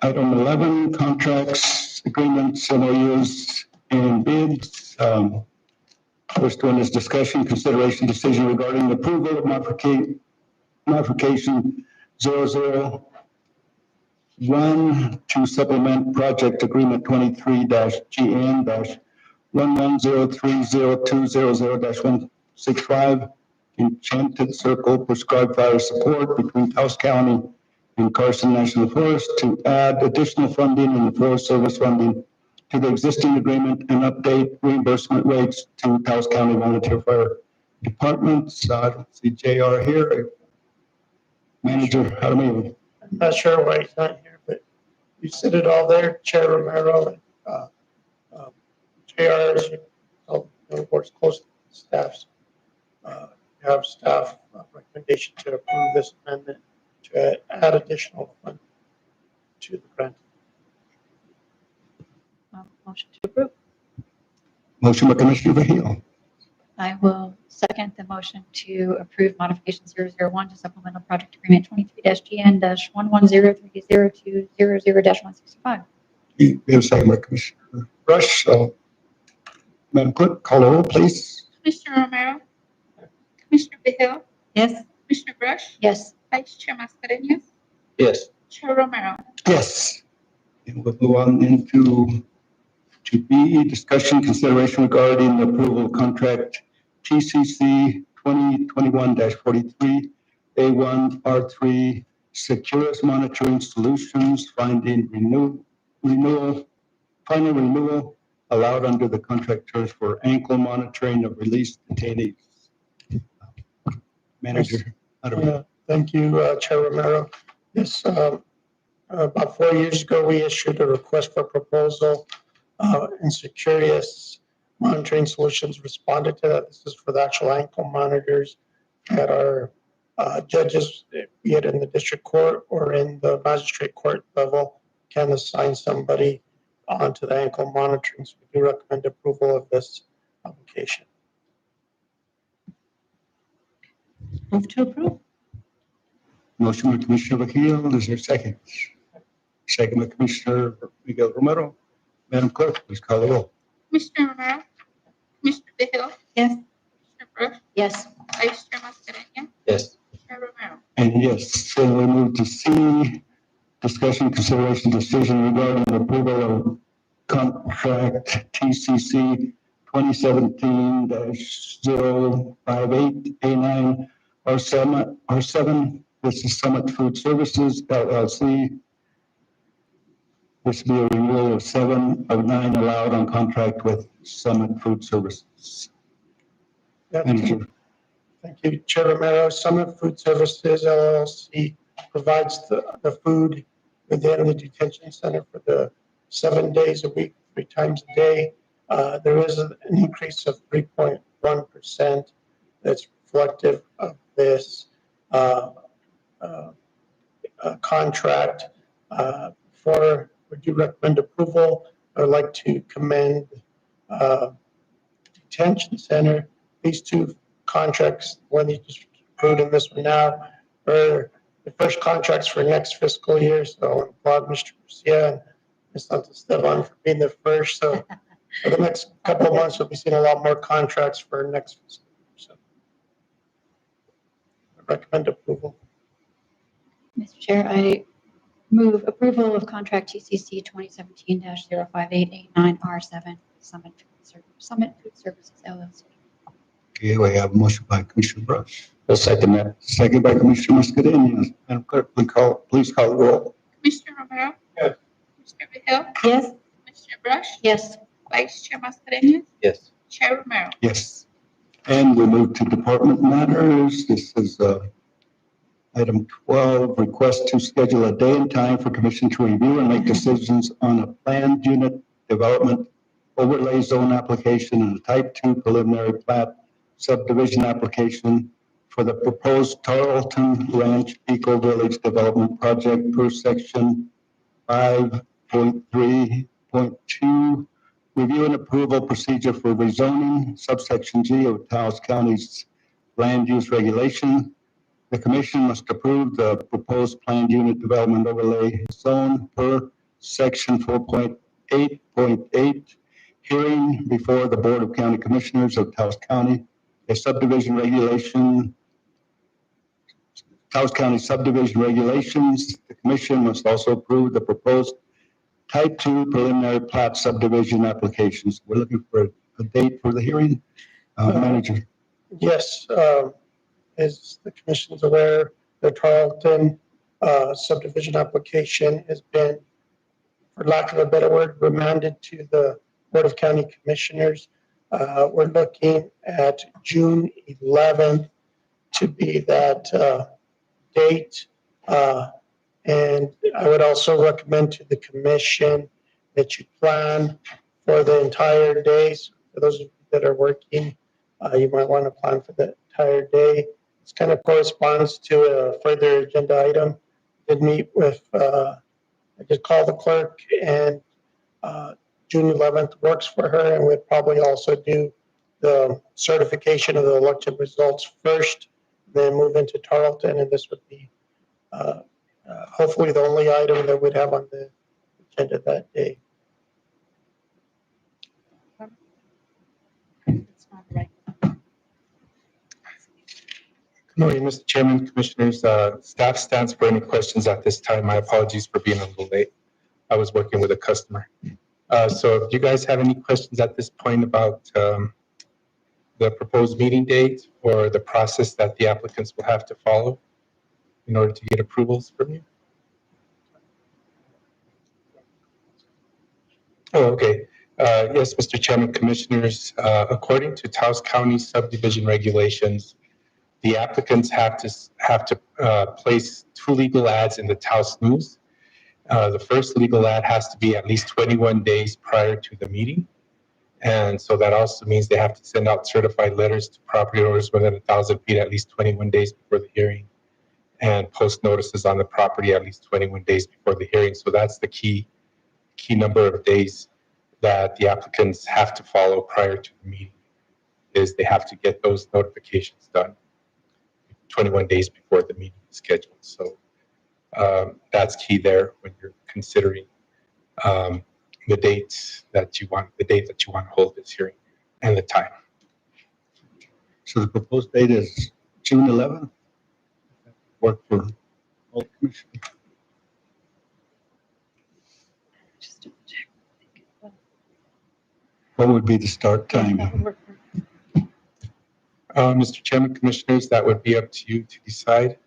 item 11, contracts, agreements, MOUs, and bids. First one is discussion, consideration, decision regarding the approval of modification 001 to supplement project agreement 23-GN-11030200-165 Enchanted Circle prescribed fire support between Taos County and Carson National Forest to add additional funding in the Forest Service funding to the existing agreement and update reimbursement rates to Taos County Volunteer Fire Departments. I don't see JR here. Manager, how do we? I'm not sure why he's not here, but you said it all there, Chair Romero. JR, as you know, works closely with staffs. You have staff recommendation to approve this amendment to add additional funding to the grant. Motion to approve. Motion by Commissioner Vehil. I will second the motion to approve modification 001 to supplemental project agreement 23-GN-11030200-165. We have a second by Commissioner Rush. So, Madam Clerk, call the roll, please. Commissioner Romero? Commissioner Vehil? Yes. Commissioner Brush? Yes. Vice Chair Mascareñas? Yes. Chair Romero? Yes. And we'll move on into to B, discussion consideration regarding the approval of contract TCC 2021-43 A1 R3 Securus Monitoring Solutions finding final renewal allowed under the contract terms for ankle monitoring of released detainees. Manager. Thank you, Chair Romero. Yes, about 4 years ago, we issued a request for proposal, and Securius Monitoring Solutions responded to that. This is for the actual ankle monitors that our judges, be it in the district court or in the magistrate court level, can assign somebody onto the ankle monitoring. So we do recommend approval of this application. Move to approve. Motion by Commissioner Vehil, is there a second? Second by Commissioner Miguel Romero. Madam Clerk, please call the roll. Commissioner Romero? Commissioner Vehil? Yes. Commissioner Brush? Yes. Vice Chair Mascherinius? Yes. Chair Romero? And yes, then we move to C, discussion, consideration, decision regarding the approval of contract TCC 2017-058A9 R7. This is Summit Food Services LLC. This will be a renewal of 7 of 9 allowed on contract with Summit Food Services. Manager. Thank you, Chair Romero. Summit Food Services LLC provides the food within the detention center for the 7 days a week, 3 times a day. There is an increase of 3.1% that's reflective of this contract. Would you recommend approval? I would like to commend detention center. These 2 contracts, one you just approved and this one now, are the first contracts for next fiscal year. So I want to applaud Mr. Garcia and Ms. Esteban for being the first. So for the next couple of months, we'll be seeing a lot more contracts for next fiscal year. So I recommend approval. Mr. Chair, I move approval of contract TCC 2017-05889R7 Summit Food Services LLC. Okay, we have a motion by Commissioner Brush. I'll second that. Second by Commissioner Mascherinius. Madam Clerk, please call the roll. Commissioner Romero? Yes. Commissioner Vehil? Yes. Commissioner Brush? Yes. Vice Chair Mascherinius? Yes. Chair Romero? Yes. And we move to department matters. This is item 12, request to schedule a day and time for commission to review and make decisions on a planned unit development overlay zone application and a type 2 preliminary plat subdivision application for the proposed Tarleton Ranch Eco Village Development Project per section 5.3.2. Review and approval procedure for rezoning, subsection G of Taos County's land use regulation. The commission must approve the proposed planned unit development overlay zone per section 4.8.8. Hearing before the Board of County Commissioners of Taos County, a subdivision regulation, Taos County subdivision regulations. The commission must also approve the proposed type 2 preliminary plat subdivision applications. We're looking for a date for the hearing. Manager. Yes, as the commission is aware, the Tarleton subdivision application has been, for lack of a better word, remanded to the Board of County Commissioners. We're looking at June 11th to be that date. And I would also recommend to the commission that you plan for the entire days. For those of you that are working, you might want to plan for the entire day. This kind of corresponds to a further agenda item. Did meet with, I just called the clerk, and June 11th works for her, and we'd probably also do the certification of the election results first, then move into Tarleton, and this would be hopefully the only item that we'd have on the agenda that day. Good morning, Mr. Chairman, Commissioners. Staff stands for any questions at this time. My apologies for being a little late. I was working with a customer. So if you guys have any questions at this point about the proposed meeting date or the process that the applicants will have to follow in order to get approvals from you? Oh, okay. Yes, Mr. Chairman, Commissioners, according to Taos County subdivision regulations, the applicants have to place 2 legal ads in the Taos News. The first legal ad has to be at least 21 days prior to the meeting. And so that also means they have to send out certified letters to property owners within 1,000 feet at least 21 days before the hearing, and post notices on the property at least 21 days before the hearing. So that's the key number of days that the applicants have to follow prior to the meeting, is they have to get those notifications done 21 days before the meeting is scheduled. So that's key there when you're considering the date that you want to hold this hearing and the time. So the proposed date is June 11th. Work for all commissioners. What would be the start time? Mr. Chairman, Commissioners, that would be up to you to decide.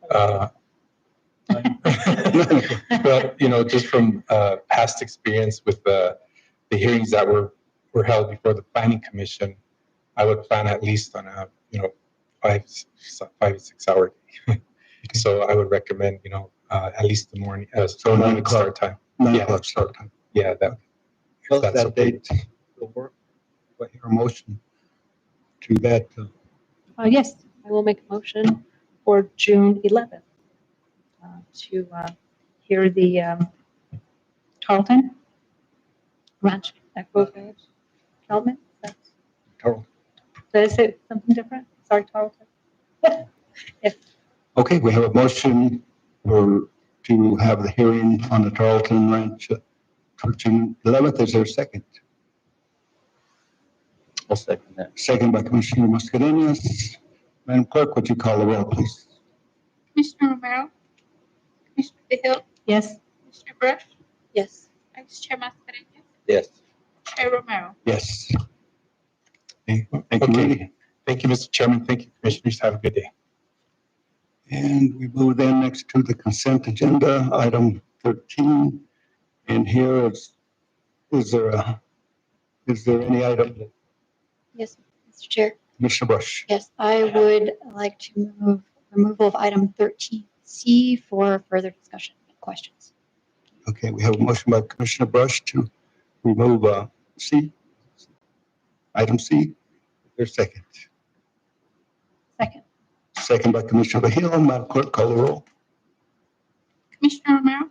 But, just from past experience with the hearings that were held before the Planning Commission, I would plan at least on a, 5 to 6 hour day. So I would recommend, at least the morning, So 9 o'clock start time. 9 o'clock start time. Yeah, that. Well, that's that okay. date will work. What your motion to that? Yes, I will make a motion for June 11th to hear the Tarleton Ranch Echo Development. Tarleton. Did I say something different? Sorry, Tarleton. Okay, we have a motion to have the hearing on the Tarleton Ranch for June 11th. Is there a second? I'll second that. Second by Commissioner Mascarenhas. Madam Clerk, would you call the roll, please? Commissioner Romero, Commissioner Vehil, Yes. Commissioner Brush, Yes. Vice Chair Mascarenhas, Yes. Chair Romero. Yes. Thank you. Okay. Thank you, Mr. Chairman. Thank you, Commissioners. Have a good day. And we move then next to the consent agenda, item 13. And here is there any item that Yes, Mr. Chair. Commissioner Brush? Yes, I would like to move removal of item 13C for further discussion and questions. Okay, we have a motion by Commissioner Brush to remove C. Item C. Is there a second? Second. Second by Commissioner Vehil. Madam Clerk, call the roll. Commissioner Romero,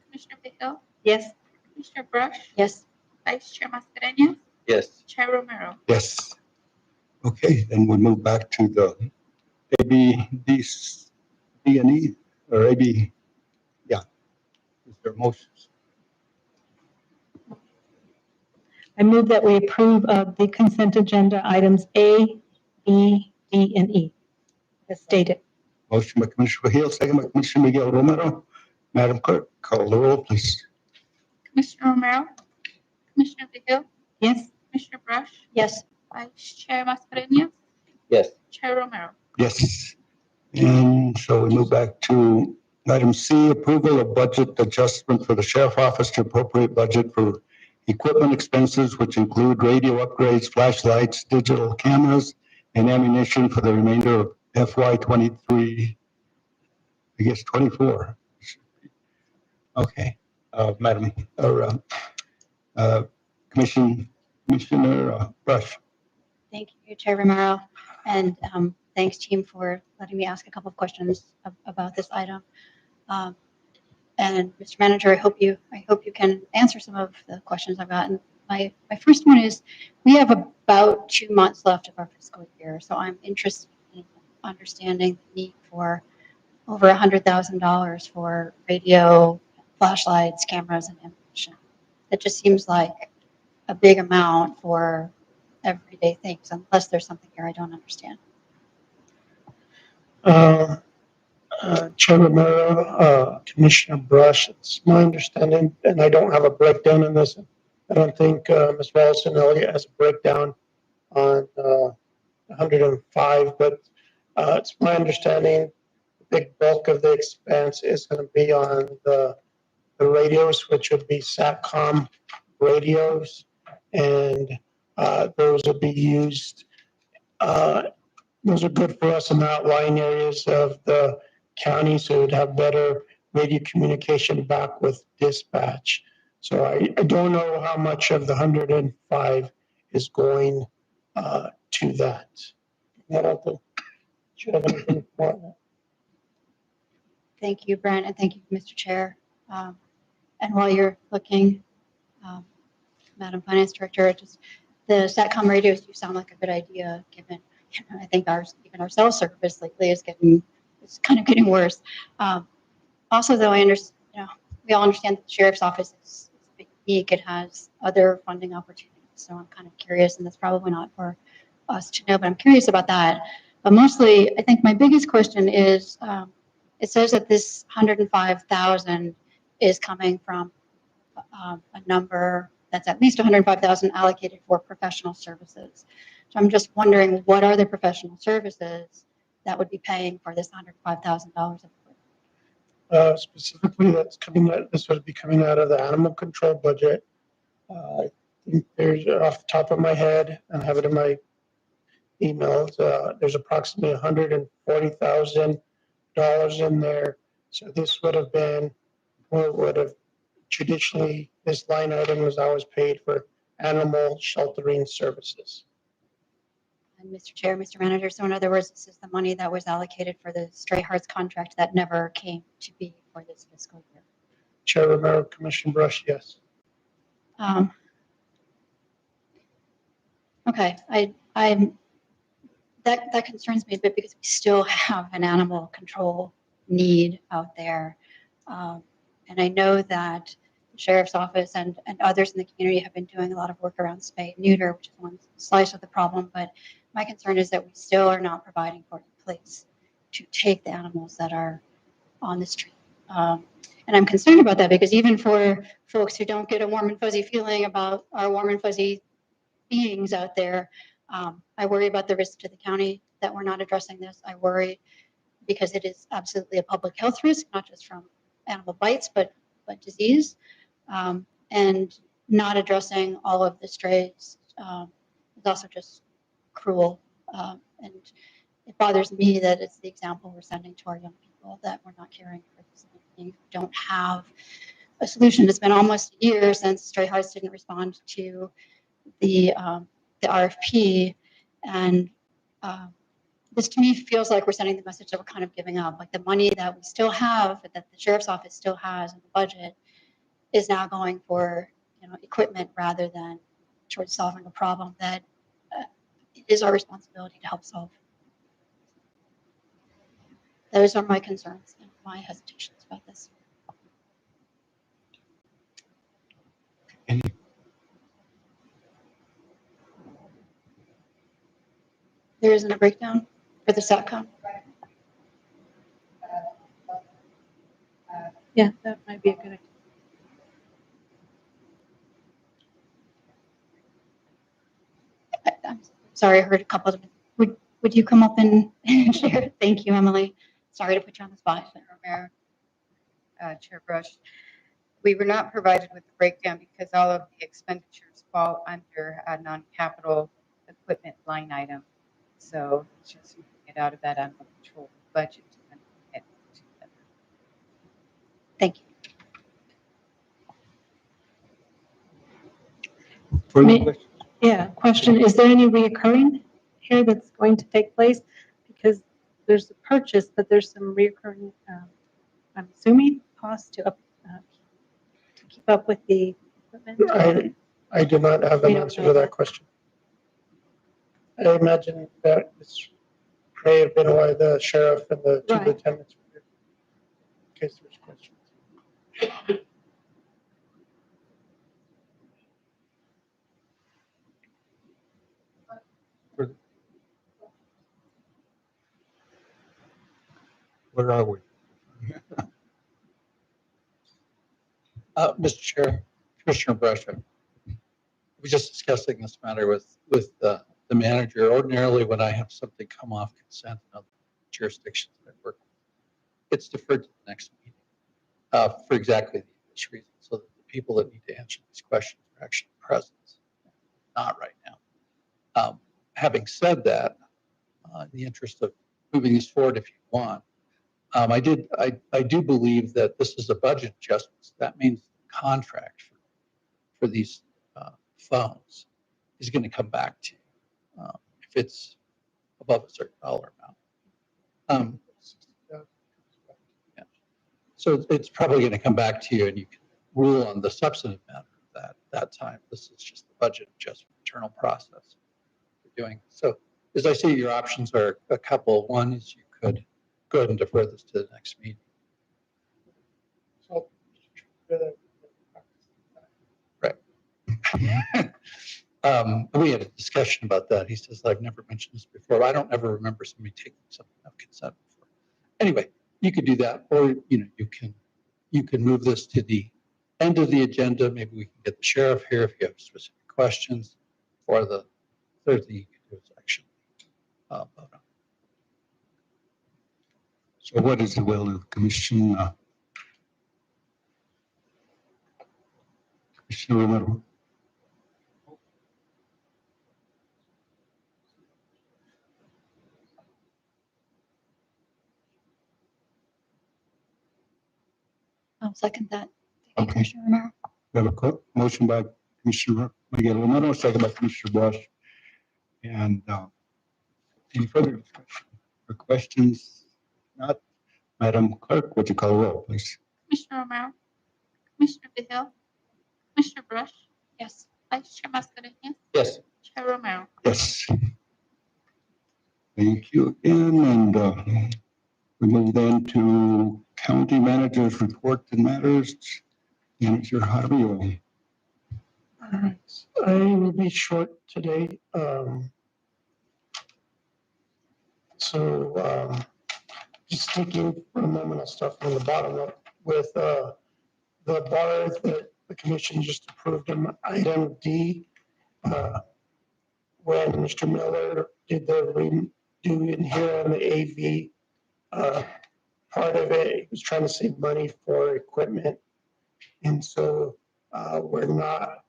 Commissioner Vehil, Yes. Commissioner Brush, Yes. Vice Chair Mascarenhas, Yes. Chair Romero. Yes. Okay, then we move back to the AB, D, and E, or AB, yeah. Is there motions? I move that we approve of the consent agenda items A, B, D, and E as stated. Motion by Commissioner Vehil, second by Commissioner Miguel Romero. Madam Clerk, call the roll, please. Commissioner Romero, Commissioner Vehil, Yes. Commissioner Brush, Yes. Vice Chair Mascarenhas, Yes. Chair Romero. Yes. And so we move back to item C, approval of budget adjustment for the sheriff office to appropriate budget for equipment expenses, which include radio upgrades, flashlights, digital cameras, and ammunition for the remainder of FY 23, I guess 24. Okay, Madam, or Commissioner Brush. Thank you, Chair Romero, and thanks, team, for letting me ask a couple of questions about this item. And Mr. Manager, I hope you can answer some of the questions I've gotten. My first one is, we have about 2 months left of our fiscal year, so I'm interested in understanding the need for over $100,000 for radio, flashlights, cameras, and ammunition. That just seems like a big amount for everyday things, unless there's something here I don't understand. Chair Romero, Commissioner Brush, it's my understanding, and I don't have a breakdown in this. I don't think Ms. Wallace-Elliott has a breakdown on 105, but it's my understanding the big bulk of the expense is going to be on the radios, which would be SATCOM radios, and those will be used. Those are good for us in the outlying areas of the county, so we'd have better radio communication back with dispatch. So I don't know how much of the 105 is going to that. I don't think, do you have anything more? Thank you, Brent, and thank you, Mr. Chair. And while you're looking, Madam Finance Director, just the SATCOM radios do sound like a good idea, given I think even our cell service lately is kind of getting worse. Also, though, we all understand that the sheriff's office is unique. It has other funding opportunities. So I'm kind of curious, and that's probably not for us to know, but I'm curious about that. But mostly, I think my biggest question is, it says that this 105,000 is coming from a number that's at least 105,000 allocated for professional services. So I'm just wondering, what are the professional services that would be paying for this $105,000? Specifically, this would be coming out of the animal control budget. I think there's, off the top of my head, and have it in my emails, there's approximately $140,000 in there. So this would have been, what would have traditionally, this line item was always paid for animal sheltering services. And Mr. Chair, Mr. Manager, so in other words, this is the money that was allocated for the Stray Hearts contract that never came to be for this fiscal year. Chair Romero, Commissioner Brush, yes. Okay, that concerns me a bit because we still have an animal control need out there. And I know that the sheriff's office and others in the community have been doing a lot of work around spay and neuter, which is one slice of the problem. But my concern is that we still are not providing for a place to take the animals that are on the street. And I'm concerned about that because even for folks who don't get a warm and fuzzy feeling about our warm and fuzzy beings out there, I worry about the risk to the county that we're not addressing this. I worry because it is absolutely a public health risk, not just from animal bites, but disease. And not addressing all of the strays is also just cruel. And it bothers me that it's the example we're sending to our young people, that we're not caring for these who don't have a solution. It's been almost a year since Stray Hearts didn't respond to the RFP, and this to me feels like we're sending the message that we're kind of giving up. Like the money that we still have, that the sheriff's office still has in the budget, is now going for equipment rather than towards solving a problem that it is our responsibility to help solve. Those are my concerns and my hesitations about this. There isn't a breakdown for the SATCOM. Yeah, that might be a good idea. I'm sorry, I heard a couple of them. Would you come up and share? Thank you, Emily. Sorry to put you on the spot. Romero, Chair Brush. We were not provided with the breakdown because all of the expenditures fall under a non-capital equipment line item. So it's just get out of that animal control budget. Thank you. Yeah, question, is there any reoccurring here that's going to take place? Because there's a purchase, but there's some reoccurring, I'm assuming, costs to keep up with the equipment? I do not have an answer to that question. I imagine that this may have been why the sheriff and the two lieutenants were here, in case there's questions. Where are we? Mr. Chair, Commissioner Brush, I was just discussing this matter with the manager. Ordinarily, when I have something come off consent in other jurisdictions that I work with, it's deferred to the next meeting for exactly this reason, so that the people that need to answer these questions are actually present, not right now. Having said that, in the interest of moving these forward, if you want, I do believe that this is a budget adjustment. So that means the contract for these phones is going to come back to you if it's above a certain dollar amount. Yeah. So it's probably going to come back to you, and you can rule on the substantive matter of that time. This is just the budget adjustment, internal process we're doing. So as I say, your options are a couple. One is you could go ahead and defer this to the next meeting. So, We had a discussion about that. He says, I've never mentioned this before. I don't ever remember somebody taking something of consent before. Anyway, you could do that, or, you can move this to the end of the agenda. Maybe we can get the sheriff here if you have specific questions. Or the third thing you can do is actually vote on. So what is the will of Commissioner Romero? I'll second that. Okay. Commissioner Romero. We have a motion by Commissioner Miguel Romero, second by Commissioner Brush. And any further discussion or questions? Not, Madam Clerk, would you call the roll, please? Commissioner Romero, Commissioner Vehil, Commissioner Brush, Yes. Vice Chair Mascarenhas, Yes. Chair Romero. Yes. Thank you again. And we move then to county managers report and matters. Manager Javier. All right, I will be short today. Just taking for a moment, I'll start from the bottom up with the bar that the commission just approved in item D. When Mr. Miller did the redo in here on the AV, part of it, he was trying to save money for equipment. And so we're not,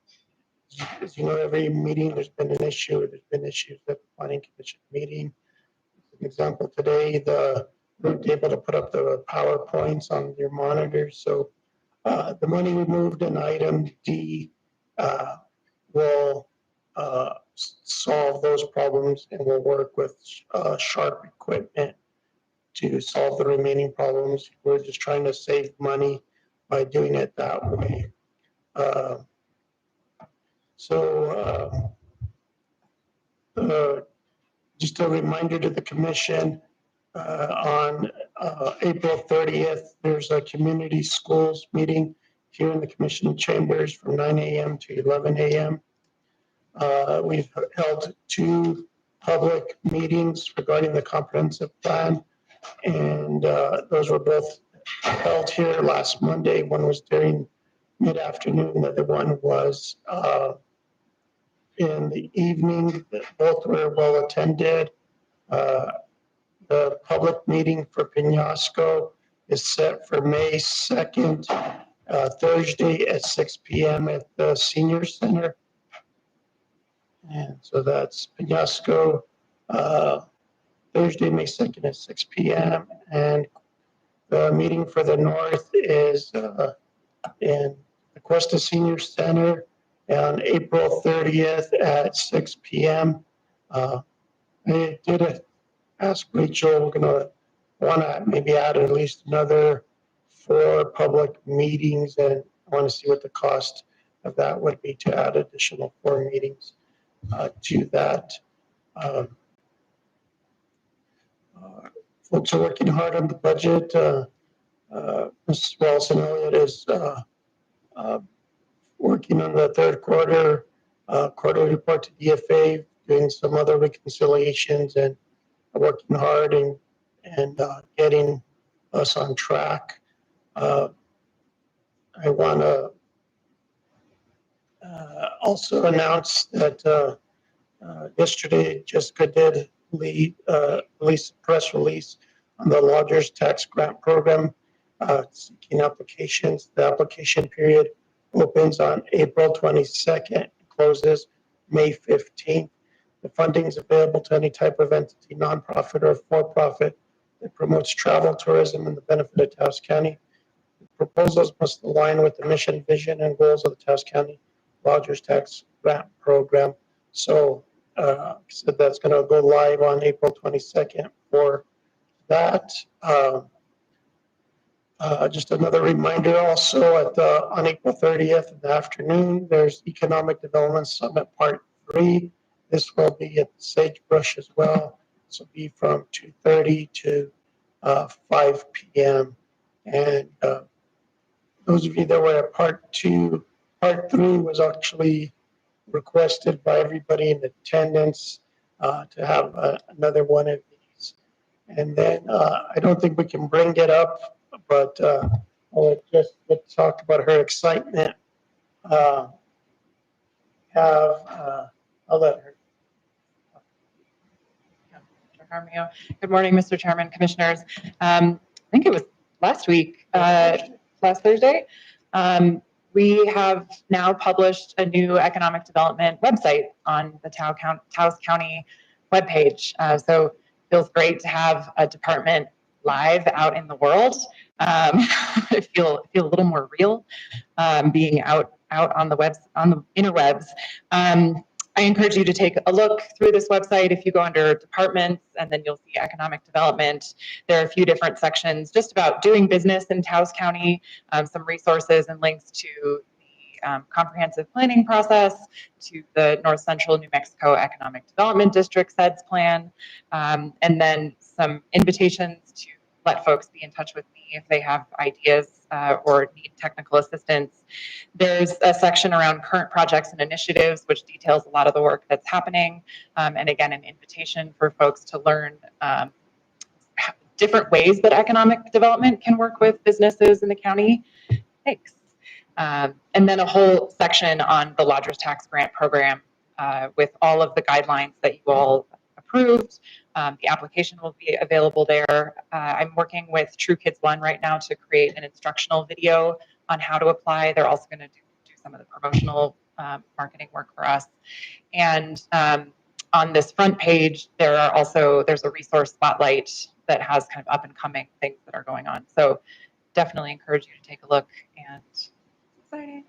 as you know, every meeting there's been an issue, there's been issues at the planning commission meeting. As an example, today, we weren't able to put up the PowerPoints on your monitors. So the money we moved in item D will solve those problems, and we'll work with Sharp equipment to solve the remaining problems. We're just trying to save money by doing it that way. Just a reminder to the commission, on April 30th, there's a community schools meeting here in the commission chambers from 9 a.m. to 11 a.m. We've held 2 public meetings regarding the comprehensive plan, and those were both held here last Monday. One was during mid-afternoon, the other one was in the evening. Both were well attended. The public meeting for Penasco is set for May 2nd, Thursday at 6 p.m. at the Senior Center. And so that's Penasco, Thursday, May 2nd at 6 p.m. And the meeting for the North is in the Cuesta Senior Center on April 30th at 6 p.m. I did ask Rachel, we're gonna wanna maybe add at least another 4 public meetings, and I want to see what the cost of that would be to add additional 4 meetings to that. Folks are working hard on the budget. Mrs. Wilson Elliott is working on the third quarter quarterly report to DFA, doing some other reconciliations, and working hard and getting us on track. I want to also announce that yesterday Jessica did release a press release on the Lodgers Tax Grant Program seeking applications. The application period opens on April 22nd, closes May 15th. The funding is available to any type of entity, nonprofit or for-profit, that promotes travel, tourism, and the benefit of Taos County. The proposals must align with the mission, vision, and goals of the Taos County Lodgers Tax Grant Program. So, so that's going to go live on April 22nd for that. Just another reminder also on April 30th in the afternoon, there's Economic Development Summit Part 3 This will be at Sagebrush as well. This will be from 2:30 to 5 p.m. And those of you that were at part 2, part 3 was actually requested by everybody in attendance to have another one of these. And then I don't think we can bring it up, but I'll just talk about her excitement. I'll let her. Armio. Good morning, Mr. Chairman, Commissioners. I think it was last week, last Thursday. We have now published a new economic development website on the Taos County webpage. So it feels great to have a department live out in the world. I feel a little more real being out on the interwebs. I encourage you to take a look through this website. If you go under departments and then you'll see economic development, there are a few different sections just about doing business in Taos County, some resources and links to the comprehensive planning process, to the North Central New Mexico Economic Development District SEDS plan, and then some invitations to let folks be in touch with me if they have ideas or need technical assistance. There's a section around current projects and initiatives, which details a lot of the work that's happening. And again, an invitation for folks to learn different ways that economic development can work with businesses in the county. Thanks. And then a whole section on the Lodgers Tax Grant Program with all of the guidelines that you all approved. The application will be available there. I'm working with True Kids One right now to create an instructional video on how to apply. They're also going to do some of the promotional marketing work for us. And on this front page, there's a resource spotlight that has kind of up and coming things that are going on. So definitely encourage you to take a look, and it's exciting.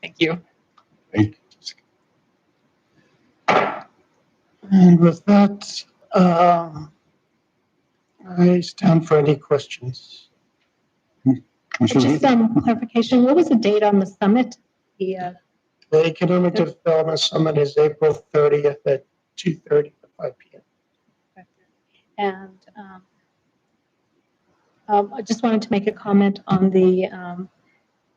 Thank you. Thank you. And with that, I stand for any questions. Just some clarification, what was the date on the summit? The Economic Development Summit is April 30th at 2:30 to 5 p.m. And I just wanted to make a comment on the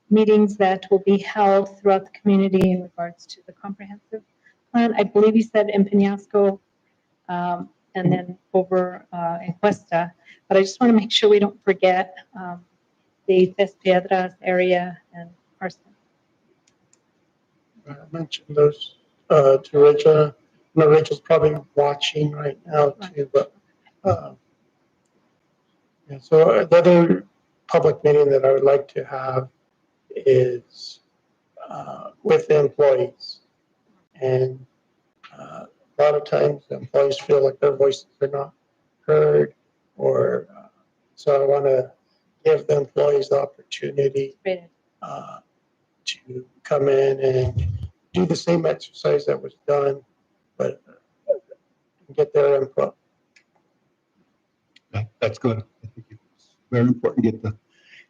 meetings that will be held throughout the community in regards to the comprehensive plan. I believe you said in Penasco and then over in Cuesta, but I just want to make sure we don't forget the Tres Piedras area and Carson. I mentioned those to Rachel. I know Rachel's probably watching right now too, but yeah, so the other public meeting that I would like to have is with the employees. And a lot of times the employees feel like their voices are not heard, or so I want to give the employees the opportunity to come in and do the same exercise that was done, but get their input. That's good. I think it's very important to get the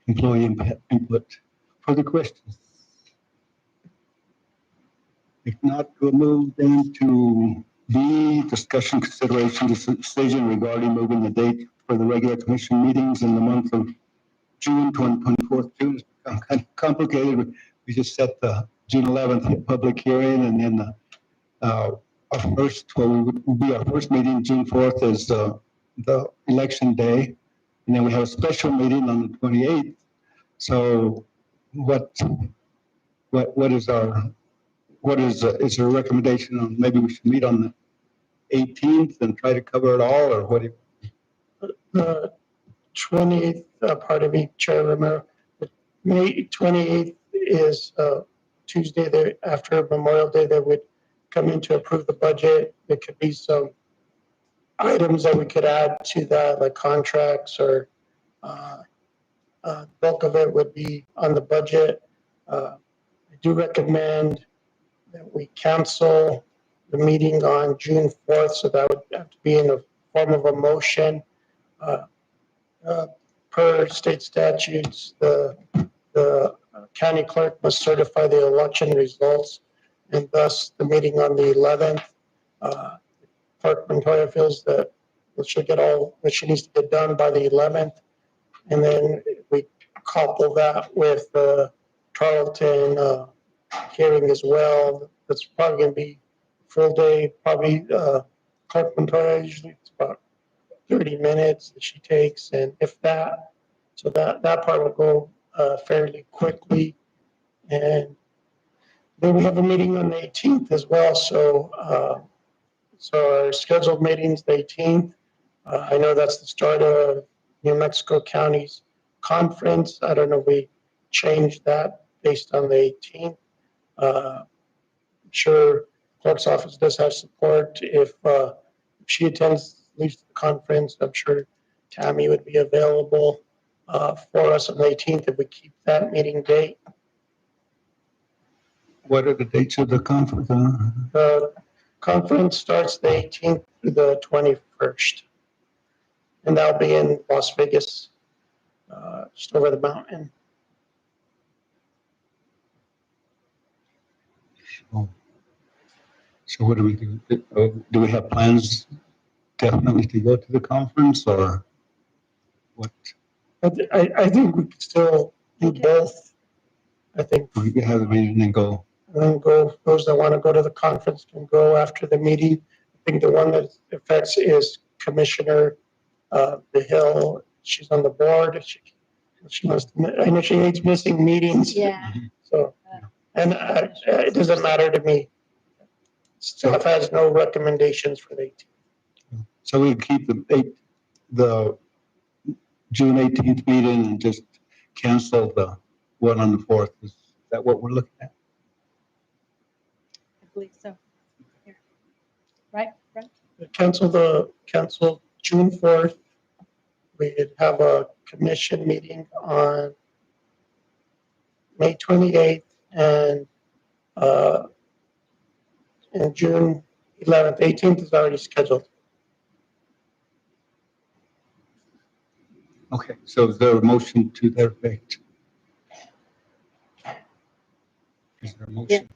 employee input. Further questions? If not, we'll move then to B, discussion consideration decision regarding moving the date for the regular commission meetings in the month of June 2024. June has become kind of complicated. We just set the June 11th public hearing, and then our first meeting, June 4th, is the election day, and then we have a special meeting on the 28th. So is there a recommendation on maybe we should meet on the 18th and try to cover it all, or what? The 28th, pardon me, Chair Romero, May 28th is Tuesday after Memorial Day that would come in to approve the budget. There could be some items that we could add to that, like contracts, or bulk of it would be on the budget. I do recommend that we cancel the meeting on June 4th, so that would have to be in the form of a motion. Per state statutes, the county clerk must certify the election results and thus the meeting on the 11th. Clerk Montoya feels that she'll get all that she needs to get done by the 11th. And then we couple that with the Tarleton hearing as well. That's probably going to be full day, probably Clerk Montoya, usually it's about 30 minutes that she takes, and if that, so that part will go fairly quickly. And then we have a meeting on the 18th as well, so our scheduled meeting's the 18th. I know that's the start of New Mexico County's conference. I don't know if we changed that based on the 18th. I'm sure clerk's office does have support if she attends at least the conference. I'm sure Tammy would be available for us on the 18th if we keep that meeting date. What are the dates of the conference? The conference starts the 18th through the 21st. And that'll be in Las Vegas, just over the mountain. So what do we do? Do we have plans definitely to go to the conference or what? I think we could still do both. I think We can have the meeting and go. and then go, those that want to go to the conference can go after the meeting. I think the one that affects is Commissioner the Hill. She's on the board. She must, I know she hates missing meetings. Yeah. So, and it doesn't matter to me. Staff has no recommendations for the 18th. So we keep the June 18th meeting and just cancel the one on the 4th. Is that what we're looking at? I believe so. Here. Right. Cancel June 4th. We'd have a commission meeting on May 28th and June 11th. 18th is already scheduled. Okay, so is there a motion to that effect? Is there a motion?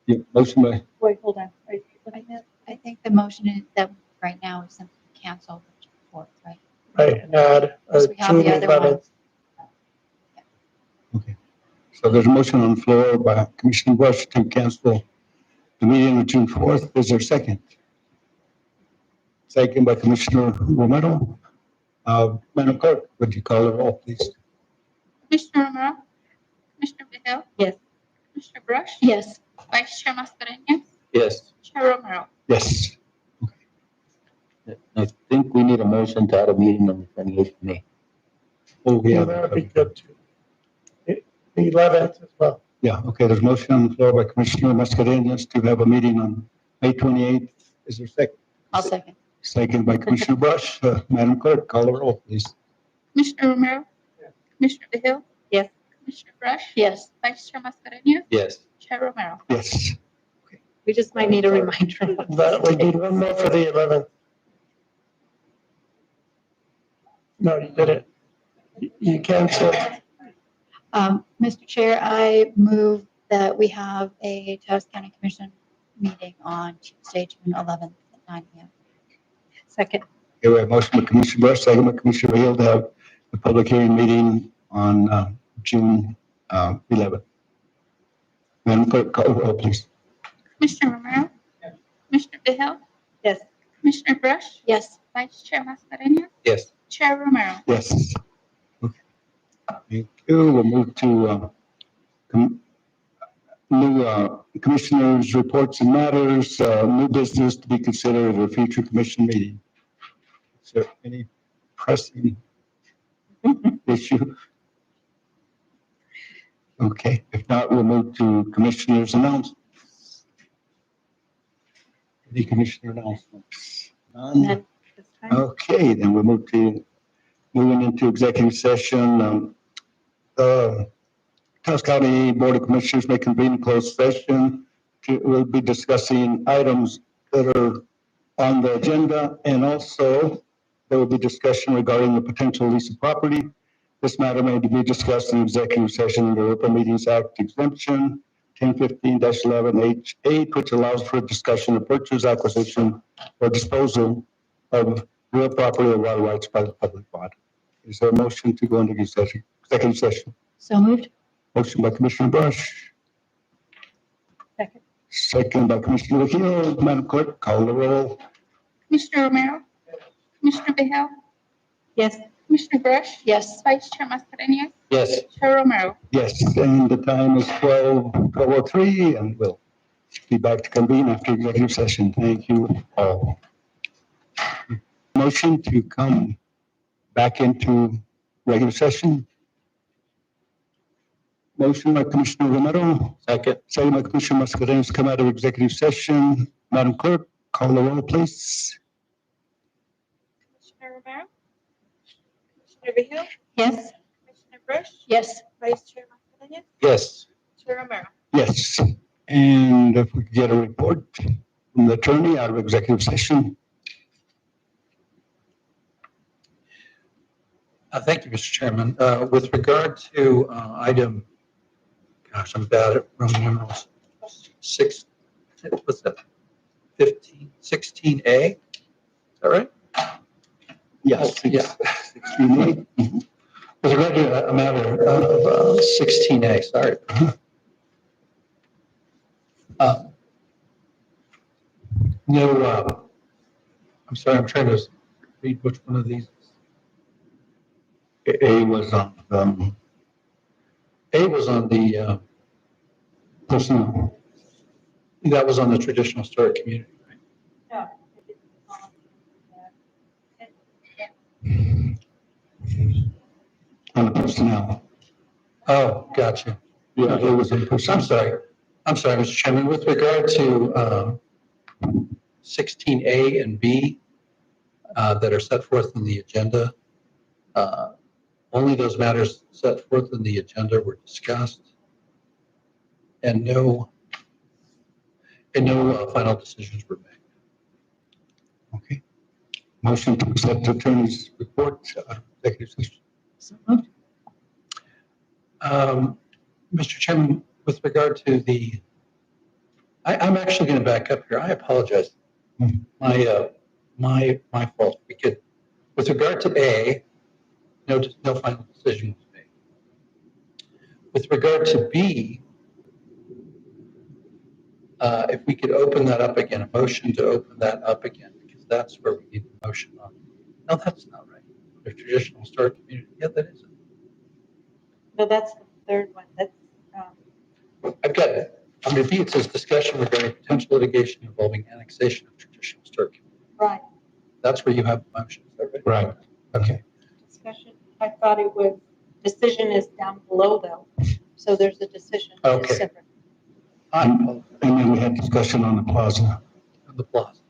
Yeah, motion by, Wait, hold on. Are you looking at? I think the motion is that right now is simply cancel the June 4th, right? Right, and add Because we have June the other 11th. ones. so there's a motion on the floor by Commissioner Bush to cancel the meeting on June 4th. Is there a second? Second by Commissioner Romero. Madam Clerk, would you call the roll, please? Commissioner Romero? Commissioner Vehil? Yes. Commissioner Brush? Yes. Vice Chair Mascarenhas? Yes. Chair Romero? Yes. I think we need a motion to have a meeting on the 28th of May. Oh, Yeah, yeah. that would be good too. The 11th as well. Yeah, okay, there's a motion on the floor by Commissioner Mascarenhas to have a meeting on May 28th. Is there a second? I'll second. Second by Commissioner Brush. Madam Clerk, call the roll, please. Commissioner Romero? Commissioner Vehil? Yes. Commissioner Brush? Yes. Vice Chair Mascarenhas? Yes. Chair Romero? Yes. We just might need a reminder. But we need one more for the 11th. No, you did it. You canceled. Mr. Chair, I move that we have a Taos County Commission meeting on Tuesday, June 11th at 9 a.m. Second. Okay, we have motion by Commissioner Brush, second by Commissioner Hill to have the public hearing meeting on June 11th. Madam Clerk, call the roll, please. Commissioner Romero? Commissioner Vehil? Yes. Commissioner Brush? Yes. Vice Chair Mascarenhas? Yes. Chair Romero? Yes. Okay. Thank you. We'll move to new commissioners' reports and matters, new business to be considered at a future commission meeting. Is there any pressing issue? Okay, if not, we'll move to commissioners' announcements. Any commissioner announcements? None? Okay, then we'll moving into executive session. Taos County Board of Commissioners may convene a closed session. We'll be discussing items that are on the agenda, and also there will be discussion regarding the potential lease of property. This matter may be discussed in executive session under Open Meetings Act exemption 1015-11H8, which allows for discussion of purchase, acquisition, or disposal of real property or water rights by the public body. Is there a motion to go into executive session? So moved. Motion by Commissioner Brush, Second. second by Commissioner Hill. Madam Clerk, call the roll. Commissioner Romero? Commissioner Vehil? Yes. Commissioner Brush? Yes. Vice Chair Mascarenhas? Yes. Chair Romero? Yes, and the time is 12:03, and we'll be back to convene after executive session. Thank you all. Motion to come back into regular session. Motion by Commissioner Romero. Second. Second by Commissioner Mascarenhas, come out of executive session. Madam Clerk, call the roll, please. Commissioner Romero? Commissioner Vehil? Yes. Commissioner Brush? Yes. Vice Chair Mascarenhas? Yes. Chair Romero? Yes, and if we could get a report from the attorney out of executive session. Thank you, Mr. Chairman. With regard to item, gosh, I'm bad at Roman numerals. What's that? 16A? Is that right? Yes. Yeah. 16A. With regard to a matter of 16A, sorry. No, I'm sorry, I'm trying to read which one of these. A was on A was on the personnel. that was on the traditional historic community, right? On the personnel. Oh, gotcha. Yeah, it was on I'm personnel. sorry. I'm sorry, Mr. Chairman. With regard to 16A and B that are set forth in the agenda, only those matters set forth in the agenda were discussed, and no final decisions were made. Okay. Motion to accept the attorney's report out of executive session. So moved. Mr. Chairman, with regard to I'm actually going to back up here. I apologize. My fault. With regard to A, no final decision was made. With regard to B, if we could open that up again, a motion to open that up again, because that's where we need the motion on. No, that's not right. The traditional historic community. Yeah, that is it. No, that's the third one. That's, I've got it. Under B, it says discussion regarding potential litigation involving annexation of traditional historic community. right. That's where you have the motion. Is that right? Right. Okay. Discussion. I thought it was, decision is down below though. So there's a decision. Okay. Separate. And then we had discussion on the plaza. On the plaza.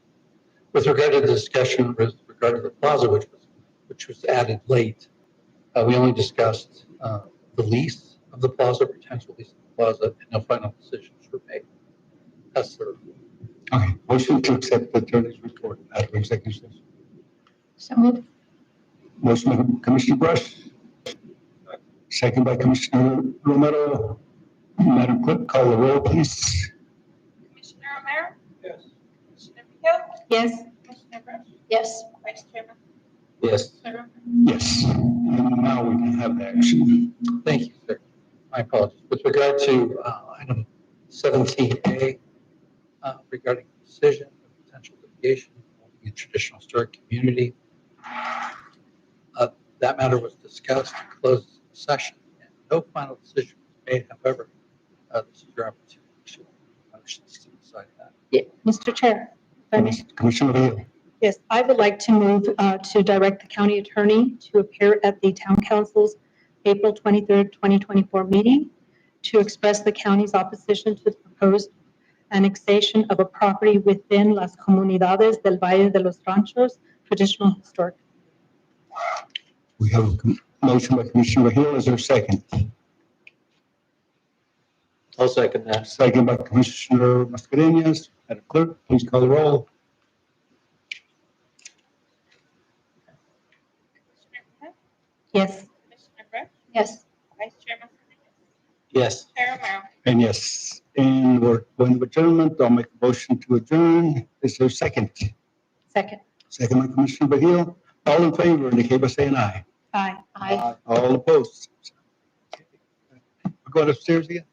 With regard to the discussion with regard to the plaza, which was added late, we only discussed the lease of the plaza, potential lease of the plaza, and no final decisions were made. That's the Okay. Motion to accept the attorney's report out of executive session. So moved. Motion by Commissioner Brush. Second by Commissioner Romero. Madam Clerk, call the roll, please. Commissioner Romero? Yes. Commissioner Vehil? Yes. Commissioner Brush? Yes. Vice Chair Mascarenhas? Yes. Chair Romero? Yes. And now we can have the action. Thank you, sir. My apologies. With regard to item 17A, regarding the decision of potential litigation involving a traditional historic community, that matter was discussed in closed session, and no final decision was made. However, this is your opportunity to motions to decide that. Yeah. May. Chair. if I may. Commissioner Hill. Yes, I would like to move to direct the county attorney to appear at the town council's April 23rd, 2024 meeting to express the county's opposition to the proposed annexation of a property within Las Comunidades del Valle de los Ranchos Traditional Historic. We have a motion by Commissioner Hill. Is there a second? I'll second that. Second by Commissioner Mascarenhas. Madam Clerk, please call the roll. Commissioner Vehil? Yes. Commissioner Brush? Yes. Vice Chair Mascarenhas? Yes. Chair Romero? And yes, And we're going to adjournment. I'll make a motion to adjourn. Is there a second? Second. Second by Commissioner Beal. All in favor, indicate by saying aye. Aye. All opposed. We're going upstairs again?